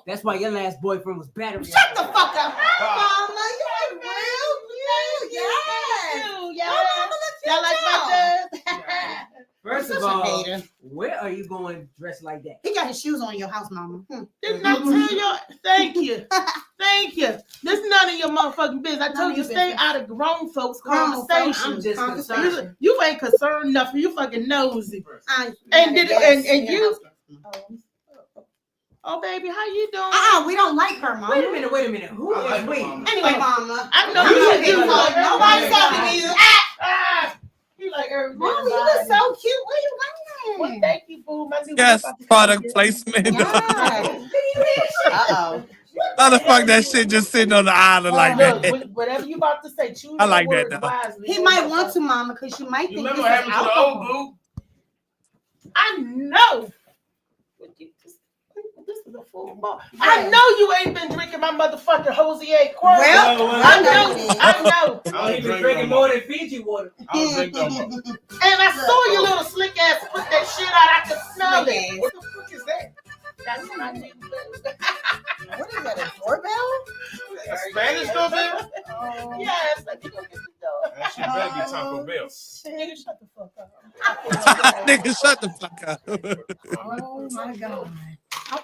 That's why your last boyfriend was battery. Shut the fuck up. Mama, you look real cute. Yes. Y'all, Mama, look y'all like my dad? First You're of such a all, hater. where are you going dressed like that? He got his shoes on in your house, mama. Didn't I tell y'all? Thank you. Thank you. This is none of your motherfucking business. I None told of you your stay business. out of grown folks' Grown folks, conversation. I'm just concerned. You ain't concerned nothing. You fucking nosy. Yes, And yeah. you. Oh baby, how you doing? We don't like her, mama. Wait a minute. Who I is like we? her, mama. Anyway, mama. I know You you should like give everybody. her. Nobody's talking to you. You like everybody. Mama, you look so cute. Where you Well, going? thank you, boo. My new Yes, product placement. Yeah. Uh-oh. How the fuck that shit just sitting on the island like Look, that? whatever you about to say, choose I like your that words though. wisely. He might want to, mama, because you might You think remember this what is happened to the old alcohol. boo? I know. This is a full bar. I know you ain't been drinking my motherfucking Jose Quirk. Well, I know. I Oh, don't he been drink drinking no more more. than Fiji water. I don't drink no more. And I saw your little slick ass put that shit out. I could smell Slick it. ass. What the fuck is that? That's my new boo. What is that, a doorbell? A Spanish doorbell? Yes, let me go get the door. That shit better be Taco Bell. Nigga, shut the fuck up. Nigga, shut the fuck up. Oh my god.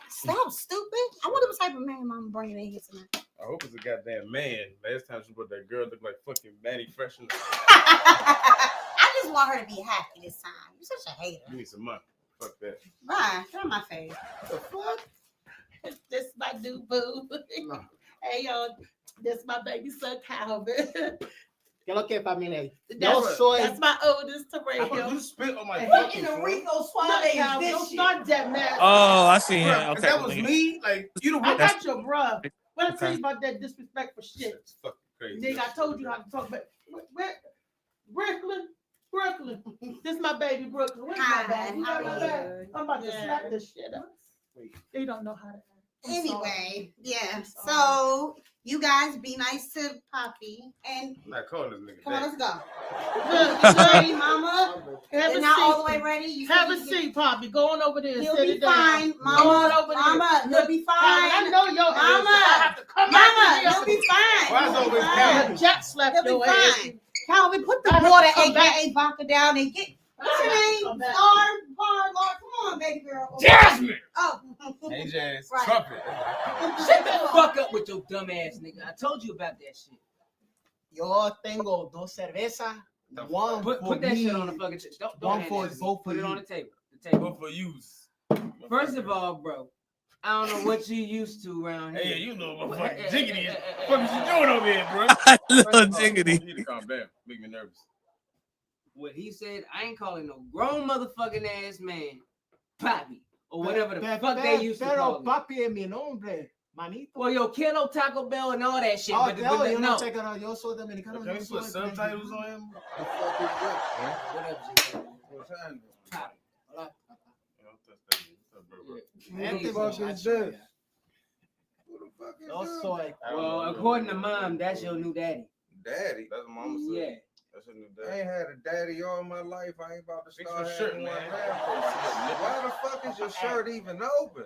Stop, stupid. I wonder what type of man mama bringing in here tonight. I hope it's a goddamn man. Last time she brought that girl looked like fucking Manny Fresh. I just want her to be happy this time. You're such a hater. You need some money. Fuck that. Bye. Get on my face. The fuck? This is my new boo. Hey, yo, this is my baby son, Calvin. ¿Qué lo que, familia? That's my oldest You Terrell. spit on my And fucking in a phone. Rico Suave is Calvin, this don't shit. Start that mess. Oh, I see him. Bruh, if Okay. that was me, like, you the I one. got your bruh. What I tell Okay. you about that disrespectful shit? That's fucking crazy. Nigga, I told you how to talk about Brooklyn. This is my baby Brooklyn. Where's my baby? You got my baby? I'm about to slap this shit up. They don't know how to act. I'm Anyway, yeah. sorry. So you guys be nice to Poppy and I'm not calling this nigga. come on, that. let's go. Look, Get ready, mama. have They're a not seat. all the way ready. You Have a can- seat, Poppy. Go on over there. He'll Sit be it down. fine, Go on mama. over there. Mama, he'll be fine. I know your ass. Mama. I have to come Mama, back he'll be fine. Why is He'll be always fine. Calvin? Jet slapped He'll be your ass. fine. Calvin, put the I have to water, come back. aka vodka, down and get. What's your name? Come back. Lord, come on, baby girl. Jasmine! Oh. Hey, Jazz. Right. Trumpet. Shut the fuck up with your dumb ass nigga. I told you about that shit. Yo tengo dos cervezas. One Put for that me. shit on the fucking don't One hand for that to me. both Put of it on you. the table. The table. Good for use. First of all, bro, I don't know what you used to around here. Hey, you know what fucking jiggity is. What is you doing over here, bro? Little jiggity. You need to calm down. Make me nervous. What he said, I ain't calling no grown motherfucking ass man papi or whatever the fuck they used to call me. Papi es mi nombre, manito. Well, yo, Kilo, Taco Bell, and all that shit. Oh, but yo no. check it out. Yo soy dominicano. Can we put subtitles on him? The fuck is that? Whatever. What time? Hola. What the fuck is this? Yo soy. Well, according to mom, that's your new daddy. Daddy? That's what mama said. Yeah. That's a new I daddy. ain't had a daddy all my life. I ain't about to Fix start your shirt, having one man. now. Why the fuck is your shirt even open?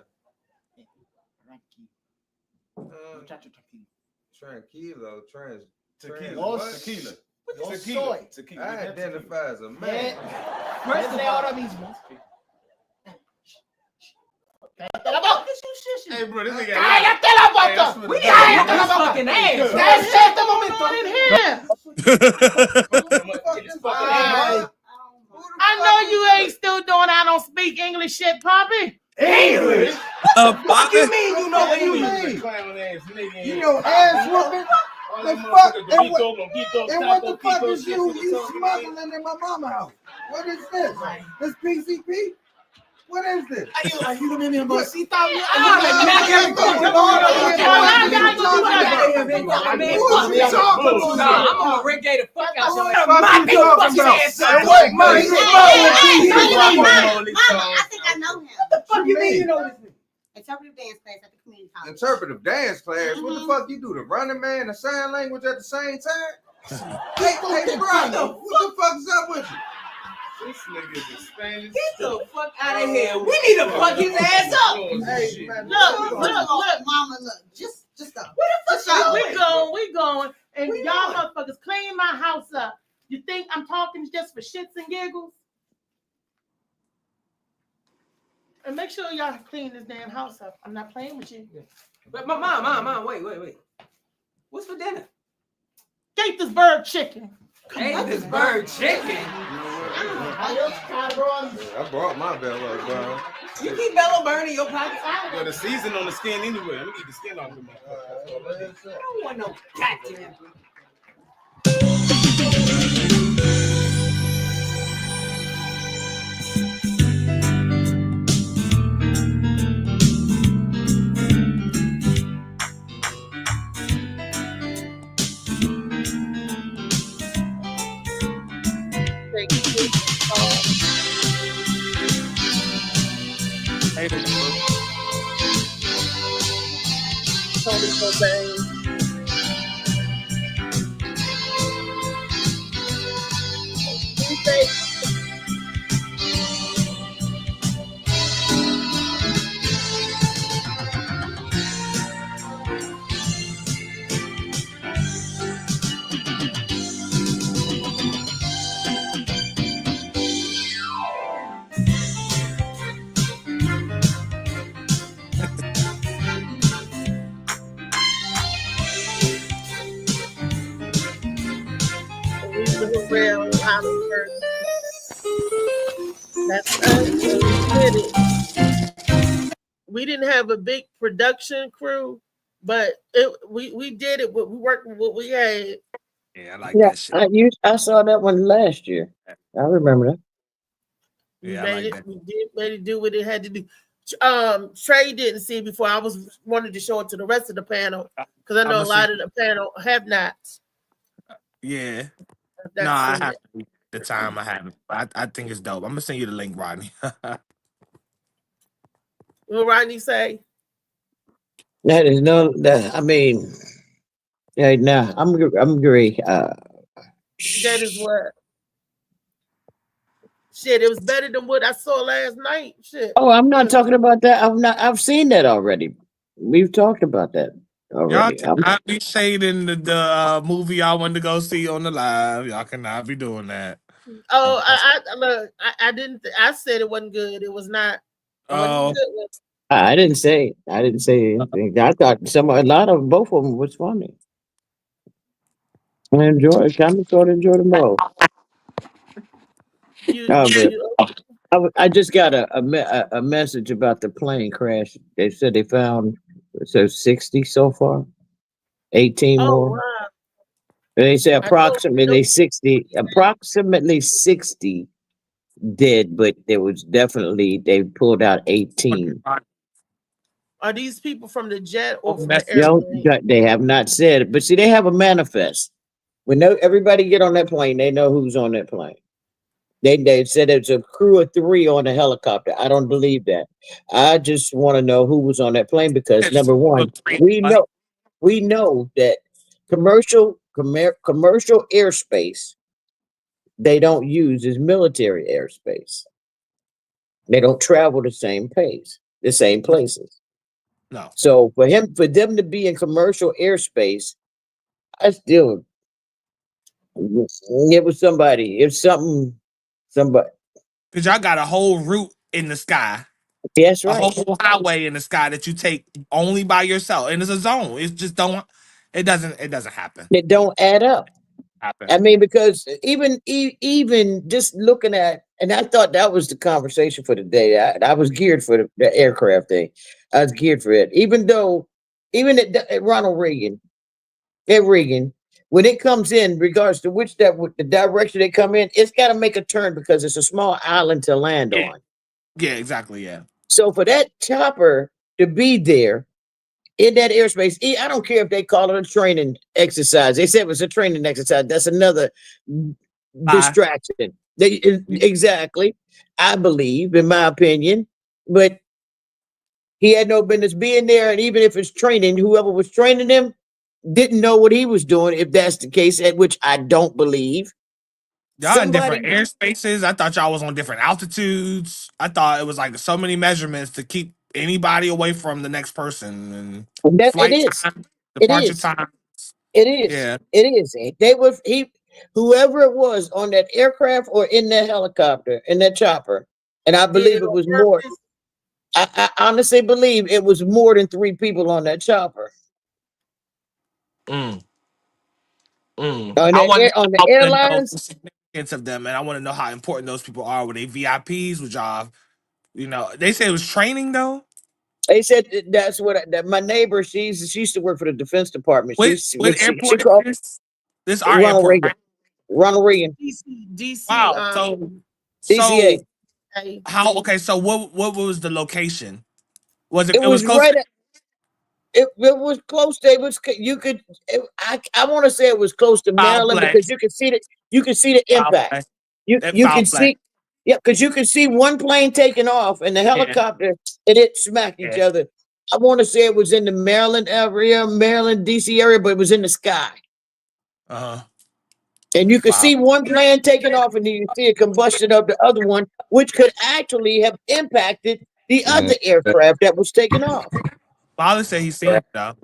Tranquilo, Tequila. what? Tequila. Yo Tequila. soy. Tequila. I identify as a man. First of all, ahora mismo. Cállate la boca. Hey, bro, this nigga. Cállate la boca. We got this fucking ass. That's it, the momento in here. I know you ain't still doing I don't speak English shit, Poppy. English? What you mean you know English? You know ass whooping? The fuck? And what the fuck is you smuggling in my mama house? What is this? This PCP? What is this? Ayúdame, mi amorcita. I'm gonna reggae the fuck out your ass. What you talking about? What money? I think I know him. What the fuck you mean you know this? Interpretive dance class at the community college. Interpretive dance class? What the fuck you do? The running man and sign language at the same time? Hey, bro, what the fuck's up with you? This nigga is Spanish. Get the fuck out of here. We need to fuck his ass up. Hey, man, Look, Mama, look. Just go. Where the fuck we going, and y'all motherfuckers clean my house up. You think I'm talking just for shits and giggles? And make sure y'all clean this damn house up. I'm not playing with you. But mom, wait. What's for dinner? Gaithersburg chicken. Gaithersburg chicken? I brought my bell up, bro. You keep Bello burning your pockets. Yo, the season on the skin anyway. I'm gonna get the skin off of my. I don't want no goddamn. Tony Cobain. That's us. We did it. We didn't have a big production crew, but we did it. We worked with what we had. Yeah, I like Yeah, that shit. I saw that one last year. I remember that. Yeah, I made like it. that. We did made it do what it had to do. Trey didn't see it before. I wanted to show it to the rest of the panel because I know a lot of the panel have not. Yeah. That's No, I it. have the time I haven't. I think it's dope. I'm gonna send you the link, Rodney. What Rodney say? That is no. That I mean, yeah. Nah, I'm agree. That is what. Shit, it was better than what I saw last night. Shit. Oh, I'm not talking about that. I've seen that already. We've talked about that Y'all already. cannot be shading the movie I wanted to go see on the live. Y'all cannot be doing that. Oh, I didn't. I said it wasn't good. It was not. Oh, I didn't say. I didn't say anything. I thought both of them was funny. I kind of sort of enjoyed them both. You, Oh, but I just got a message about the plane crash. They said they found 60 so far, 18 Oh more. wow! And they say I know. approximately 60 dead, but there was definitely they pulled out 18. Are these people from the jet or Oh, from the that's You know, airplane? they have not said it, but see, they have a manifest. When everybody get on that plane, they know who's on that plane. They said it's a crew of 3 on a helicopter. I don't believe that. I just want to know who was on that plane because it's number one, we like know that commercial airspace they don't use is military airspace. They don't travel the same pace, the same places. no. So for them to be in commercial airspace, I still it was somebody. It's somebody. Because y'all got a whole route in the sky, That's a right. whole highway in the sky that you take only by yourself, and it's a zone. It's just don't. It doesn't happen. It don't add up. Happen. I mean, because even just looking at, and I thought that was the conversation for the day. I was geared for the aircraft thing. I was geared for it. Even though, even at Ronald Reagan, when it comes in regards to the direction they come in, it's got to make a turn because it's a small island to land Yeah. on. Yeah. Exactly. Yeah. So for that chopper to be there in that airspace, I don't care if they call it a training exercise. They said it was a training exercise. That's another Bye. distraction. Exactly, I believe, in my opinion, but he had no business being there. And even if it's training, whoever was training him didn't know what he was doing. If that's the case, at which I don't believe. Y'all in different Somebody airspaces. I thought y'all was on different altitudes. I thought it was like so many measurements to keep anybody away from the next person and that it flight is, time, it departure is, time. it is, Yeah. it is. They were whoever it was on that aircraft or in that helicopter, in that chopper, and I Did believe it it on was more. purpose? I honestly believe it was more than 3 people on that chopper. Mm, mm. On I want. on the I want to know airlines, the significance of them, and I want to know how important those people are. Were they VIPs? Would y'all? You know, they say it was training though. they said that's what that my neighbor. She used to work for the Defense Department. What She airport is called this? This our Ronald airport, Reagan. right? Ronald Reagan, DC. Wow. So DCA. how? Okay. So what was the location? Was it? It It was was close right. to It was close to. It was you could. I want to say it was close to foul Maryland play. because you could see the Foul impact. play. It You foul can play. see. Yeah, because you can see one plane taking off and the Yeah. helicopter and it smacked each Yeah. other. I want to say it was in the Maryland area, Maryland, DC area, but it was in the sky. Uh huh. And you could Wow. see one plane taking off, and then you see a combustion of the other one, which could actually have impacted the Yeah. other aircraft that was taking off. Father said he seen it though.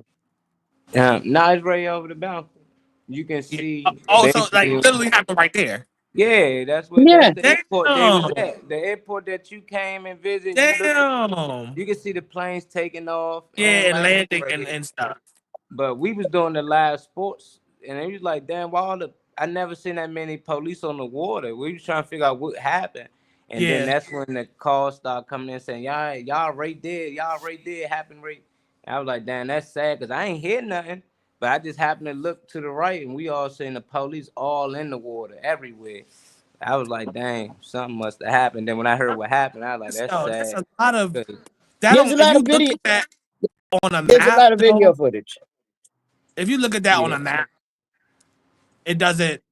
Now it's right over the balcony. You can Yeah. see Oh, so like basically. literally happened right there. Yeah, that's Yeah. the airport they was Damn. at. The airport that you came and visit. Damn. You can see the planes taking off and Yeah, and landing landing right here. and stuff. But we was doing the live sports, and it was like, damn, why all the I never seen that many police on the water. We was trying to figure out what happened, and then Yeah. that's when the calls started coming in saying, y'all right there, happened right. And I was like, damn, that's sad because I ain't hear nothing, but I just happened to look to the right, and we all seen the police all in the water everywhere. I was like, dang, something must have happened. Then when I heard what happened, I was like, that's That's sad. a lot of 'Cause that. There's a Don't if lot you of look video. at that on a There's a map lot of video though, footage. if you look at that on yeah, a map, it doesn't.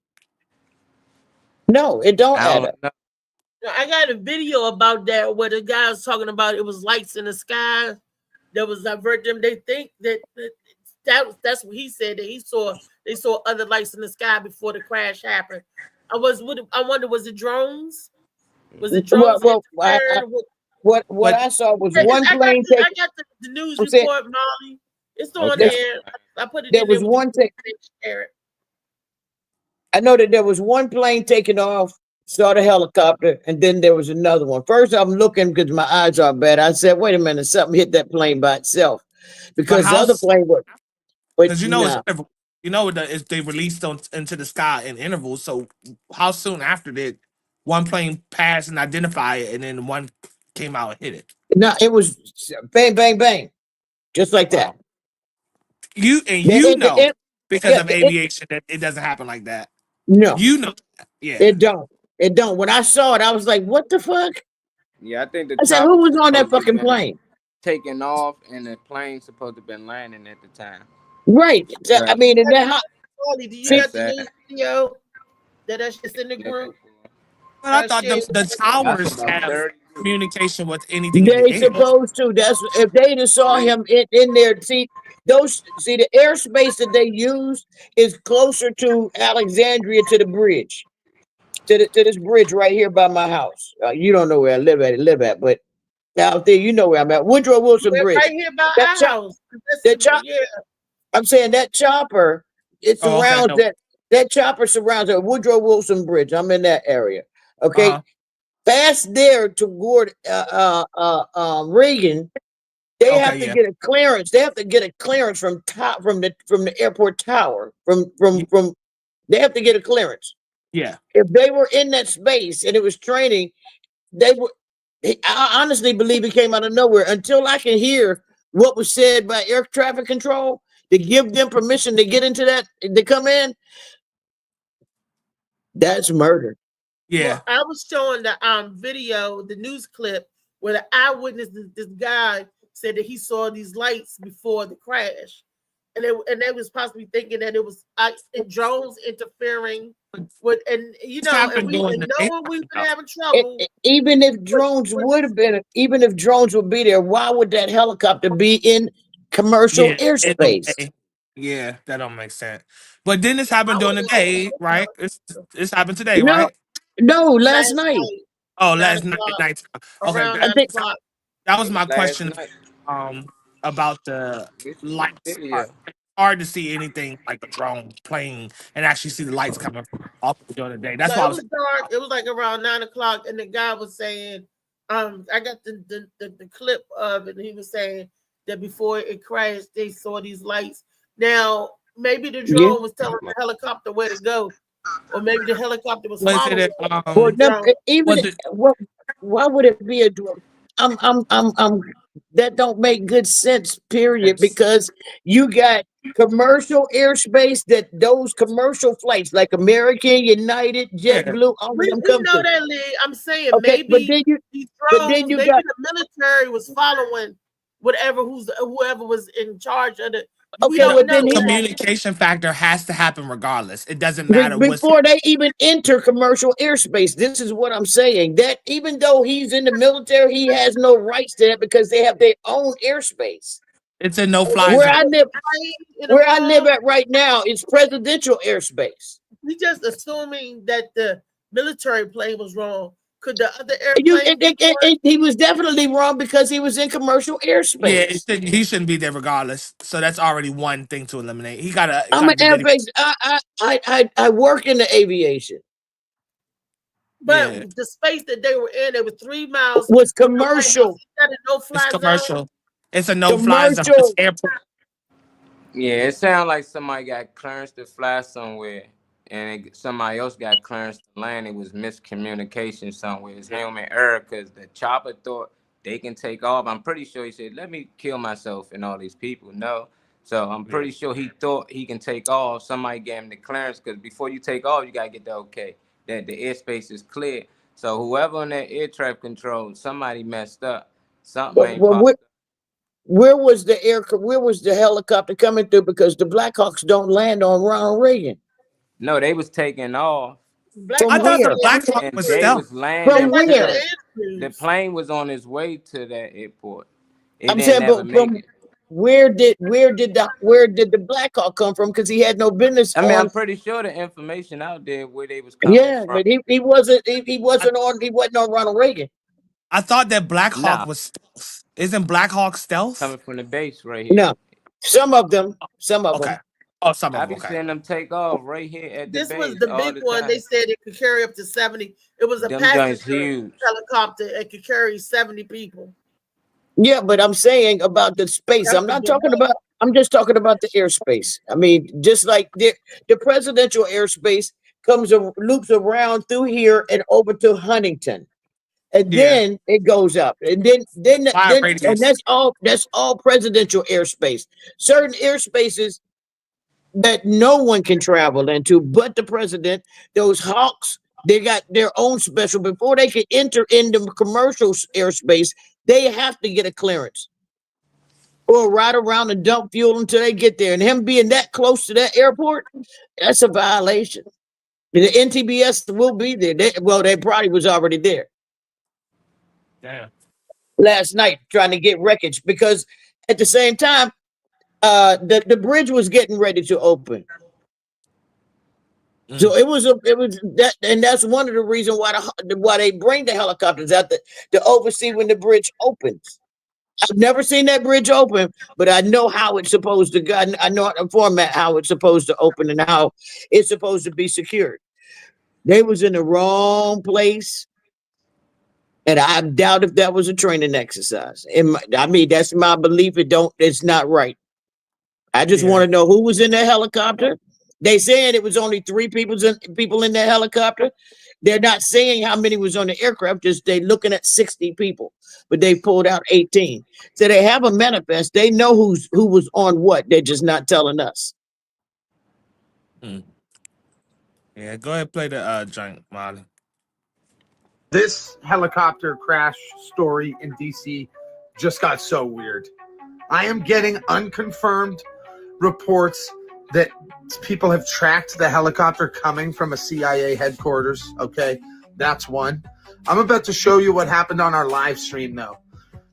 No, it don't I add don't up. know. I got a video about that where the guy was talking about it was lights in the sky that was divert them. They think that's what he said that they saw other lights in the sky before the crash happened. I wonder was it drones? Was it drones Well, interfered with? what But I saw was Yeah, one plane take. I got the news I'm saying report, Molly. It's on Okay. there. I put it there in there was with the one take. share it. I know that there was one plane taking off, saw the helicopter, and then there was another one. First, I'm looking because my eyes are bad. I said, "Wait a minute, something hit that plane by itself," but because the how? other plane was. But Because you know it's no, you know it's they released into the sky in intervals. So how soon after did one plane passed and identified it, and then one came out and hit it. No, it was bang, bang, bang, just like that. You know because Yeah, of aviation that it doesn't happen like that. no, You know that. Yeah. it don't. It don't. When I saw it, I was like, "What the fuck?" Yeah, I think the I said, chopper "Who was on that supposed to fucking been plane?" taking off, and the plane supposed to been landing at the time. Right. I Right. mean, and that how, Charlie, do you see, got That's the sad. news video that shit's in the Looking group? for. But I thought Shit. the That's towers about have 30. communication with anything in the they air. supposed to. That's if they just saw him in there. See the airspace that they use is closer to Alexandria to the bridge, to this bridge right here by my house. You don't know where I live at, but out there, you know where I'm at. Woodrow Wilson We're Bridge. right here by That our house. that chop. Yeah. I'm saying that chopper. It Oh, okay. surrounds No. that chopper surrounds the Woodrow Wilson Bridge. I'm in that area. Okay, Uh-huh. past there toward Reagan. They have Okay. to Yeah. get a clearance. They have to get a clearance from the airport tower. From they have to get a clearance. Yeah. If they were in that space and it was training, they would. I honestly believe it came out of nowhere. Until I can hear what was said by air traffic control to give them permission to get into that to come in, that's murder. Yeah. Well, I was showing the video, the news clip, where the eyewitness, this guy said that he saw these lights before the crash, and they was possibly thinking that it was drones interfering with, and It's happened we during and the knowing we've been daytime. having trouble. Even if drones would have been, even if drones would be there, why would that helicopter be in commercial Yeah. In the airspace? way. Yeah, that don't make sense. But then this happened during the day, right? It's happened today, No, right? no, last Last night. night, Oh, 9 last night, o'clock, night. Okay, around I 9 think o'clock. that It was was my last question. night. About the We see the lights. video. It's hard to see anything like a drone plane and actually see the lights coming off during the day. That's So why I it was. was dark. It was like around 9 o'clock, and the guy was saying, I got the clip of it, and he was saying that before it crashed, they saw these lights. Now, maybe the yeah. drone was telling the helicopter where to go, or maybe the helicopter was Was it following Well, the um? drone. even Was it what? Why would it be a drone? I'm. That don't make good sense. Period. It's Because you got commercial airspace that those commercial flights like American, United, yeah? JetBlue, all of We them we come know to. that, Lee. I'm saying Okay, maybe these but then drones, you maybe got the military was following whoever was in charge of it. We okay. The don't Well, know then he that. communication factor has to happen regardless. It doesn't matter what's. before they even enter commercial airspace. This is what I'm saying. That even though he's in the military, he has no rights to that because they have their own airspace. It's a no fly Where zone. I live, In a where I live mall, at right now is presidential airspace. we just assuming that the military plane was wrong. Could the other You, airplane be he was definitely wrong because he was in commercial Yeah, airspace. he shouldn't be there regardless. So that's already one thing to eliminate. He I'm gotta an be dedicated. airspace. I work in the aviation. but Yeah, the space that they were in, it was 3 miles Was away. commercial. Is that a no it's fly zone? commercial. It's a no fly zone. It's Commercial. airport. Yeah, it sounds like somebody got clearance to fly somewhere, and somebody else got clearance to land. It was miscommunication somewhere. It's human error because the chopper thought they can take off. I'm pretty sure he said, "Let me kill myself and all these people." No, so I'm Yeah. pretty sure he thought he can take off. Somebody gave him the clearance because before you take off, you gotta get the okay that the airspace is clear. So whoever on that air traffic control, somebody messed up. Something ain't Well, popped. where was the where was the helicopter coming through? Because the Blackhawks don't land on Ronald Reagan. No, they was taking off. Black From I Hawk thought the where? said Black Hawk And was they stealth. was they From landing landed where? in to the Andrews. plane was on its way to that airport. It I'm didn't saying, never but make from it. where did the Blackhawk come from? Because he had no business I mean, on. I'm pretty sure the information out there where they was coming Yeah, from. but he wasn't I, he wasn't on Ronald Reagan. I thought that Black Hawk Nah, was stealth. Isn't Black Hawk stealth? coming from the base right here. No, some of them, Okay. Oh, some of I them. be Okay. seeing them take off right here at the This was base the all big the one. They time. said it could carry up to 70. It was a Them joints passenger huge. helicopter. It could carry 70 people. Yeah, but I'm saying about the space. That's I'm the not big talking one. about. I'm just talking about the airspace. I mean, just like the presidential airspace, loops around through here and over to Huntington, and Yeah. then it goes up, and then and radius. that's all presidential airspace. Certain airspaces that no one can travel into but the president. Those hawks, they got their own special. Before they can enter into commercial airspace, they have to get a clearance or ride around and dump fuel until they get there. And him being that close to that airport, that's a violation. The NTBS will be there. They probably was already there Damn. last night trying to get wreckage, because at the same time, the bridge was getting ready to open. So it was that, and that's one of the reasons why they bring the helicopters out to oversee when the bridge opens. I've never seen that bridge open, but I know how it's supposed to go. I know the format how it's supposed to open and how it's supposed to be secured. They was in the wrong place, and I doubt if that was a training exercise. I mean, that's my belief. It's not right. I just want to know who was in that helicopter. They saying it was only 3 people in that helicopter. They're not saying how many was on the aircraft. Just they looking at 60 people, but they pulled out 18. So they have a manifest. They know who was on what. They're just not telling us. Yeah, go ahead and play the joint, Molly. This helicopter crash story in DC just got so weird. I am getting unconfirmed reports that people have tracked the helicopter coming from a CIA headquarters. Okay, that's one. I'm about to show you what happened on our live stream, though.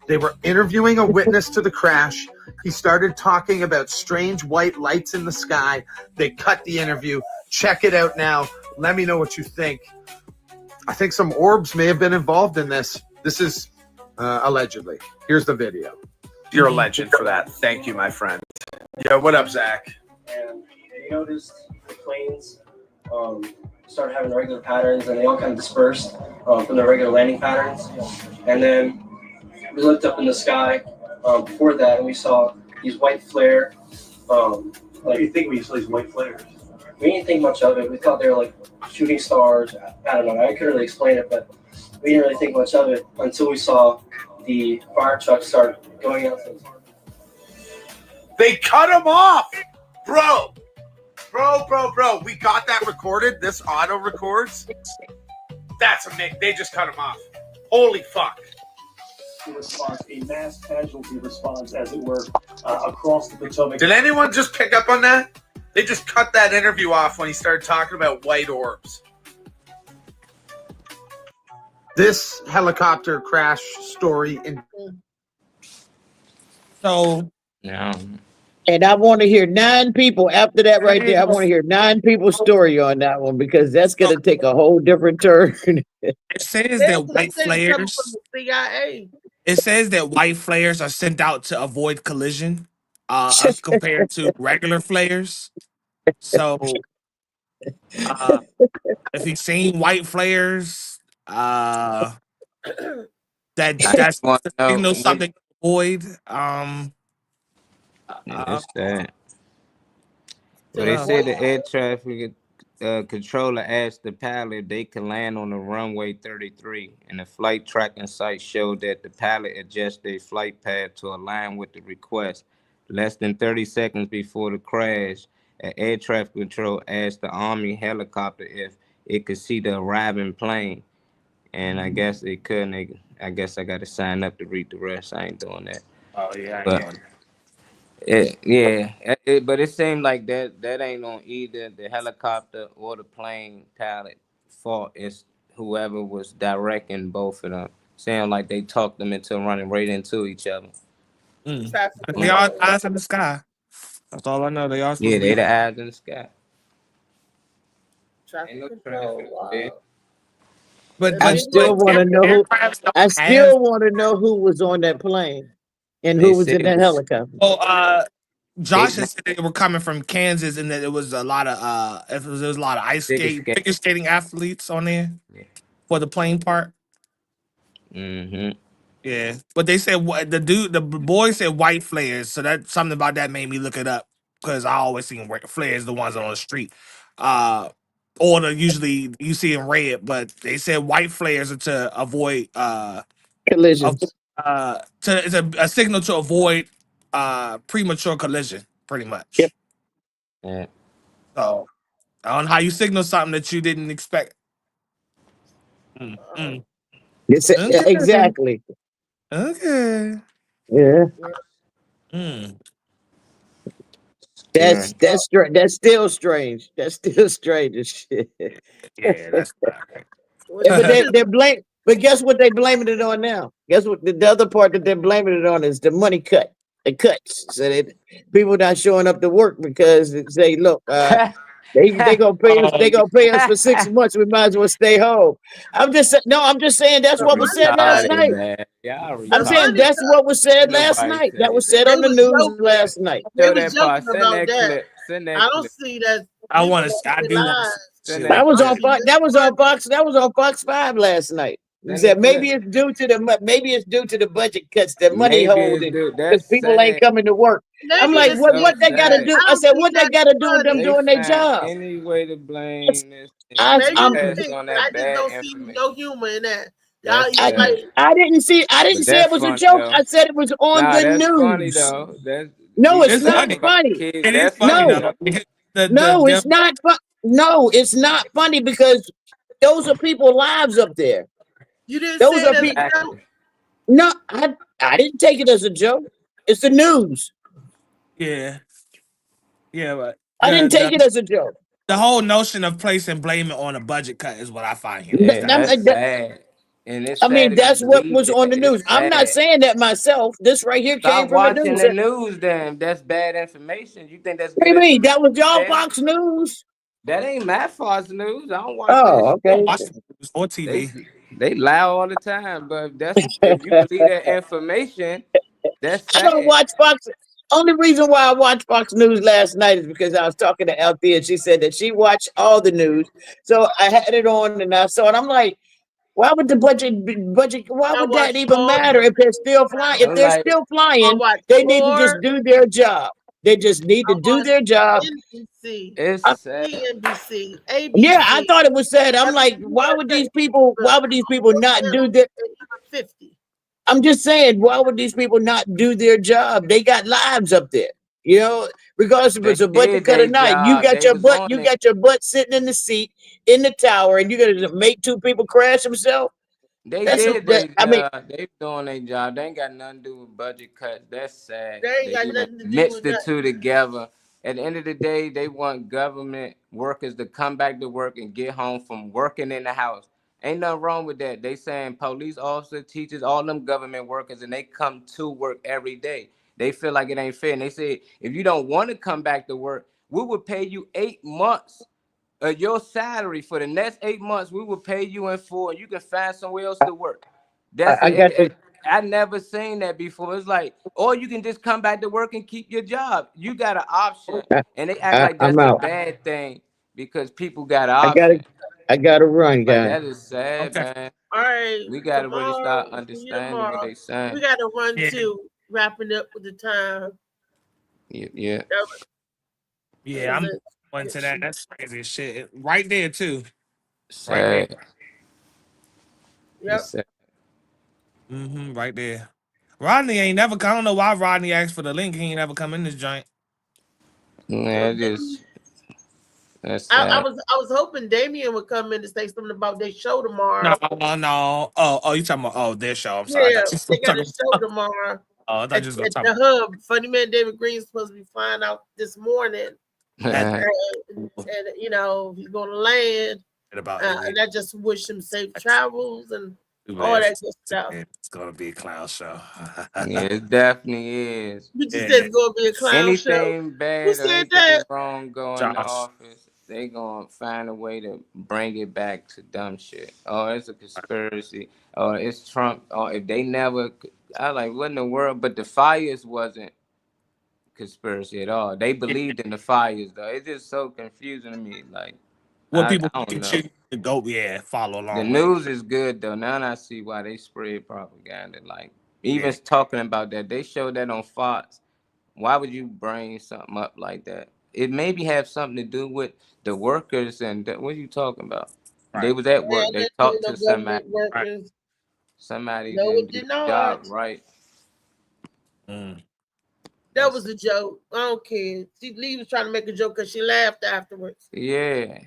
They were interviewing a witness to the crash. He started talking about strange white lights in the sky. They cut the interview. Check it out now. Let me know what you think. I think some orbs may have been involved in this. This is allegedly. Here's the video. You're a legend for that. Thank you, my friend. Yo, what up, Zach? And we noticed the planes started having regular patterns, and they all kind of dispersed from the regular landing patterns. And then we looked up in the sky before that, and we saw these white flare. What do you think when you saw these white flares? We didn't think much of it. We thought they were like shooting stars. I don't know. I couldn't really explain it, but we didn't really think much of it until we saw the fire truck start going out. They cut him off, bro. We got that recorded. This auto records. That's amazing. They just cut him off. Holy fuck. Response, a mass casualty response, as it were, across the Potomac. Did anyone just pick up on that? They just cut that interview off when he started talking about white orbs. This helicopter crash story in. No. And I want to hear 9 people after that right there. I want to hear 9 people's story on that one, because that's going to take a whole different turn. It says that white flares. CIA. It says that white flares are sent out to avoid collision, as compared to regular flares. So, if you've seen white flares, that's want to know signal something to avoid. It's that. Well, they said the air traffic controller asked the pilot if they can land on the runway 33, and the flight tracking site showed that the pilot adjusted their flight path to align with the request. Less than 30 seconds before the crash, an air traffic control asked the Army helicopter if it could see the arriving plane, and I guess it couldn't. I guess I got to sign up to read the rest. I ain't doing that. Oh yeah, But but it seemed like that ain't on either the helicopter or the plane pilot fault. It's whoever was directing both of them. Sound like they talked them into running right into each other. They are eyes in the sky. That's all I know. They are supposed Yeah, to be. they the eyes in the sky. Traffic no control. traffic. Wow. But I still want to know who. I still want to know who was on that plane and who was in that helicopter. Well, Josh had said they were coming from Kansas, and that it was a lot of there was a lot of figure skating athletes on there for the plane part. Mm-hmm. Yeah, but they said the boy said white flares, so that something about that made me look it up, because I always seen flares the ones on the street. order usually you see in red, but they said white flares are to avoid Collisions. it's a signal to avoid premature collision, pretty Yep. much. So I don't know how you signal something that you didn't expect. Mm. Okay. Exactly. Okay. Yeah. Mm. That's still strange. That's still strange as shit. Yeah, that's not Yeah, but right. they're blame. But guess what they blaming it on now? Guess what? The other part that they're blaming it on is the money cut. The cuts. So that people not showing up to work because they say, look, they gonna pay us. They gonna pay us for 6 months. We might as well stay home. I'm just saying that's Y'all what was said last retarded, night. man. Y'all I'm retarded. saying that's what was said Ain't last nobody night. That say was that. said They on the was news joking. last night. They Show was that part. joking Send about that that. clip. Send I that don't clip. see that I people want on to. I their do want to lives. Send see that That what. was on clip. Watching Fox. this That was on money. Fox. That was on Fox 5 last night. He Send the said maybe clip. it's due to the budget cuts, the money Maybe it's holding, dude. because That's people ain't sad. coming to work. I'm Maybe like, That's it's what so they media. got to sad. do? I I don't said, see what they that got to do with them funny. They doing their find job? any way to blame this and I just Maybe I'm, it's pass media. on I that just bad don't see information. no humor in that. Y'all, That's I sad. like I didn't But say it that's was a funny joke. though. I said it was on Nah, the that's funny news. though. That's No, these it's It's not funny. motherfucking funny. kids. It is That's funny funny No, though. though. no, it's not fun. No, it's not funny because those are people lives up there. you didn't Those say are it as people. a joke. Exactly. No, I didn't take it as a joke. It's the news. Yeah, yeah, but I didn't take it the as a joke. the whole notion of placing blame it on a budget cut is what I find Yeah, is that's I'm- sad. And it's I sad mean, if you that's what believe was that. on the It's news. I'm not sad. saying that myself. This right here came Stop from the watching news. the What news then. That's bad information. You think that's do good you mean? That was information y'all there? Fox News? That ain't my Fox News. I don't watch that Oh, shit. I don't okay. watch the news or They TV. they lie all the time. But if you believe that information, that's I don't sad. watch Fox. Only reason why I watched Fox News last night is because I was talking to Althea and she said that she watched all the news. So I had it on and I saw it. I'm like, why would the budget? Why I would that watch even all matter if they're still flying? If I'm they're like, still I flying, watch they need to just four. do their job. They just need I to do watch their job. NBC, it's I, sad. CNBC, yeah, I ABC, thought it was sad. I'm like, WSA, why would these people all not do channels, that? and even 50. I'm just saying, why would these people not do their job? They got lives up there. You know, regardless if They it's a budget did cut or their not, job. They was on you it. got your butt sitting in the seat in the tower, and you're gonna make two people crash themselves. They That's did that. their I mean, job. They doing their job. They ain't got nothing to do with budget cuts. That's sad. They ain't They got even nothing to do mixed with the that. two together. At the end of the day, they want government workers to come back to work and get home from working in the house. Ain't nothing wrong with that. They saying police officers, teachers, all them government workers, and they come to work every day. They feel like it ain't fair. And they say, if you don't want to come back to work, we would pay you 8 months your salary for the next 8 months. We will pay you in full, and you can find somewhere else to work. That's I got to. I never seen that before. It's like, or you can just come back to work and keep your job. You got an option, and they act like I'm that's a out. bad thing because people got an I gotta. option. I gotta run, Like guy. that is sad, Okay. man. All right, We gotta really tomorrow, start see you understanding what tomorrow. they saying. We got to run Yeah, too, wrapping up with the time. Yeah, yeah. yeah. Is I'm it? going to that. That's crazy as shit. Right there too. Right there. Sad. Yep. It's sad. Right there. Rodney ain't never. I don't know why Rodney asked for the link. He ain't never come in this joint. Yeah, it is. That's I sad. was hoping Damien would come in to say something about their show No, tomorrow. no. Oh, you talking about? Oh, their show. I'm sorry. I Yeah, thought you they were got a talking. show tomorrow Oh, I thought you was gonna at talk the hub. Funny man David Green's supposed to be flying out this morning, at and you know he's going to land. about it. Yeah. And I just wish him safe travels and Too all bad. that good stuff. It's gonna be a clown show. Yeah, it definitely is. But you said Yeah. it's going to be a clown show. Anything Who bad or said that? anything wrong go in the Josh. office, they gonna find a way to bring it back to dumb shit. Oh, it's a conspiracy. Oh, it's Trump. Oh, if they never, I like what in the world? But the fires wasn't conspiracy at all. They Yeah. believed in the fires though. It's just so confusing to me. Like What people I don't know. continue to go, yeah, follow The along with. news is good though. Now I see why they spread propaganda. Like even Yeah. talking about that, they showed that on Fox. Why would you bring something up like that? it maybe have something to do with the workers and what are you talking about? They Right. was at Yeah, work. They that's talked no to somebody. government Right. workers. Somebody No, didn't it do did the job not. right. Mm. That That's was a joke. I don't care. Lee was trying to make a joke because she laughed afterwards. yeah.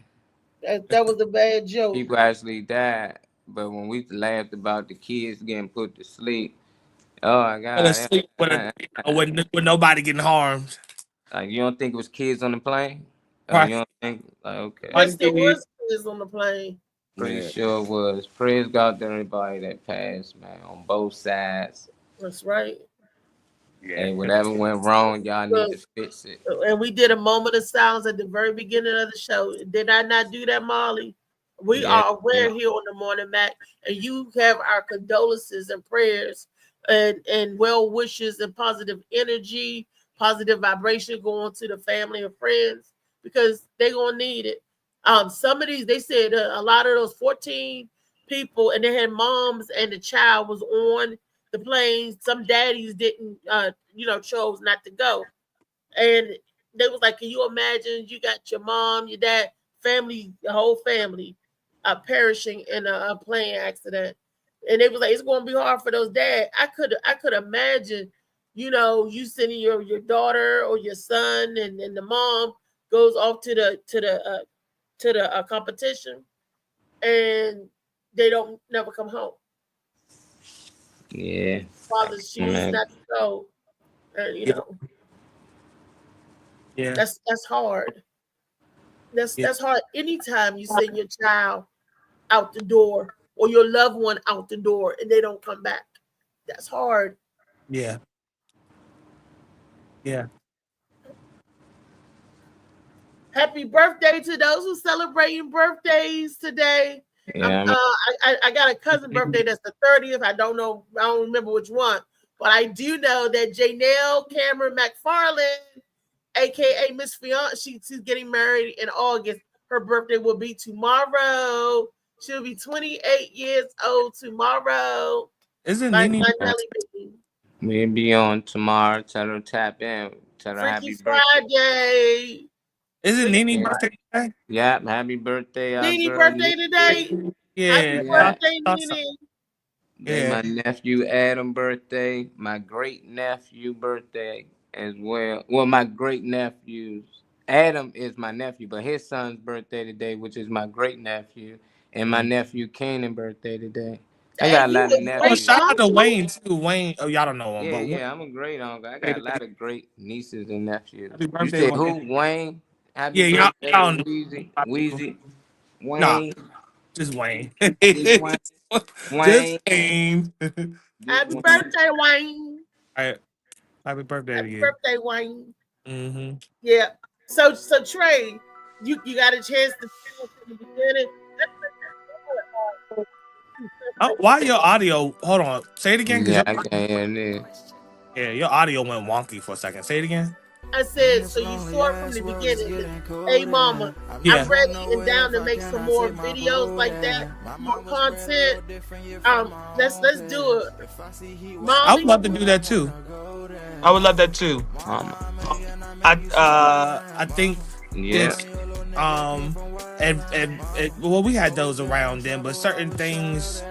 That was a bad joke. People actually died, but when we laughed about the kids getting put to sleep, oh my Fell God! asleep with nobody getting harmed. Like you don't think it was kids on the plane? Oh, Right. you don't think? Like okay. Yes, One there kid. was kids on the plane. Pretty Yeah. sure it was. Praise God to everybody that passed, man, on both sides. That's right. Yeah. Hey, whatever went wrong, y'all need Look, to fix it. and we did a moment of silence at the very beginning of the show. Did I not do that, Molly? We Yeah, are yeah, aware here on the morning, Mac, and you have our condolences and prayers and well wishes and positive energy, positive vibration going to the family and friends because they're gonna need it. Some of these they said a lot of those 14 people and they had moms and the child was on the plane. Some daddies didn't, chose not to go, and they was like, "Can you imagine? You got your mom, your dad, family, the whole family, perishing in a plane accident." And they was like, "It's going to be hard for those dads." I could imagine, you sending your daughter or your son, and the mom goes off to the competition, and they don't never come home. yeah. Fathers choose Man, not to go, and Yeah. Yeah. that's hard. That's Yeah. that's hard. Anytime you send your child out the door or your loved one out the door and they don't come back, that's hard. Yeah. Yeah. Happy birthday to those who celebrating birthdays today. yeah. I got a cousin birthday that's the 30th. I don't know, I don't remember which one, but I do know that Janelle Cameron McFarland, aka Miss Fiona, she's getting married in August. Her birthday will be tomorrow. She'll be 28 years old tomorrow. Isn't My Nene? Nelly baby. We'll be on tomorrow. Tell her tap in. Tell her Freaky happy birthday. Friday. Isn't Freaky Nene Yeah. birthday today? Yep. Happy birthday, our Nene girl. birthday today. Happy Yeah. Yeah. birthday, Thought Nene. They yeah. my nephew Adam birthday, my great nephew birthday as well. Well, my great nephew's Adam is my nephew, but his son's birthday today, which is my great nephew, and my nephew Kanan birthday today. I Dang, got a you lot of a Oh, great nephews. shout out to uncle. Wayne too. Wayne. Oh, y'all don't know him, Yeah, but Wayne. yeah, I'm a great uncle. I got a lot of great nieces and nephews. Happy You birthday, said Wayne. who? Wayne. Happy Yeah, birthday, y'all know. Wheezy. About you. Wheezy. Nah, Wayne. just Wayne. Just Wayne. Just Wayne. Wayne. All Just Happy Wayne. birthday, Wayne. right. Happy birthday to Happy you. birthday, Wayne. Mm-hmm. Yeah. So Trey, you got a chance to tell us in the beginning. Oh, why your audio? Hold on. Say it again, cause Yeah, I can't hear this. yeah, your audio went wonky for a second. Say it again. I said, so you saw it from the beginning. Hey, mama, I'm Yeah. ready and down to make some more videos like that, more content. Let's do it, I would Molly. love to do that too. I would love that too. I think Yeah. this and well, we had those around then, but certain things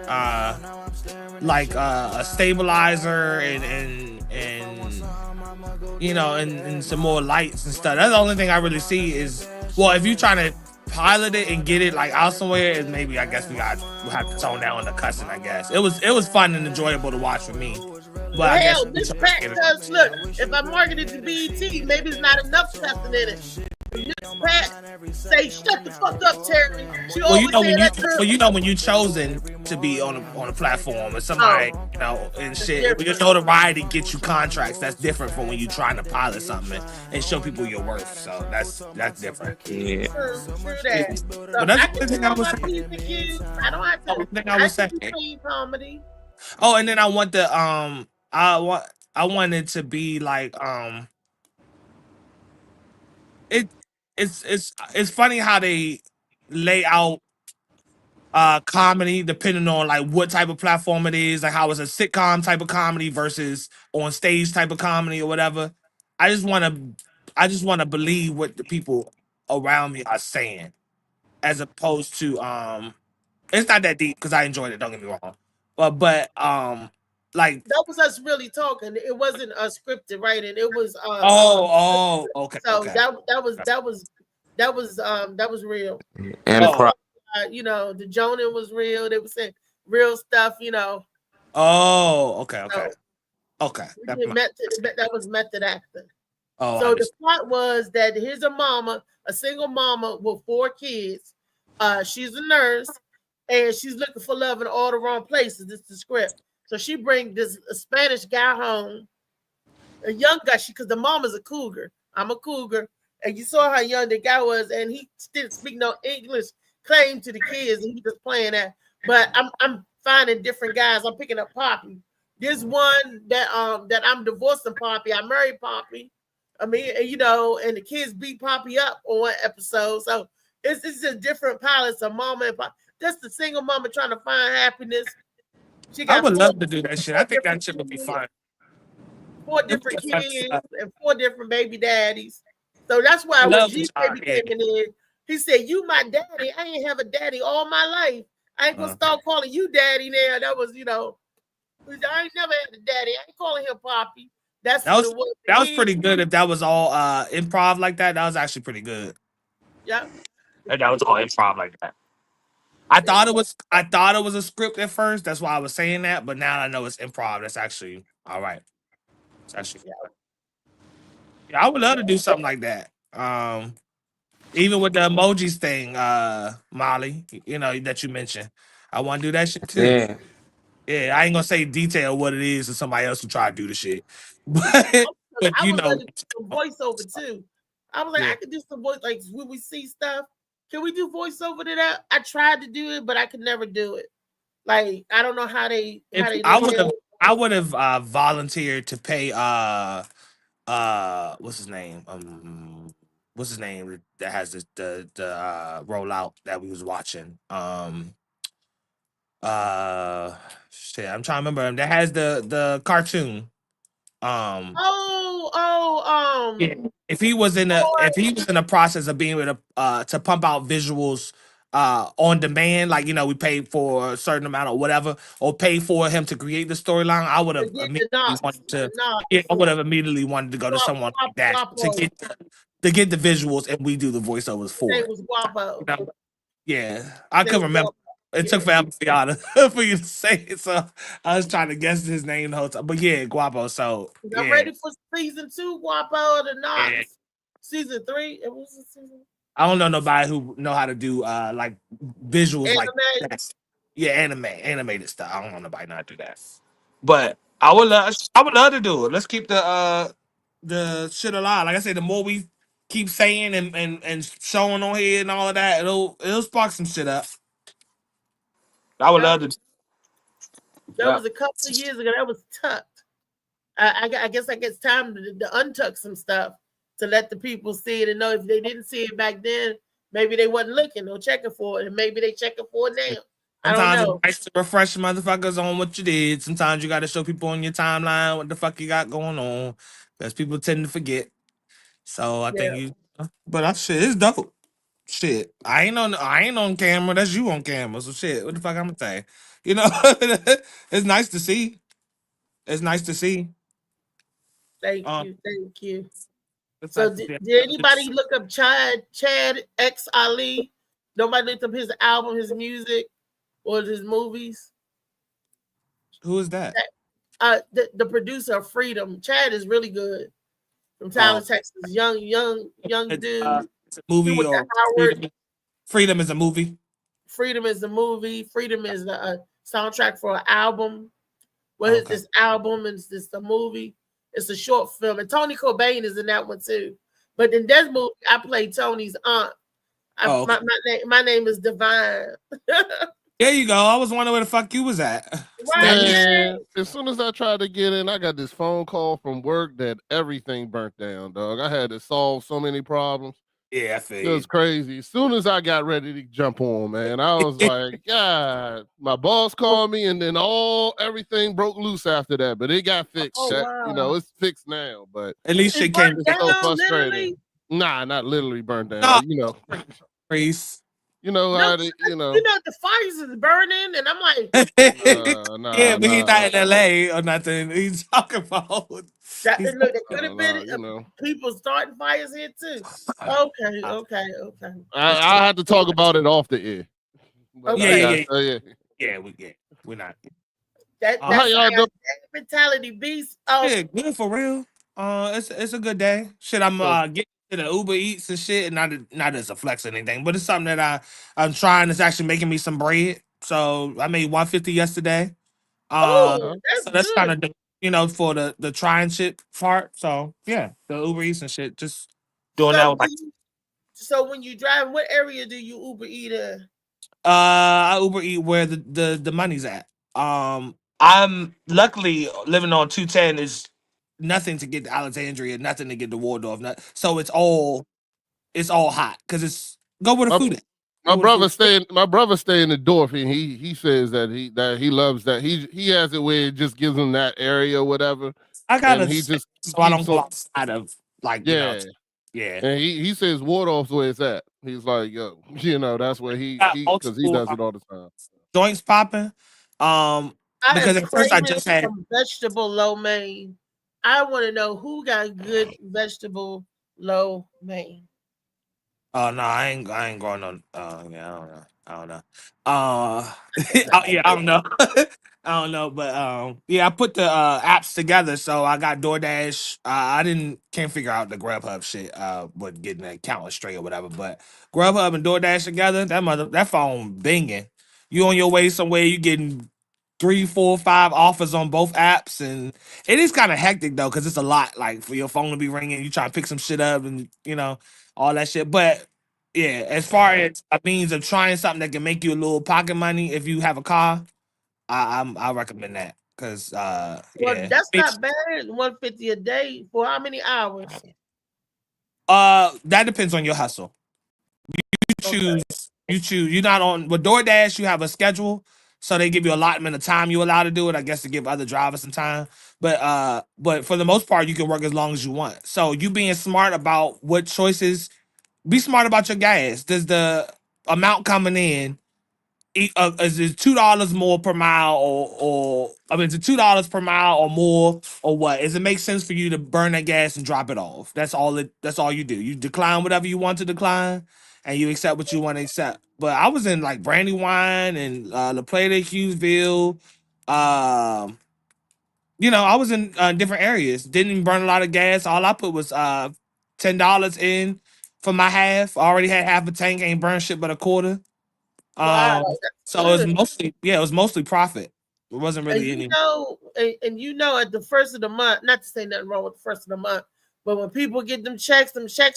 like a stabilizer and and some more lights and stuff. That's the only thing I really see is, well, if you're trying to pilot it and get it like out somewhere, is maybe I guess we'll have to tone down the cussing. I guess it was fun and enjoyable to watch for me. But I guess Hell, this Pat does look. If I market it to BET, maybe it's not enough cussing in it. Miss Pat say, "Shut the fuck up, Terry." She well, always say that to when you chosen to be on a platform and somebody and shit. When your notoriety gets you contracts, that's different from when you're trying to pilot something and show people your worth. So that's different. Yeah. True that. So But that's I the can thing do I was my saying. P's and Q's. I don't have to. Thing I was can do saying. clean comedy. Oh, and then I wanted to be like it it's funny how they lay out comedy depending on like what type of platform it is, like how it's a sitcom type of comedy versus on stage type of comedy or whatever. I just want to I just want to believe what the people around me are saying, as opposed to it's not that deep because I enjoyed it. Don't get me wrong, but like That was us really talking. It wasn't scripted, right? And it was okay, so okay. that was real. And the Just pro- you know, the Jonah was real. They were saying real stuff, you know. Okay, okay, So okay. we did that was method acting. Oh, I So the understand. plot was that here's a mama, a single mama with 4 kids. She's a nurse, and she's looking for love in all the wrong places. This is the script. So she brings this a Spanish guy home, a young guy. Because the mom is a cougar. I'm a cougar, and you saw how young the guy was, and he didn't speak no English. Claim to the kids, and he just playing that. But I'm finding different guys. I'm picking up Poppy. There's one that I'm divorcing Poppy. I married Poppy. I mean, you know, and the kids beat Poppy up on one episode. So it's just different pilots of mama and Poppy. That's the single mama trying to find happiness. She I got would love to do that shit. I four think that different shit would be kids, fun. four It'd be different a fun kids stuff. and 4 different baby daddies. So that's I why when love the G Baby yeah. came in there, he said, "You my daddy. I ain't have a daddy all my life. I ain't gonna start calling you daddy now." That was, you know, I ain't never had a daddy. I ain't calling him Poppy. That's That what it was was to that was him. pretty good. If that was all improv like that, that was actually pretty good. Yep. If that was all improv like that. I thought it was a script at first. That's why I was saying that. But now I know it's improv. That's actually all right. It's actually yeah. I would love to do something like that. Even with the emojis thing, Molly, you know that you mentioned, I want to do that shit too. yeah. Yeah, I ain't gonna say detail what it is to somebody else who try to do the shit, but I you would know, love to do some voiceover too. I was like, yeah. I could do some voice, like when we see stuff. Can we do voiceover to that? I tried to do it, but I could never do it. Like I don't know how If they look at it. I would have volunteered to pay what's his name what's his name that has the rollout that we was watching shit, I'm trying to remember him that has the cartoon. Um, Oh, yeah. If he was in the process of being able to pump out visuals on demand, like you know, we paid for a certain amount or whatever, or pay for him to create the storyline, I would have the immediately knots, wanted to. the knots. Yeah, I would have immediately wanted to go to someone like that Guapo. to get the visuals, and we do the voiceovers His for name it. was Guapo. You know? Yeah, I His name couldn't was remember. Guapo. It took Yeah. forever for you to say it, so I was trying to guess his name the whole time. But yeah, Guapo. So I'm yeah, ready for season 2, Guapo, the yeah. knots. Season 3. It was a season. I don't know nobody who know how to do like visuals like Anime. that. Yeah, animated stuff. I don't know nobody know how to do that. But I would love to do it. Let's keep the shit alive. Like I said, the more we keep saying and showing on here and all of that, it'll spark some shit up. I would Yep. love to. That Yeah. was a couple of years ago. That was tucked. I guess it's time to untuck some stuff to let the people see it and know if they didn't see it back then, maybe they wasn't looking or checking for it, and maybe they checking for it now. I don't Sometimes it's know. nice to refresh motherfuckers on what you did. Sometimes you got to show people on your timeline what the fuck you got going on, because people tend to forget. So I Yeah, think but that shit is dope. Shit, I ain't on camera. That's you on camera. So shit, what the fuck I'm gonna say? You know, it's nice to see. It's nice to see. thank Um, you, thank you. it's So nice to did see. anybody look up Chad X Ali? Nobody looked up his album, his music, or his movies. Who is that? The producer of Freedom. Chad is really good from Oh, Tyler, Texas. Young dude. it's a He movie went to or Howard. freedom. Freedom is a movie. Freedom is the movie. Freedom is the soundtrack for an album. Well, it's Okay. this album and it's the movie. It's a short film, and Tony Cobain is in that one too. But in that movie, I played Tony's aunt. Oh, okay. My name is Divine. There you go. I was wondering where the fuck you was at. Right, Steady. man. Man, as soon as I tried to get in, I got this phone call from work that everything burnt down, dog. I had to solve so many problems. Yeah, I feel It was you. crazy. As soon as I got ready to jump on, man, I was like, God, my boss called me and then everything broke loose after that. But it got fixed. Oh That, wow. it's fixed now. But At least It shit came burnt to it's so down, frustrating. literally. Nah, not literally burned down. no freeze. You know No, how they, the fires is burning, and I'm like, Yeah, but he's nah. not in LA or nothing. He's talking about that. he's Look, it could have been Nah, people starting fires here too. Okay, okay, okay, I had to talk about it off the air. But yeah, I okay. yeah, got yeah. yeah. We're not. Well, how That's y'all doing? mentality beast. Oh, Yeah, good for real. It's a good day. Shit, I'm So, getting to the Uber Eats and shit, and not as a flex or anything, but it's something that I'm trying. It's actually making me some bread. So I made 150 yesterday. oh, So that's that's kind good. of for the trying shit part. So yeah, the Uber Eats and shit, just doing that So, with my. so when you drive, what area do you Uber eat in? I Uber Eat where the money's at. I'm luckily living on 210 is nothing to get to Alexandria, nothing to get to Waldorf. So it's all hot because it's go where the my food is. my Go where the food. brother stay in the Dorf, and he says that he loves that he has it where it just gives him that area or whatever, I gotta and he so I don't keeps go on outside of yeah, yeah. and he says Waldorf's where it's at. He's like, yo, that's where Got he because he multiple does it all the time. joints popping. I am Because at first I craving just had some vegetable lo mein. I want to know who got good vegetable lo mein. oh no, I ain't going on. Yeah, I don't know. Yeah, I don't know. I don't know, but yeah, I put the apps together. So I got DoorDash. I didn't can't figure out the Grubhub shit. With getting the account straight or whatever. But Grubhub and DoorDash together, that phone binging. You on your way somewhere, you getting 3, 4, 5 offers on both apps, and it is kind of hectic though, because it's a lot. Like for your phone to be ringing, you try to pick some shit up, and all that shit. But yeah, as far as a means of trying something that can make you a little pocket money if you have a car, I recommend that because Well, yeah, that's not bad. 150 a day for how many hours? that depends on your hustle. You Okay. choose. You choose. You're not on with DoorDash. You have a schedule, so they give you allotment of time you allowed to do it. I guess to give other drivers some time. But for the most part, you can work as long as you want. So you being smart about what choices. Be smart about your gas. Does the amount coming in is it $2 more per mile or I mean is it $2 per mile or more or what? Does it make sense for you to burn that gas and drop it off? That's all you do. You decline whatever you want to decline and you accept what you want to accept. But I was in like Brandywine and La Plata, Hughesville. Um, I was in different areas. Didn't even burn a lot of gas. All I put was $10 in for my half. I already had half a tank, ain't burned shit but a quarter. Wow, Um, that's so good. it was mostly profit. It wasn't And really any. at the first of the month, not to say nothing wrong with the first of the month, but when people get them checks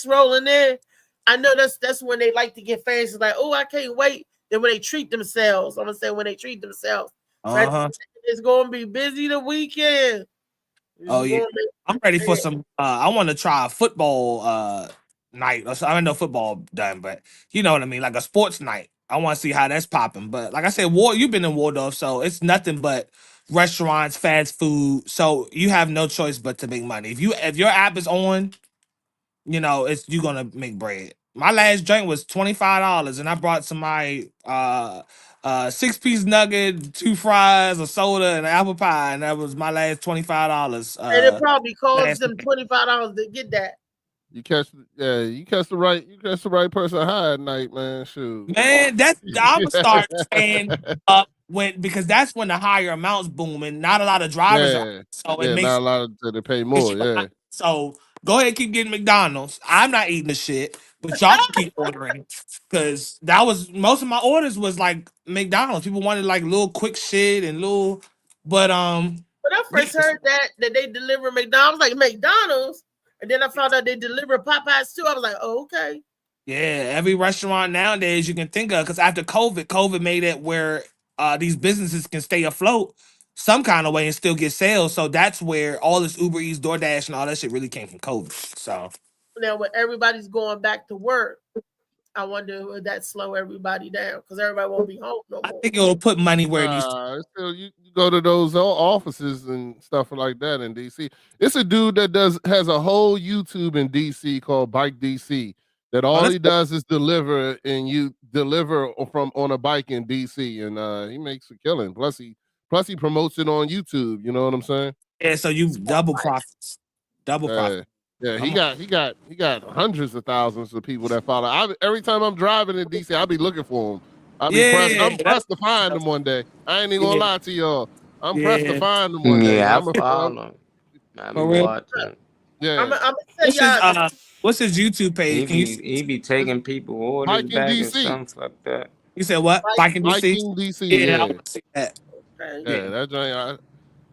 rolling in, I know that's when they like to get fancy. Like, oh, I can't wait. Then when they treat themselves, I'm gonna say when they treat themselves. Right, Uh-huh. it's gonna be busy the weekend. It's Oh yeah. gonna be, I'm ready for some I want to try a football night. I know football done, but you know what I mean, like a sports night. I want to see how that's popping. But like I said, you've been in Waldorf, so it's nothing but restaurants, fast food. So you have no choice but to make money. If your app is on, it's you gonna make bread. My last drink was $25, and I brought somebody 6-piece nugget, 2 fries, a soda, and an apple pie, and that was my last $25. and it probably costs Last them $25 to get that. You catch you catch the right person high at night, man. Shoot. Man, I'm gonna start staying up because that's when the higher amounts booming. Not a lot of drivers are, Yeah, so it yeah, not makes a lot of to pay it's more. Yeah, so go ahead, keep getting McDonald's. I'm not eating the shit, but y'all can keep ordering because that was most of my orders was like McDonald's. People wanted like little quick shit and little, but When I first heard that they deliver McDonald's, like McDonald's, and then I found out they deliver Popeyes too. I was like, oh, okay. yeah, every restaurant nowadays you can think of because after COVID made it where these businesses can stay afloat some kind of way and still get sales. So that's where all this Uber Eats, DoorDash, and all that shit really came from COVID. So Now, when everybody's going back to work, I wonder would that slow everybody down because everybody won't be home no more. I think it'll put money where it needs to. Still, you go to those offices and stuff like that in DC. It's a dude that has a whole YouTube in DC called Bike DC. That all he does is deliver from on a bike in DC, and he makes a killing. Plus he promotes it on YouTube. You know what I'm saying? Yeah, so you double profits. Double profit. Yeah, he got hundreds of thousands of people that follow. Every time I'm driving in DC, I'll be looking for him. I'm pressed to find him one day. I ain't even gonna lie to y'all. I'm pressed to find him one day. Yeah, I I'm follow him. I be For real? watching. Yeah. I'm gonna say y'all. What's his YouTube page? He be taking people orders Biking back and DC. something like that. You said what? Biking DC? Biking DC. Yeah, I Yeah. want to see that. Yeah, that joint.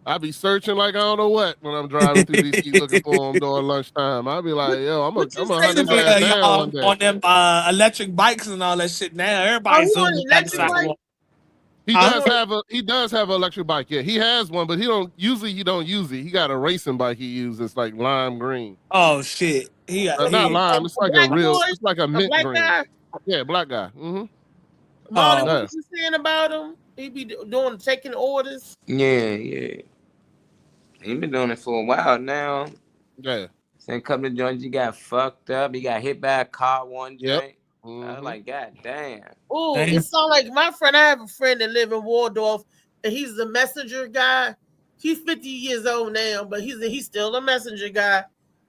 I be searching like I don't know what when I'm driving through DC looking for him during lunchtime. I be like, yo, I'm gonna hunt his ass down one day. On them electric bikes and all that shit now. Everybody's zooming down the sidewalk. He does have an electric bike. Yeah, he has one, but he don't use it. He got a racing bike he uses like lime green. Oh shit. Not lime. It's like it's like a mint black green. guy? Yeah, black guy. Mm-hmm. Molly, what was you saying about him? He be taking orders. Yeah. He been doing it for a while now. Yeah. Same couple of joints, he got fucked up. He got hit by a car one joint. I Mm-hmm. was like, God damn. Oh, it sounds like my friend. I have a friend that live in Waldorf, and he's the messenger guy. He's 50 years old now, but he's still a messenger guy.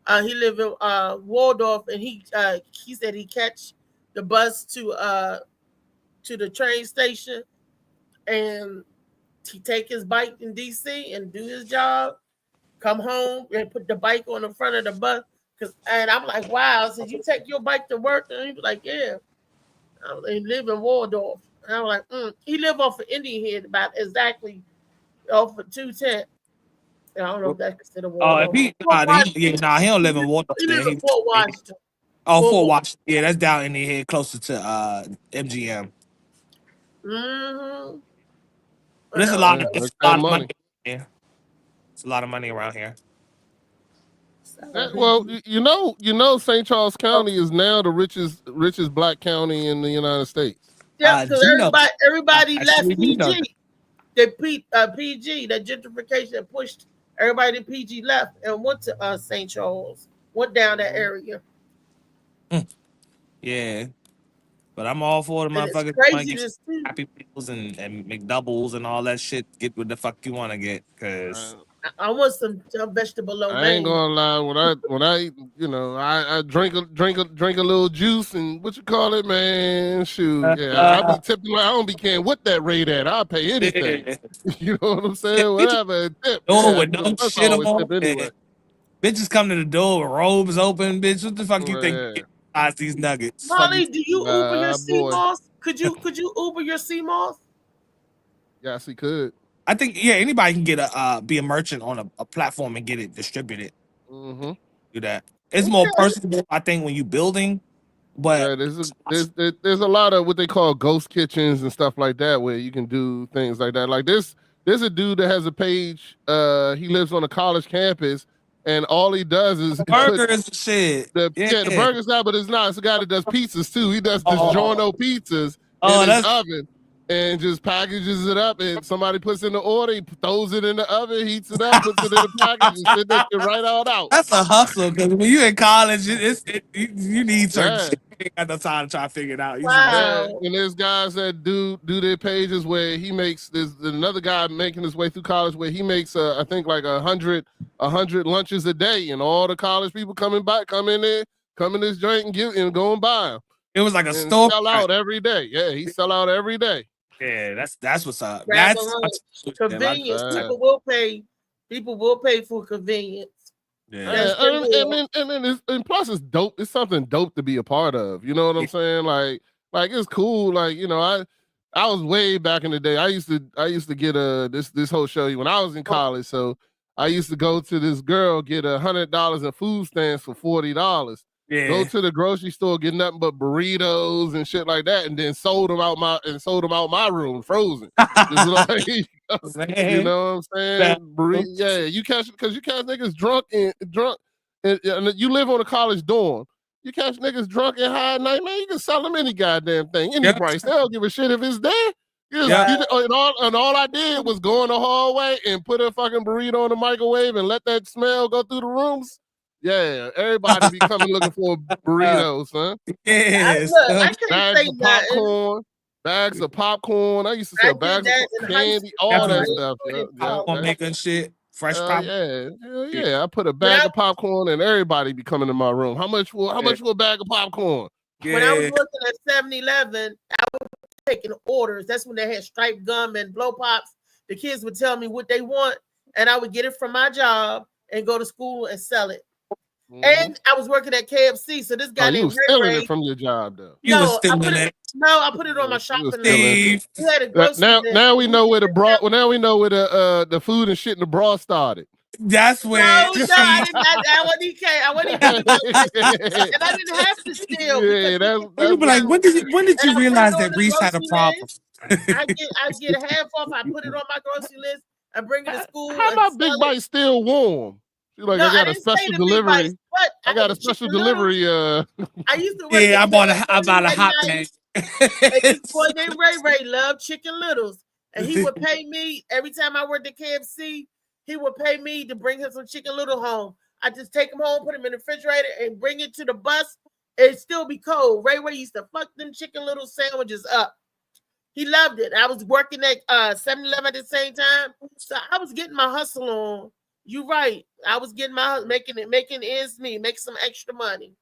He live in Waldorf, and he said he catch the bus to the train station, and he take his bike in DC and do his job, come home and put the bike on the front of the bus. And I'm like, wow. So you take your bike to work? And he was like, yeah. He live in Waldorf. And I'm like, he live off of Indian Head, about exactly off of 210. I don't know if that's considered Waldorf. He don't live in Waldorf. He live in Fort Washington. Fort Washington. Yeah, that's down in the head closer to MGM. Mm-hmm. There's a lot of money. Yeah, it's a lot of money around here. Well, you know, St. Charles County is now the richest black county in the United States. Yeah, because everybody left PG. PG, that gentrification pushed everybody to PG left and went to St. Charles, went down that area. Yeah. But I'm all for the motherfuckers. Happy Meals and McDoubles and all that shit. Get what the fuck you want to get, because I want some vegetable lo mein. I ain't gonna lie. When I eat, I drink a little juice and what you call it, man. Shoot, yeah, I be tipping. I don't be caring what that rate at. I'll pay anything. You know what I'm saying? Whatever. Tip. With no shit on. Anyway. Bitches come to the door with robes open. Bitch, what the fuck you think? These nuggets. Molly, do you Uber your sea moss? Could you Uber your sea moss? Yes, he could. I think anybody can get be a merchant on a platform and get it distributed. Mm-hmm. Do that. It's more personable, I think, when you building. But there's a lot of what they call ghost kitchens and stuff like that where you can do things like that. Like there's a dude that has a page. He lives on a college campus. And all he does is burgers shit. The burgers now, but it's not. It's a guy that does pizzas too. He does DiGiorno pizzas in his oven and just packages it up. And somebody puts in the order, he throws it in the oven, heats it up, puts it in the package, and sends that shit right on out. That's a hustle because when you're in college, you need certain shit. You ain't got no time to try to figure it out. And there's guys that do their pages where he makes. There's another guy making his way through college where he makes I think like 100 lunches a day, and all the college people come in this joint and go and buy them. It was like a store. Sell out every day. Yeah, he sell out every day. Yeah, that's what's up. That's convenience. People will pay for convenience. Yeah, and plus it's dope. It's something dope to be a part of. You know what I'm saying? Like it's cool. Like I was way back in the day. I used to get this whole show when I was in college. So I used to go to this girl, get $100 in food stamps for $40. Yeah. Go to the grocery store, get nothing but burritos and shit like that, and then sold them out my room, frozen. Just like, you know what I'm saying? You catch niggas drunk and you live on a college dorm. You catch niggas drunk and high at night, man. You can sell them any goddamn thing, any price. They don't give a shit if it's there. And all I did was go in the hallway and put a fucking burrito in the microwave and let that smell go through the rooms. Yeah, everybody be coming looking for burritos, son. Yes. I can't Bags say of nothing. popcorn. Bags of popcorn. I used to sell I did bags that of in high candy, school. all that I didn't stuff. do it in Yeah, Popcorn making shit. Fresh popcorn. yeah. I put a bag of popcorn and everybody be coming to my room. How much for a bag of popcorn? When I was working at 7-Eleven, I was taking orders. That's when they had striped gum and blow pops. The kids would tell me what they want, and I would get it from my job and go to school and sell it. And I was working at KFC, so this guy you named was stealing Ray it from your job though. I put it on my shopping list. We had a grocery Now, list. now we know where the bra. Well, now we know where the food and shit in the bra started. That's where. I didn't. I wasn't EK. I wasn't even and I didn't have to steal. Yeah, You be like, when did you realize that Reese had a problem? I get half off. I put it on my grocery list. I bring it to school. How about Big Bite still warm? She's like, No, I got I a didn't say special the Big delivery. Bites, but I got a special delivery. I used to work Yeah, at I bought a KFC hot at bag. night, and this boy named Ray loved Chicken Littles, and he would pay me every time I worked at KFC. He would pay me to bring him some Chicken Little home. I just take him home, put him in the refrigerator, and bring it to the bus. It'd still be cold. Ray used to fuck them Chicken Little sandwiches up. He loved it. I was working at 7-Eleven at the same time, so I was getting my hustle on. You right. I was getting making ends meet, making some extra money.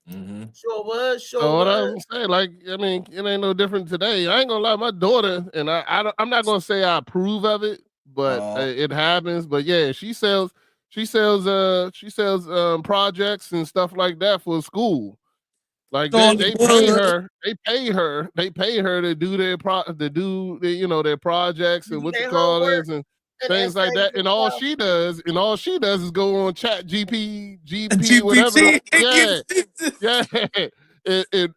Sure was. So what I was saying, like, I mean, it ain't no different today. I ain't gonna lie, my daughter, and I'm not gonna say I approve of it, but it happens. But yeah, she sells projects and stuff like that for school. Like they pay her to do their their projects and what you call this and things like that. And all she does is go on Chat GP whatever. Yeah.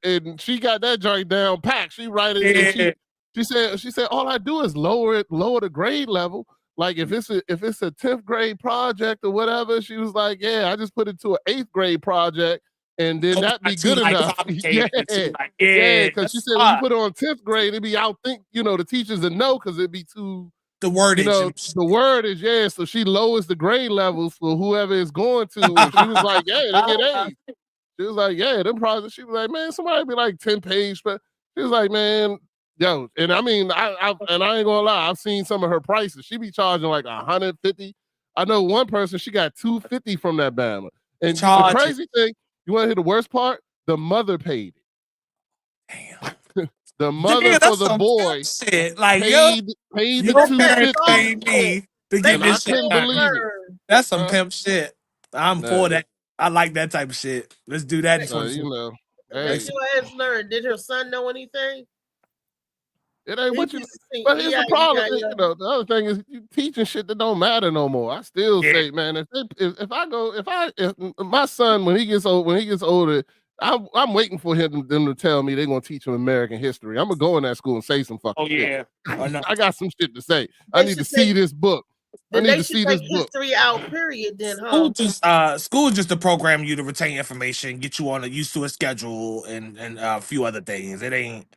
And she got that joint down packed. She write it and she said all I do is lower the grade level. Like if it's a 10th grade project or whatever, she was like, yeah, I just put it to an 8th grade project. And then that'd be good enough. Yeah, because she said when you put it on 10th grade, it'd be the teachers would know because it'd be too the wordage. The word is so she lowers the grade levels for whoever is going to. And she was like, yeah, they get A's. She was like, yeah, them projects. She was like, man, somebody be like 10 page, but she was like, man, yo, and I mean, I ain't gonna lie, I've seen some of her prices. She be charging like 150. I know one person, she got 250 from that Bama. And the crazy thing, you want to hear the worst part? The mother paid it. Damn. The mother for the boy shit. Like, paid the 250. Paid me to get and this I couldn't believe it. That's some pimp shit. I'm for that. I like that type of shit. Let's do that. Hey. Did her son know anything? It ain't what you. But here's the problem. The other thing is you teaching shit that don't matter no more. I still say, man, if my son when he gets older, I'm waiting for them to tell me they're gonna teach him American history. I'm gonna go in that school and say some fucking shit. I got some shit to say. I need to see this book. I need to see this book. History out, period. Then, huh? School just to program you to retain information, get you on used to a schedule, and a few other things. It ain't.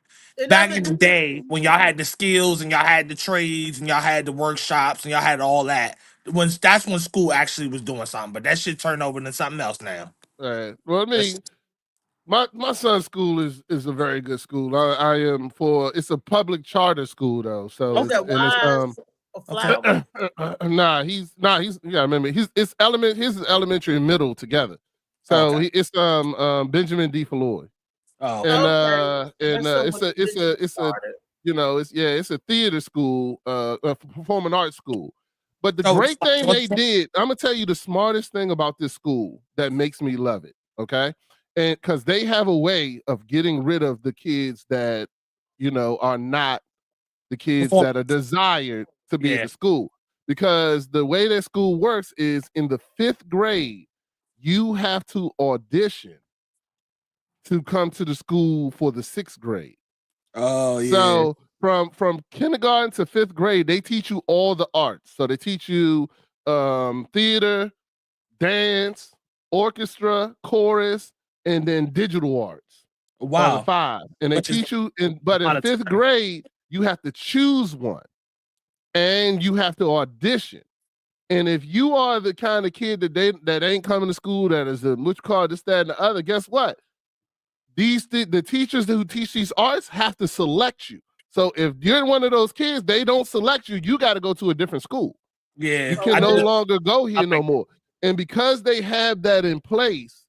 Back in the day when y'all had the skills and y'all had the trades and y'all had the workshops and y'all had all that, that's when school actually was doing something. But that shit turned over into something else now. Right. Well, I mean, my son's school is a very good school. I am for it's a public charter school though. So he's remember his elementary and middle together. So it's Benjamin D. Floyd. Oh, it's a theater school, a performing arts school. But the great thing they did, I'm gonna tell you the smartest thing about this school that makes me love it. Okay, and because they have a way of getting rid of the kids that are not the kids that are desired to be at the school. Because the way that school works is in the 5th grade, you have to audition to come to the school for the 6th grade. Oh, yeah. So from kindergarten to 5th grade, they teach you all the arts. So they teach you theater, dance, orchestra, chorus, and then digital arts. Are the Wow. 5. And they Which is teach you, but in lot of 5th time. grade, you have to choose one. And you have to audition. And if you are the kind of kid that ain't coming to school, that is a which card, this, that, and the other, guess what? The teachers who teach these arts have to select you. So if you're one of those kids, they don't select you. You got to go to a different school. Yeah, You can I no did. longer go here no more. And because they have that in place,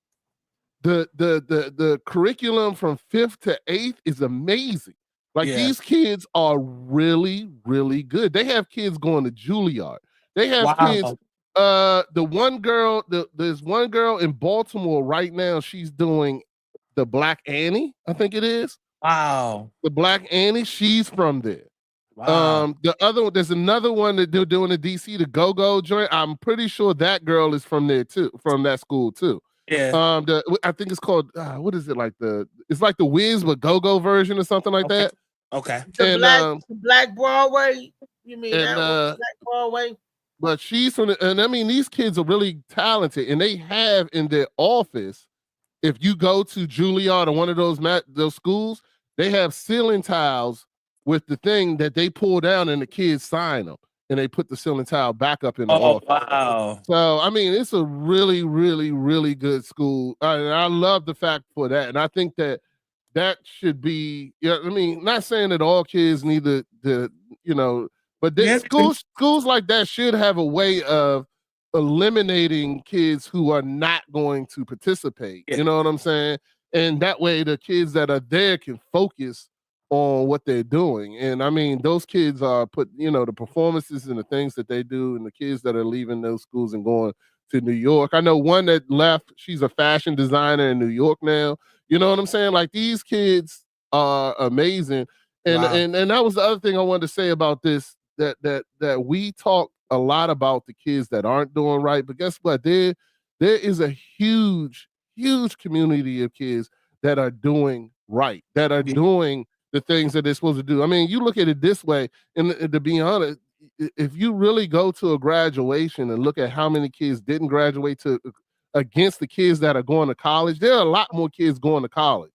the curriculum from 5th to 8th is amazing. Like Yeah. these kids are really, really good. They have kids going to Juilliard. They have kids. Wow. There's one girl in Baltimore right now. She's doing the Black Annie, I think it is. Wow. The Black Annie, she's from there. Wow. The other one, there's another one that they're doing in DC, the Go-Go joint. I'm pretty sure that girl is from there too, from that school too. Yeah. I think it's called what is it, like it's like the Wiz but Go-Go version or something like that. Okay. And Black Broadway. You mean and, that one? Black Broadway? but she's from and I mean these kids are really talented, and they have in their office, if you go to Juilliard or one of those schools, they have ceiling tiles with the thing that they pull down and the kids sign them, and they put the ceiling tile back up in the office. Wow. So I mean, it's a really, really, really good school, and I love the fact for that. And I think that should be. Yeah, I mean, not saying that all kids need but schools like that should have a way of eliminating kids who are not going to participate. Yeah. You know what I'm saying? And that way, the kids that are there can focus on what they're doing. And I mean, those kids are the performances and the things that they do, and the kids that are leaving those schools and going to New York. I know one that left, she's a fashion designer in New York now. You know what I'm saying? Like these kids are amazing. And Wow. and that was the other thing I wanted to say about this, that we talk a lot about the kids that aren't doing right, but guess what? There is a huge, huge community of kids that are doing right, that are doing the things that they're supposed to do. I mean, you look at it this way, and to be honest, if you really go to a graduation and look at how many kids didn't graduate against the kids that are going to college, there are a lot more kids going to college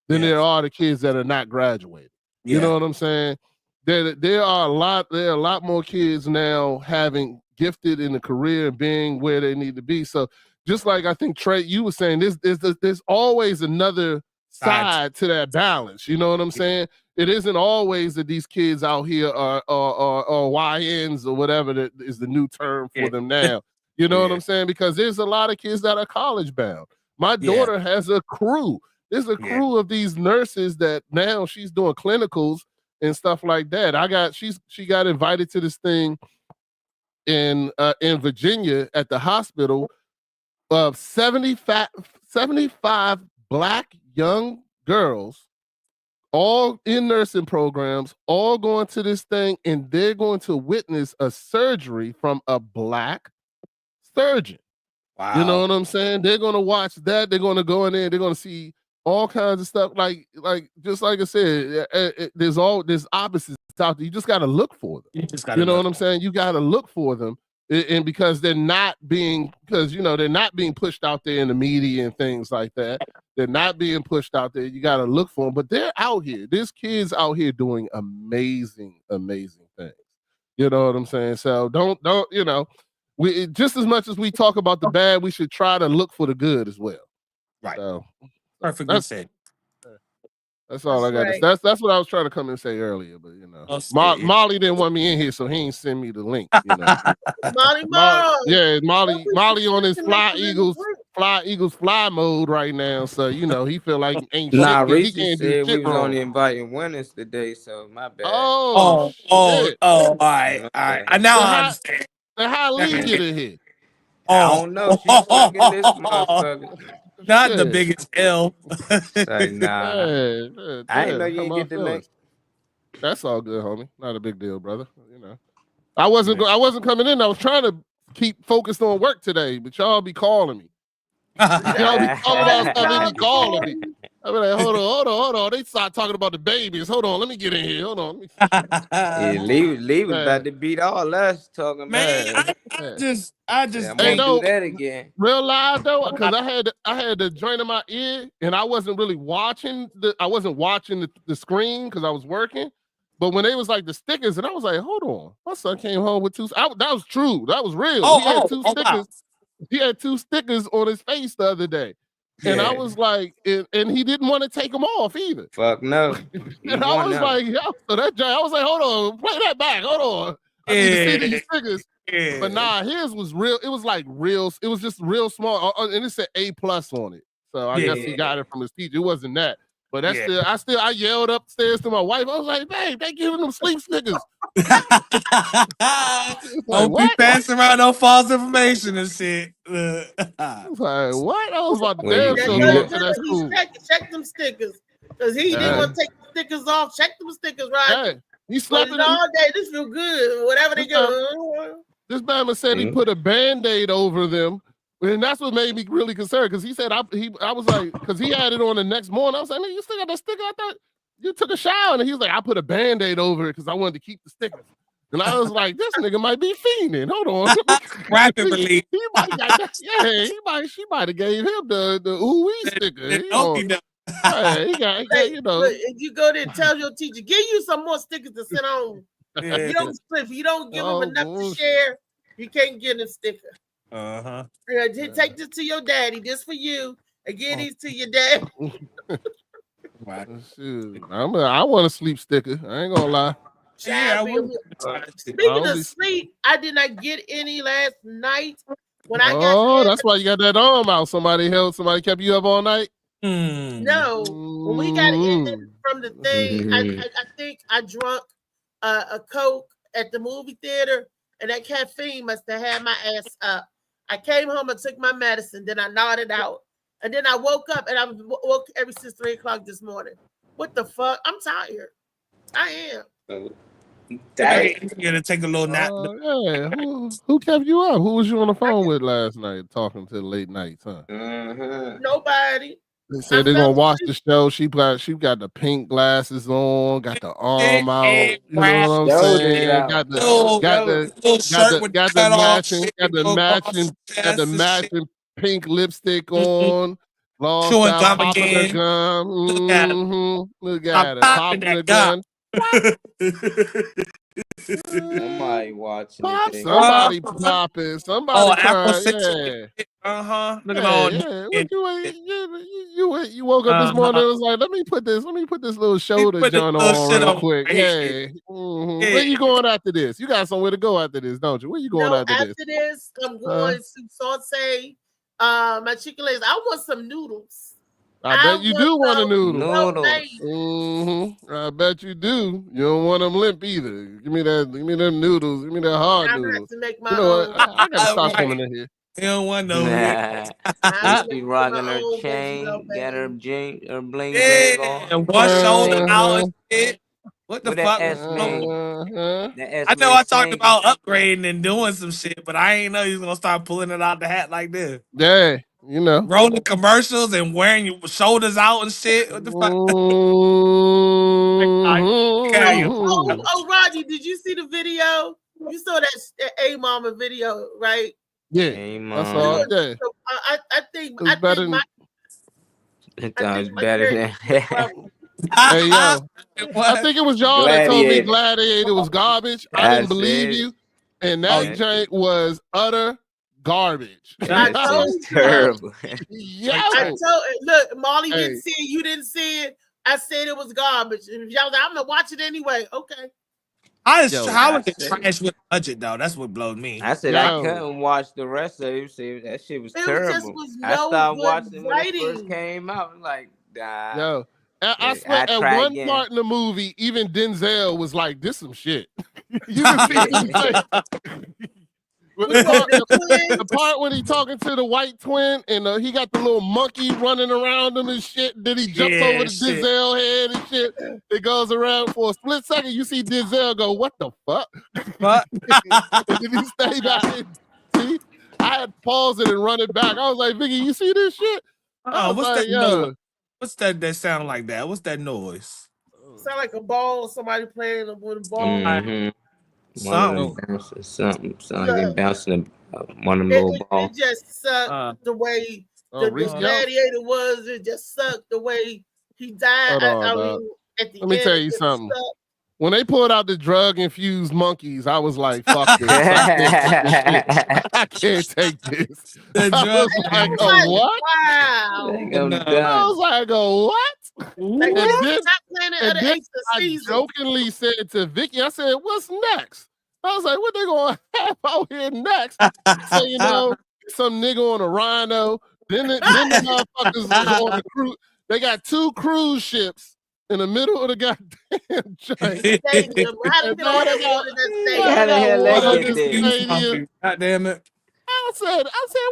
than there are the kids that are not graduating. Yeah. You know what I'm saying? There are a lot more kids now having gifted in a career and being where they need to be. So just like I think Trey, you were saying, there's always another side to that balance. You know what I'm saying? It isn't always that these kids out here are YNs or whatever that is the new term for them now. You know what I'm saying? Because there's a lot of kids that are college bound. My daughter has a crew. There's a crew of these nurses that now she's doing clinicals and stuff like that. She got invited to this thing in Virginia at the hospital of 75 Black young girls, all in nursing programs, all going to this thing, and they're going to witness a surgery from a Black surgeon. Wow. You know what I'm saying? They're going to watch that. They're going to go in there. They're going to see all kinds of stuff. Like just like I said, there's opposites out there. You just got to look for them. You know what I'm saying? You got to look for them, and because they're not being pushed out there in the media and things like that. They're not being pushed out there. You got to look for them, but they're out here. There's kids out here doing amazing, amazing things. You know what I'm saying? So don't we just as much as we talk about the bad, we should try to look for the good as well. Right. So perfectly said. That's all I got. right. That's what I was trying to come and say earlier, but Molly didn't want me in here, so he ain't send me the link. You know, Molly on his Fly Eagles fly mode right now, so he feel like ain't Nah, shit. He Reese can't said do we shit was wrong. only inviting winners today, so my bad. Oh, all right. Now I understand. Then how Lee get in here? I don't know. She fucking this motherfucker. Not the biggest L. Like, nah. I didn't know you didn't get the link. That's all good, homie. Not a big deal, brother. I wasn't coming in. I was trying to keep focused on work today, but y'all be calling me. Y'all be calling about stuff. They be calling me. I be like, hold on. They start talking about the babies. Hold on, let me get in here. Hold on. Yeah, Lee was Man. about to beat all us talking Man, about. I just I Hey, won't do no, that again. real live though, because I had the joint in my ear, and I wasn't really watching the screen because I was working. But when they was like the stickers, and I was like, hold on, my son came home with that was true. That was real. He had two stickers. Wow. He had two stickers on his face the other day. And I Yeah. was like, and he didn't want to take them off either. Fuck no. He And I won was them. like, yo, so that joint, I was like, hold on, play that back. Hold on. I need to see these stickers. Yeah. But nah, his was real. It was like real. It was just real small, and it said A+ on it. So I guess he got it from his teacher. It wasn't that. But that's I yelled upstairs to my wife. I was like, babe, they giving them sleep stickers. Don't be passing around no false information and shit. I was like, what? I was about to Well, damn sure go to that He's school. check them stickers. Because he didn't want to take the stickers off. Check them stickers, right? Hey, he slapped it all day. This feel good. Whatever they do. This man said he put a Band-Aid over them. And that's what made me really concerned, because he said I was like, because he had it on the next morning. I was like, man, you still got that sticker? I thought you took a shower. And he was like, I put a Band-Aid over it because I wanted to keep the stickers. And I was like, this nigga might be fiending. Hold on. Rapid relief. He might got that. Yeah, she might have gave him the ooh-wee sticker. Hey, he got, you know. But if you go there and tell your teacher, give you some more stickers to send on. You don't if you don't give them enough to share, you can't get a sticker. Take this to your daddy, this for you, and give these to your dad. Shoot. I want a sleep sticker. I ain't gonna lie. Speaking of sleep, I did not get any last night when I got. That's why you got that arm out. Somebody kept you up all night. No, when we got in from the thing, I think I drunk a Coke at the movie theater, and that caffeine must have had my ass up. I came home and took my medicine, then I nodded out, and then I woke up, and I woke ever since 3 o'clock this morning. What the fuck? I'm tired. I am. You're gonna take a little nap. Yeah, who kept you up? Who was you on the phone with last night talking to the late nights, huh? Nobody. They said they're gonna watch the show. She got the pink glasses on, got the arm out. You know what I'm saying? Got the matching pink lipstick on. Long style popping her gum. Look at her popping her gun. Somebody watching it. Somebody popping. Somebody trying. Yeah. Look at all. You woke up this morning and was like, let me put this little shoulder joint on real quick. Yeah. Where you going after this? You got somewhere to go after this, don't you? Where you going after this? After this, I'm going to saute my chicken legs. I want some noodles. I bet you do want a noodle. I bet you do. You don't want them limp either. Give me them noodles. Give me that hard noodles. To make my you know what? I gotta stop coming in here. You don't want no. She rocking her chain, got her bling bling on. And one shoulder out and shit. What the fuck? I know I talked about upgrading and doing some shit, but I ain't know you was gonna start pulling it out the hat like this. Yeah, you know, rolling commercials and wearing your shoulders out and shit. What the fuck? Oh, Roger, did you see the video? You saw that A Mama video, right? Yeah, I saw it. Yeah, I think it's better than. It's better than. Hey yo, I think it was y'all that told me Gladiator was garbage. I didn't believe you, and that joint was utter garbage. That was terrible. Look, Molly didn't see it. You didn't see it. I said it was garbage. And y'all, I'm gonna watch it anyway. Okay. How was it trash with budget though? That's what blows me. I said I couldn't watch the rest of it. See, that shit was terrible. I stopped watching when it first came out. I'm like, nah. Yo, I swear at one part in the movie, even Denzel was like, "This some shit." You can see the part when he talking to the white twin and he got the little monkey running around him and shit. Then he jumps over the Denzel head and shit. It goes around for a split second. You see Denzel go, "What the fuck?" And then he stay back. See, I had to pause it and run it back. I was like, "Vicky, you see this shit?" I was what's like, that? What's that sound like that? What's that noise? Sound like a ball. Somebody playing with a ball. One of them Something. bouncing something. Sound like they Look, bouncing one of them little it balls. just sucked the way the gladiator was. It just sucked the way he died. Hold on, I dog. mean, at the Let me end, tell it you just something. sucked. When they pulled out the drug-infused monkeys, I was like, fuck this. I can't take this shit. I can't take this. The I drug. was like, Like, what? wow. I'm I done. was like, what? Like, And this then, is not Planet of and the then Apes of I season. jokingly said to Vicky, I said, what's next? I was like, what they gonna have out here next? So, you know, some nigga on a rhino. Then the motherfuckers is on the cruise. They got 2 cruise ships in the middle of the goddamn joint. Stadium. How to And get all then that water in that How stadium? the hell they water get in the there? stadium. God damn it. I said,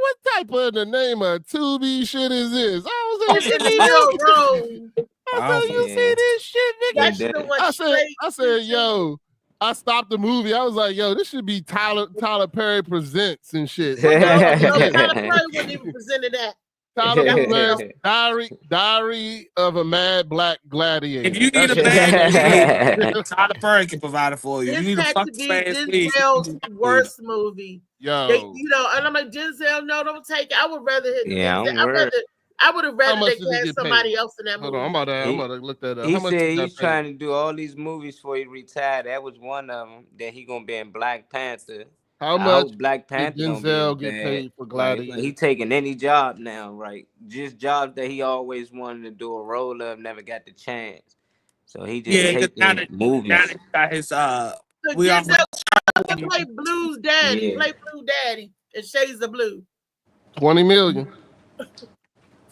what type of the name of Tubi shit is this? I was It's like, in Nero Road. I said, you see this shit, That nigga? should have went I straight. said, yo, I stopped the movie. I was like, yo, this should be Tyler Perry Presents and shit. What the fuck is No, this? Tyler Perry wouldn't even presented that. Tyler That was Presents Diary of a Mad Black Gladiator. If you need a That bad shit- movie, Tyler Perry can provide it for you. You This need a had to fucking be fast lead. Denzel's worst movie. Yo. They, you know, and I'm like, Denzel, no, don't take it. I would rather hit Yeah, Denzel. I'm worried. I would have How rather much they did he cast get somebody paid? else in that Hold movie. on, I'm about to look that up. He How much said he got he's paid? trying to do all these movies before he retired. That was one of them. That he gonna be in Black Panther. How I much hope Black did Panther don't be as Denzel get bad. paid for Right? Like, Gladiator? he taking any job now, right? Just jobs that he always wanted to do a role of, never got the chance. So he just Yeah, because now taking that movies. he got his So we all Denzel play Blue's daddy. Yeah. Play Blue Daddy and Shades of Blue. 20 million.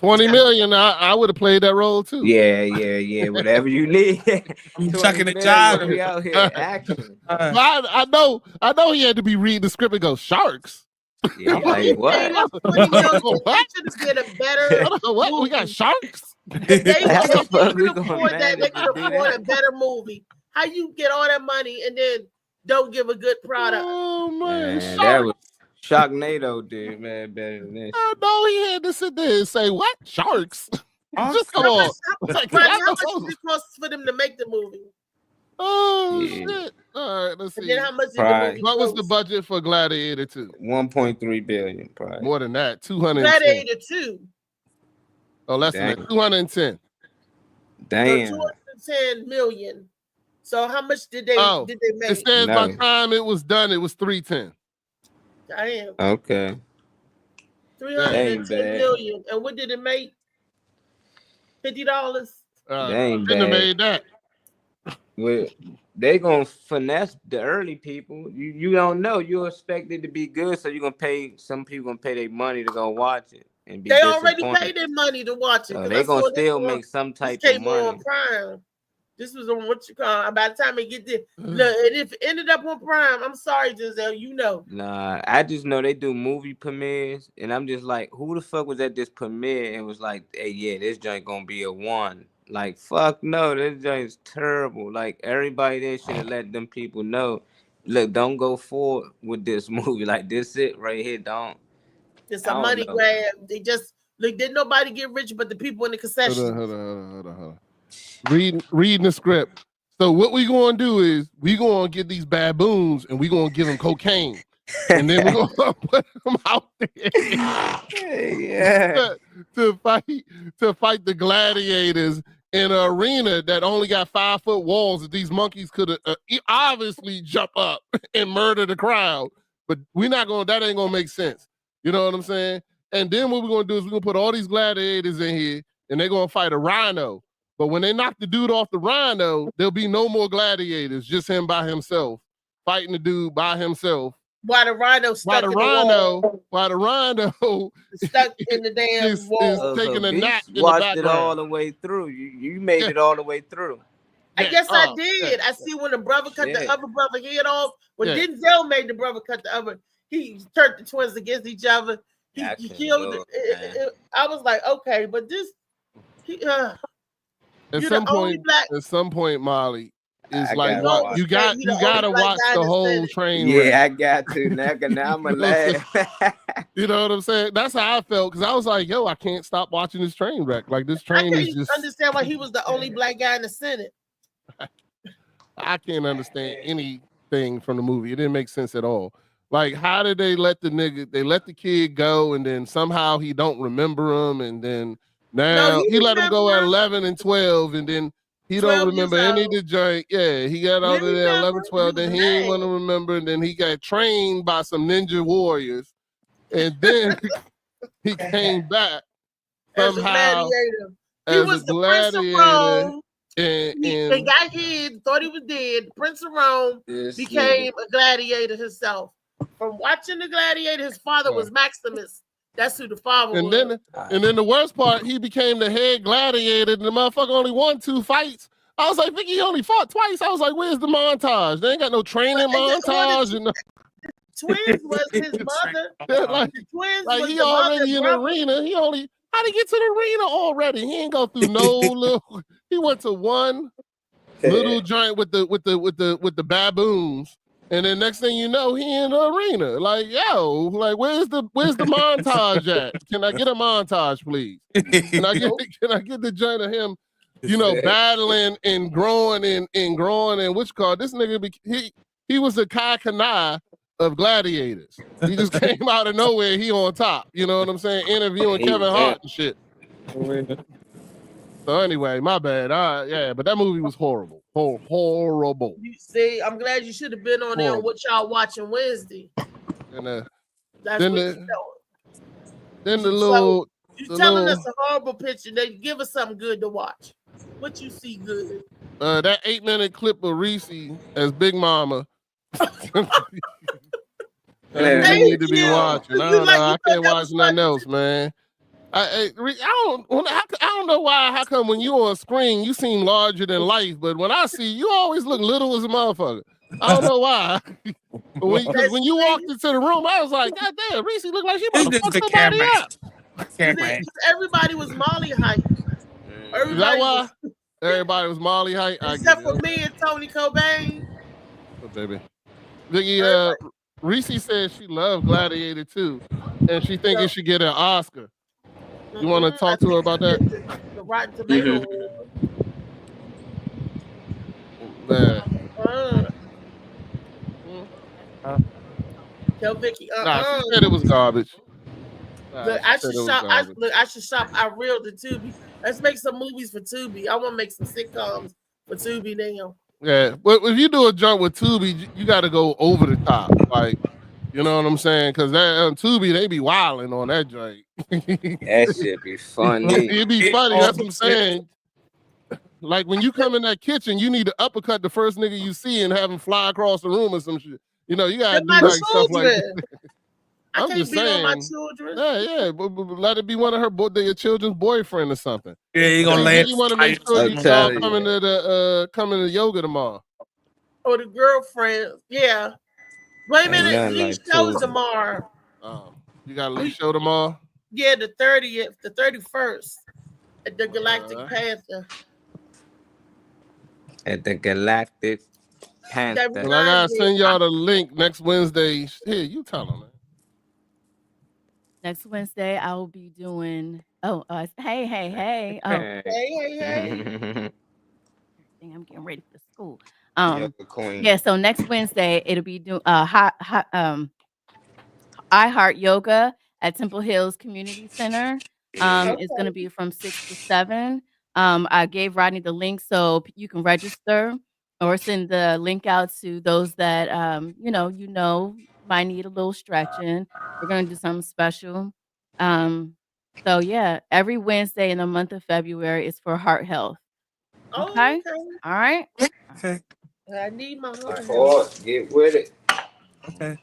20 million. I would have played that role too. Yeah. Whatever you need. I'm 20 chucking the million, job. we out here action. I know he had to be reading the script and go, sharks. Yeah, I'm He like, what? paid us 20 million. What? They should have did a better What? We got movie. sharks? If they How the fuck we could gonna afford that, manage they to could do afford that? a better movie. How you get all that money and then don't give a good product? Oh man, Man, that was Sharknado did, man, better than this. I know he had to sit there and say, what? Sharks? Just come How on. much, Like, Rodney, I how much know. did it cost for them to make the movie? Oh Yeah. shit. All right, let's And see. then how much did the Probably movie What was the cost? budget for Gladiator 2? 1.3 billion, probably. More than that. 210. Gladiator 2. Oh, less than that. Damn. 210. So Damn. 210 million. So how much did they make? It says by No. the time it was done, it was 310. Damn. Okay. 310 bad. million. And what did it make? $50? That ain't Shouldn't have bad. made that. Well, they gonna finesse the early people. You don't know. You expect it to be good, so you're gonna pay. Some people gonna pay their money to go watch it and be They already disappointed. paid their money to watch it. So 'cause they I gonna saw this still on- make some type this of came on money. Prime. This was on what you call. By the time it get there, look, and if it ended up on Prime, I'm sorry, Giselle. You know, Nah, I just know they do movie premieres, and I'm just like, who the fuck was at this premiere and was like, hey, yeah, this joint gonna be a 1. Like, fuck no, this joint's terrible. Like, everybody there should have let them people know, look, don't go forward with this movie. Like, this it right here, don't. it's I a don't money know. grab. They just look. Did nobody get rich but the people in the concessions? Hold on. Reading the script. So what we gonna do is we gonna get these baboons and we gonna give them cocaine, and then we're gonna put them out there Yeah. to fight the gladiators in an arena that only got 5-foot walls that these monkeys could obviously jump up and murder the crowd. But we're not gonna. That ain't gonna make sense. You know what I'm saying? And then what we're gonna do is we're gonna put all these gladiators in here, and they're gonna fight a rhino. But when they knock the dude off the rhino, there'll be no more gladiators, just him by himself, fighting the dude by himself. While the rhino stuck in the wall, While the rhino stuck in the damn is wall. taking a Beast nap in the watched it all background. the way through. You made it all the way through. I guess I did. I see when the brother cut the Shit. other brother head off. When Yeah. Denzel made the brother cut the other, he turned the twins against each other. He couldn't killed do it. I was like, okay, but this, At you're some the only point, black. at some point, Molly, is I like gotta what watch. you gotta watch the whole train wreck. Yeah, I got to. Now I'm You going know what I'm to laugh. saying? You know what I'm saying? That's how I felt because I was like, yo, I can't stop watching this train wreck. Like this I train is can't just understand why he was the only black guy in the Senate. I can't understand anything from the movie. It didn't make sense at all. Like, how did they let the kid go and then somehow he don't remember him and then now he he let him go at remember 11 and 12 and then he don't 12 years remember any of old. the joint. Yeah, he got out of there 11, 12, then he ain't want to remember and then he got trained by some ninja warriors and then he came back As a somehow gladiator. He as a was the Prince of gladiator Rome. and, They got hid, thought he was dead. The Prince of Rome This became a gladiator himself. From watching the gladiator, his father was Maximus. That's who the father And was. then the worst part, he became the head gladiator, and the motherfucker only won 2 fights. I was like, Vicky, he only fought twice. I was like, where's the montage? They ain't got no training montage. Twins was his mother. like, The twins like was he the mother already and in the brother. arena. How'd he get to the arena already? He ain't go through no little. He went to one little joint with the baboons. And then next thing you know, he in the arena. Like, yo, like where's the montage at? Can I get a montage, please? Can I get the joint of him, battling and growing and which called this nigga he was the Kai Kanai of gladiators. He just came out of nowhere, he on top. You know what I'm saying? Interviewing Kevin Hart and shit. So anyway, my bad. Yeah, but that movie was horrible. Horrible. You see, I'm glad you should have been on there on what y'all watching Wednesday. And That's then what the, you know. then the little You telling us a horrible picture. They give us something good to watch. What you see good? That 8-minute clip of Reese as Big Mama. That's what we need to be watching. I don't know. I can't watch nothing else, man. I don't know why. How come when you on screen you seem larger than life, but when I see you, always look little as a motherfucker. I don't know why. Because when you walked into the room, I was like, God damn, Reese look like she about to fuck somebody up. Everybody was Molly height. Is that why? Everybody was Molly height. Except for me and Tony Cobain. Oh, baby. Vicky, Reese said she loved Gladiator too, and she think it should get an Oscar. You want to talk to her about that? The Rotten Tomato. Man. Tell Vicky. Nah, she said it was garbage. Look, I should shop. I should shop. I reeled the Tubi. Let's make some movies for Tubi. I want to make some sitcoms for Tubi now. Yeah, but if you do a joint with Tubi, you got to go over the top, like, you know what I'm saying? Because that on Tubi, they be wilding on that joint. That shit be funny. It'd be funny. That's what I'm saying. Like when you come in that kitchen, you need to uppercut the first nigga you see and have him fly across the room or some shit. You know, you gotta do like stuff like that. I'm just saying. My children. Yeah, but let it be one of your children's boyfriend or something. Yeah, you gonna let. You want to make sure you all coming to yoga tomorrow. Or the girlfriend, yeah. Wait a minute, Lee shows tomorrow. You got a Lee show tomorrow? Yeah, the 30th, the 31st at the Galactic Panther. At the Galactic Panther. Well, I gotta send y'all the link next Wednesday. Here, you tell them, man. Next Wednesday, I will be doing. Hey. Oh. Hey. I think I'm getting ready for school. Yeah. So next Wednesday, it'll be doing I Heart Yoga at Temple Hills Community Center. It's going to be from 6 to 7. I gave Rodney the link so you can register or send the link out to those that might need a little stretching. We're going to do something special. So yeah, every Wednesday in the month of February is for heart health. Okay. All right. Okay. I need my heart. Get with it. Okay.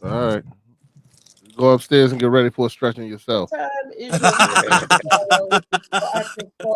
All right. Go upstairs and get ready for stretching yourself. What time is your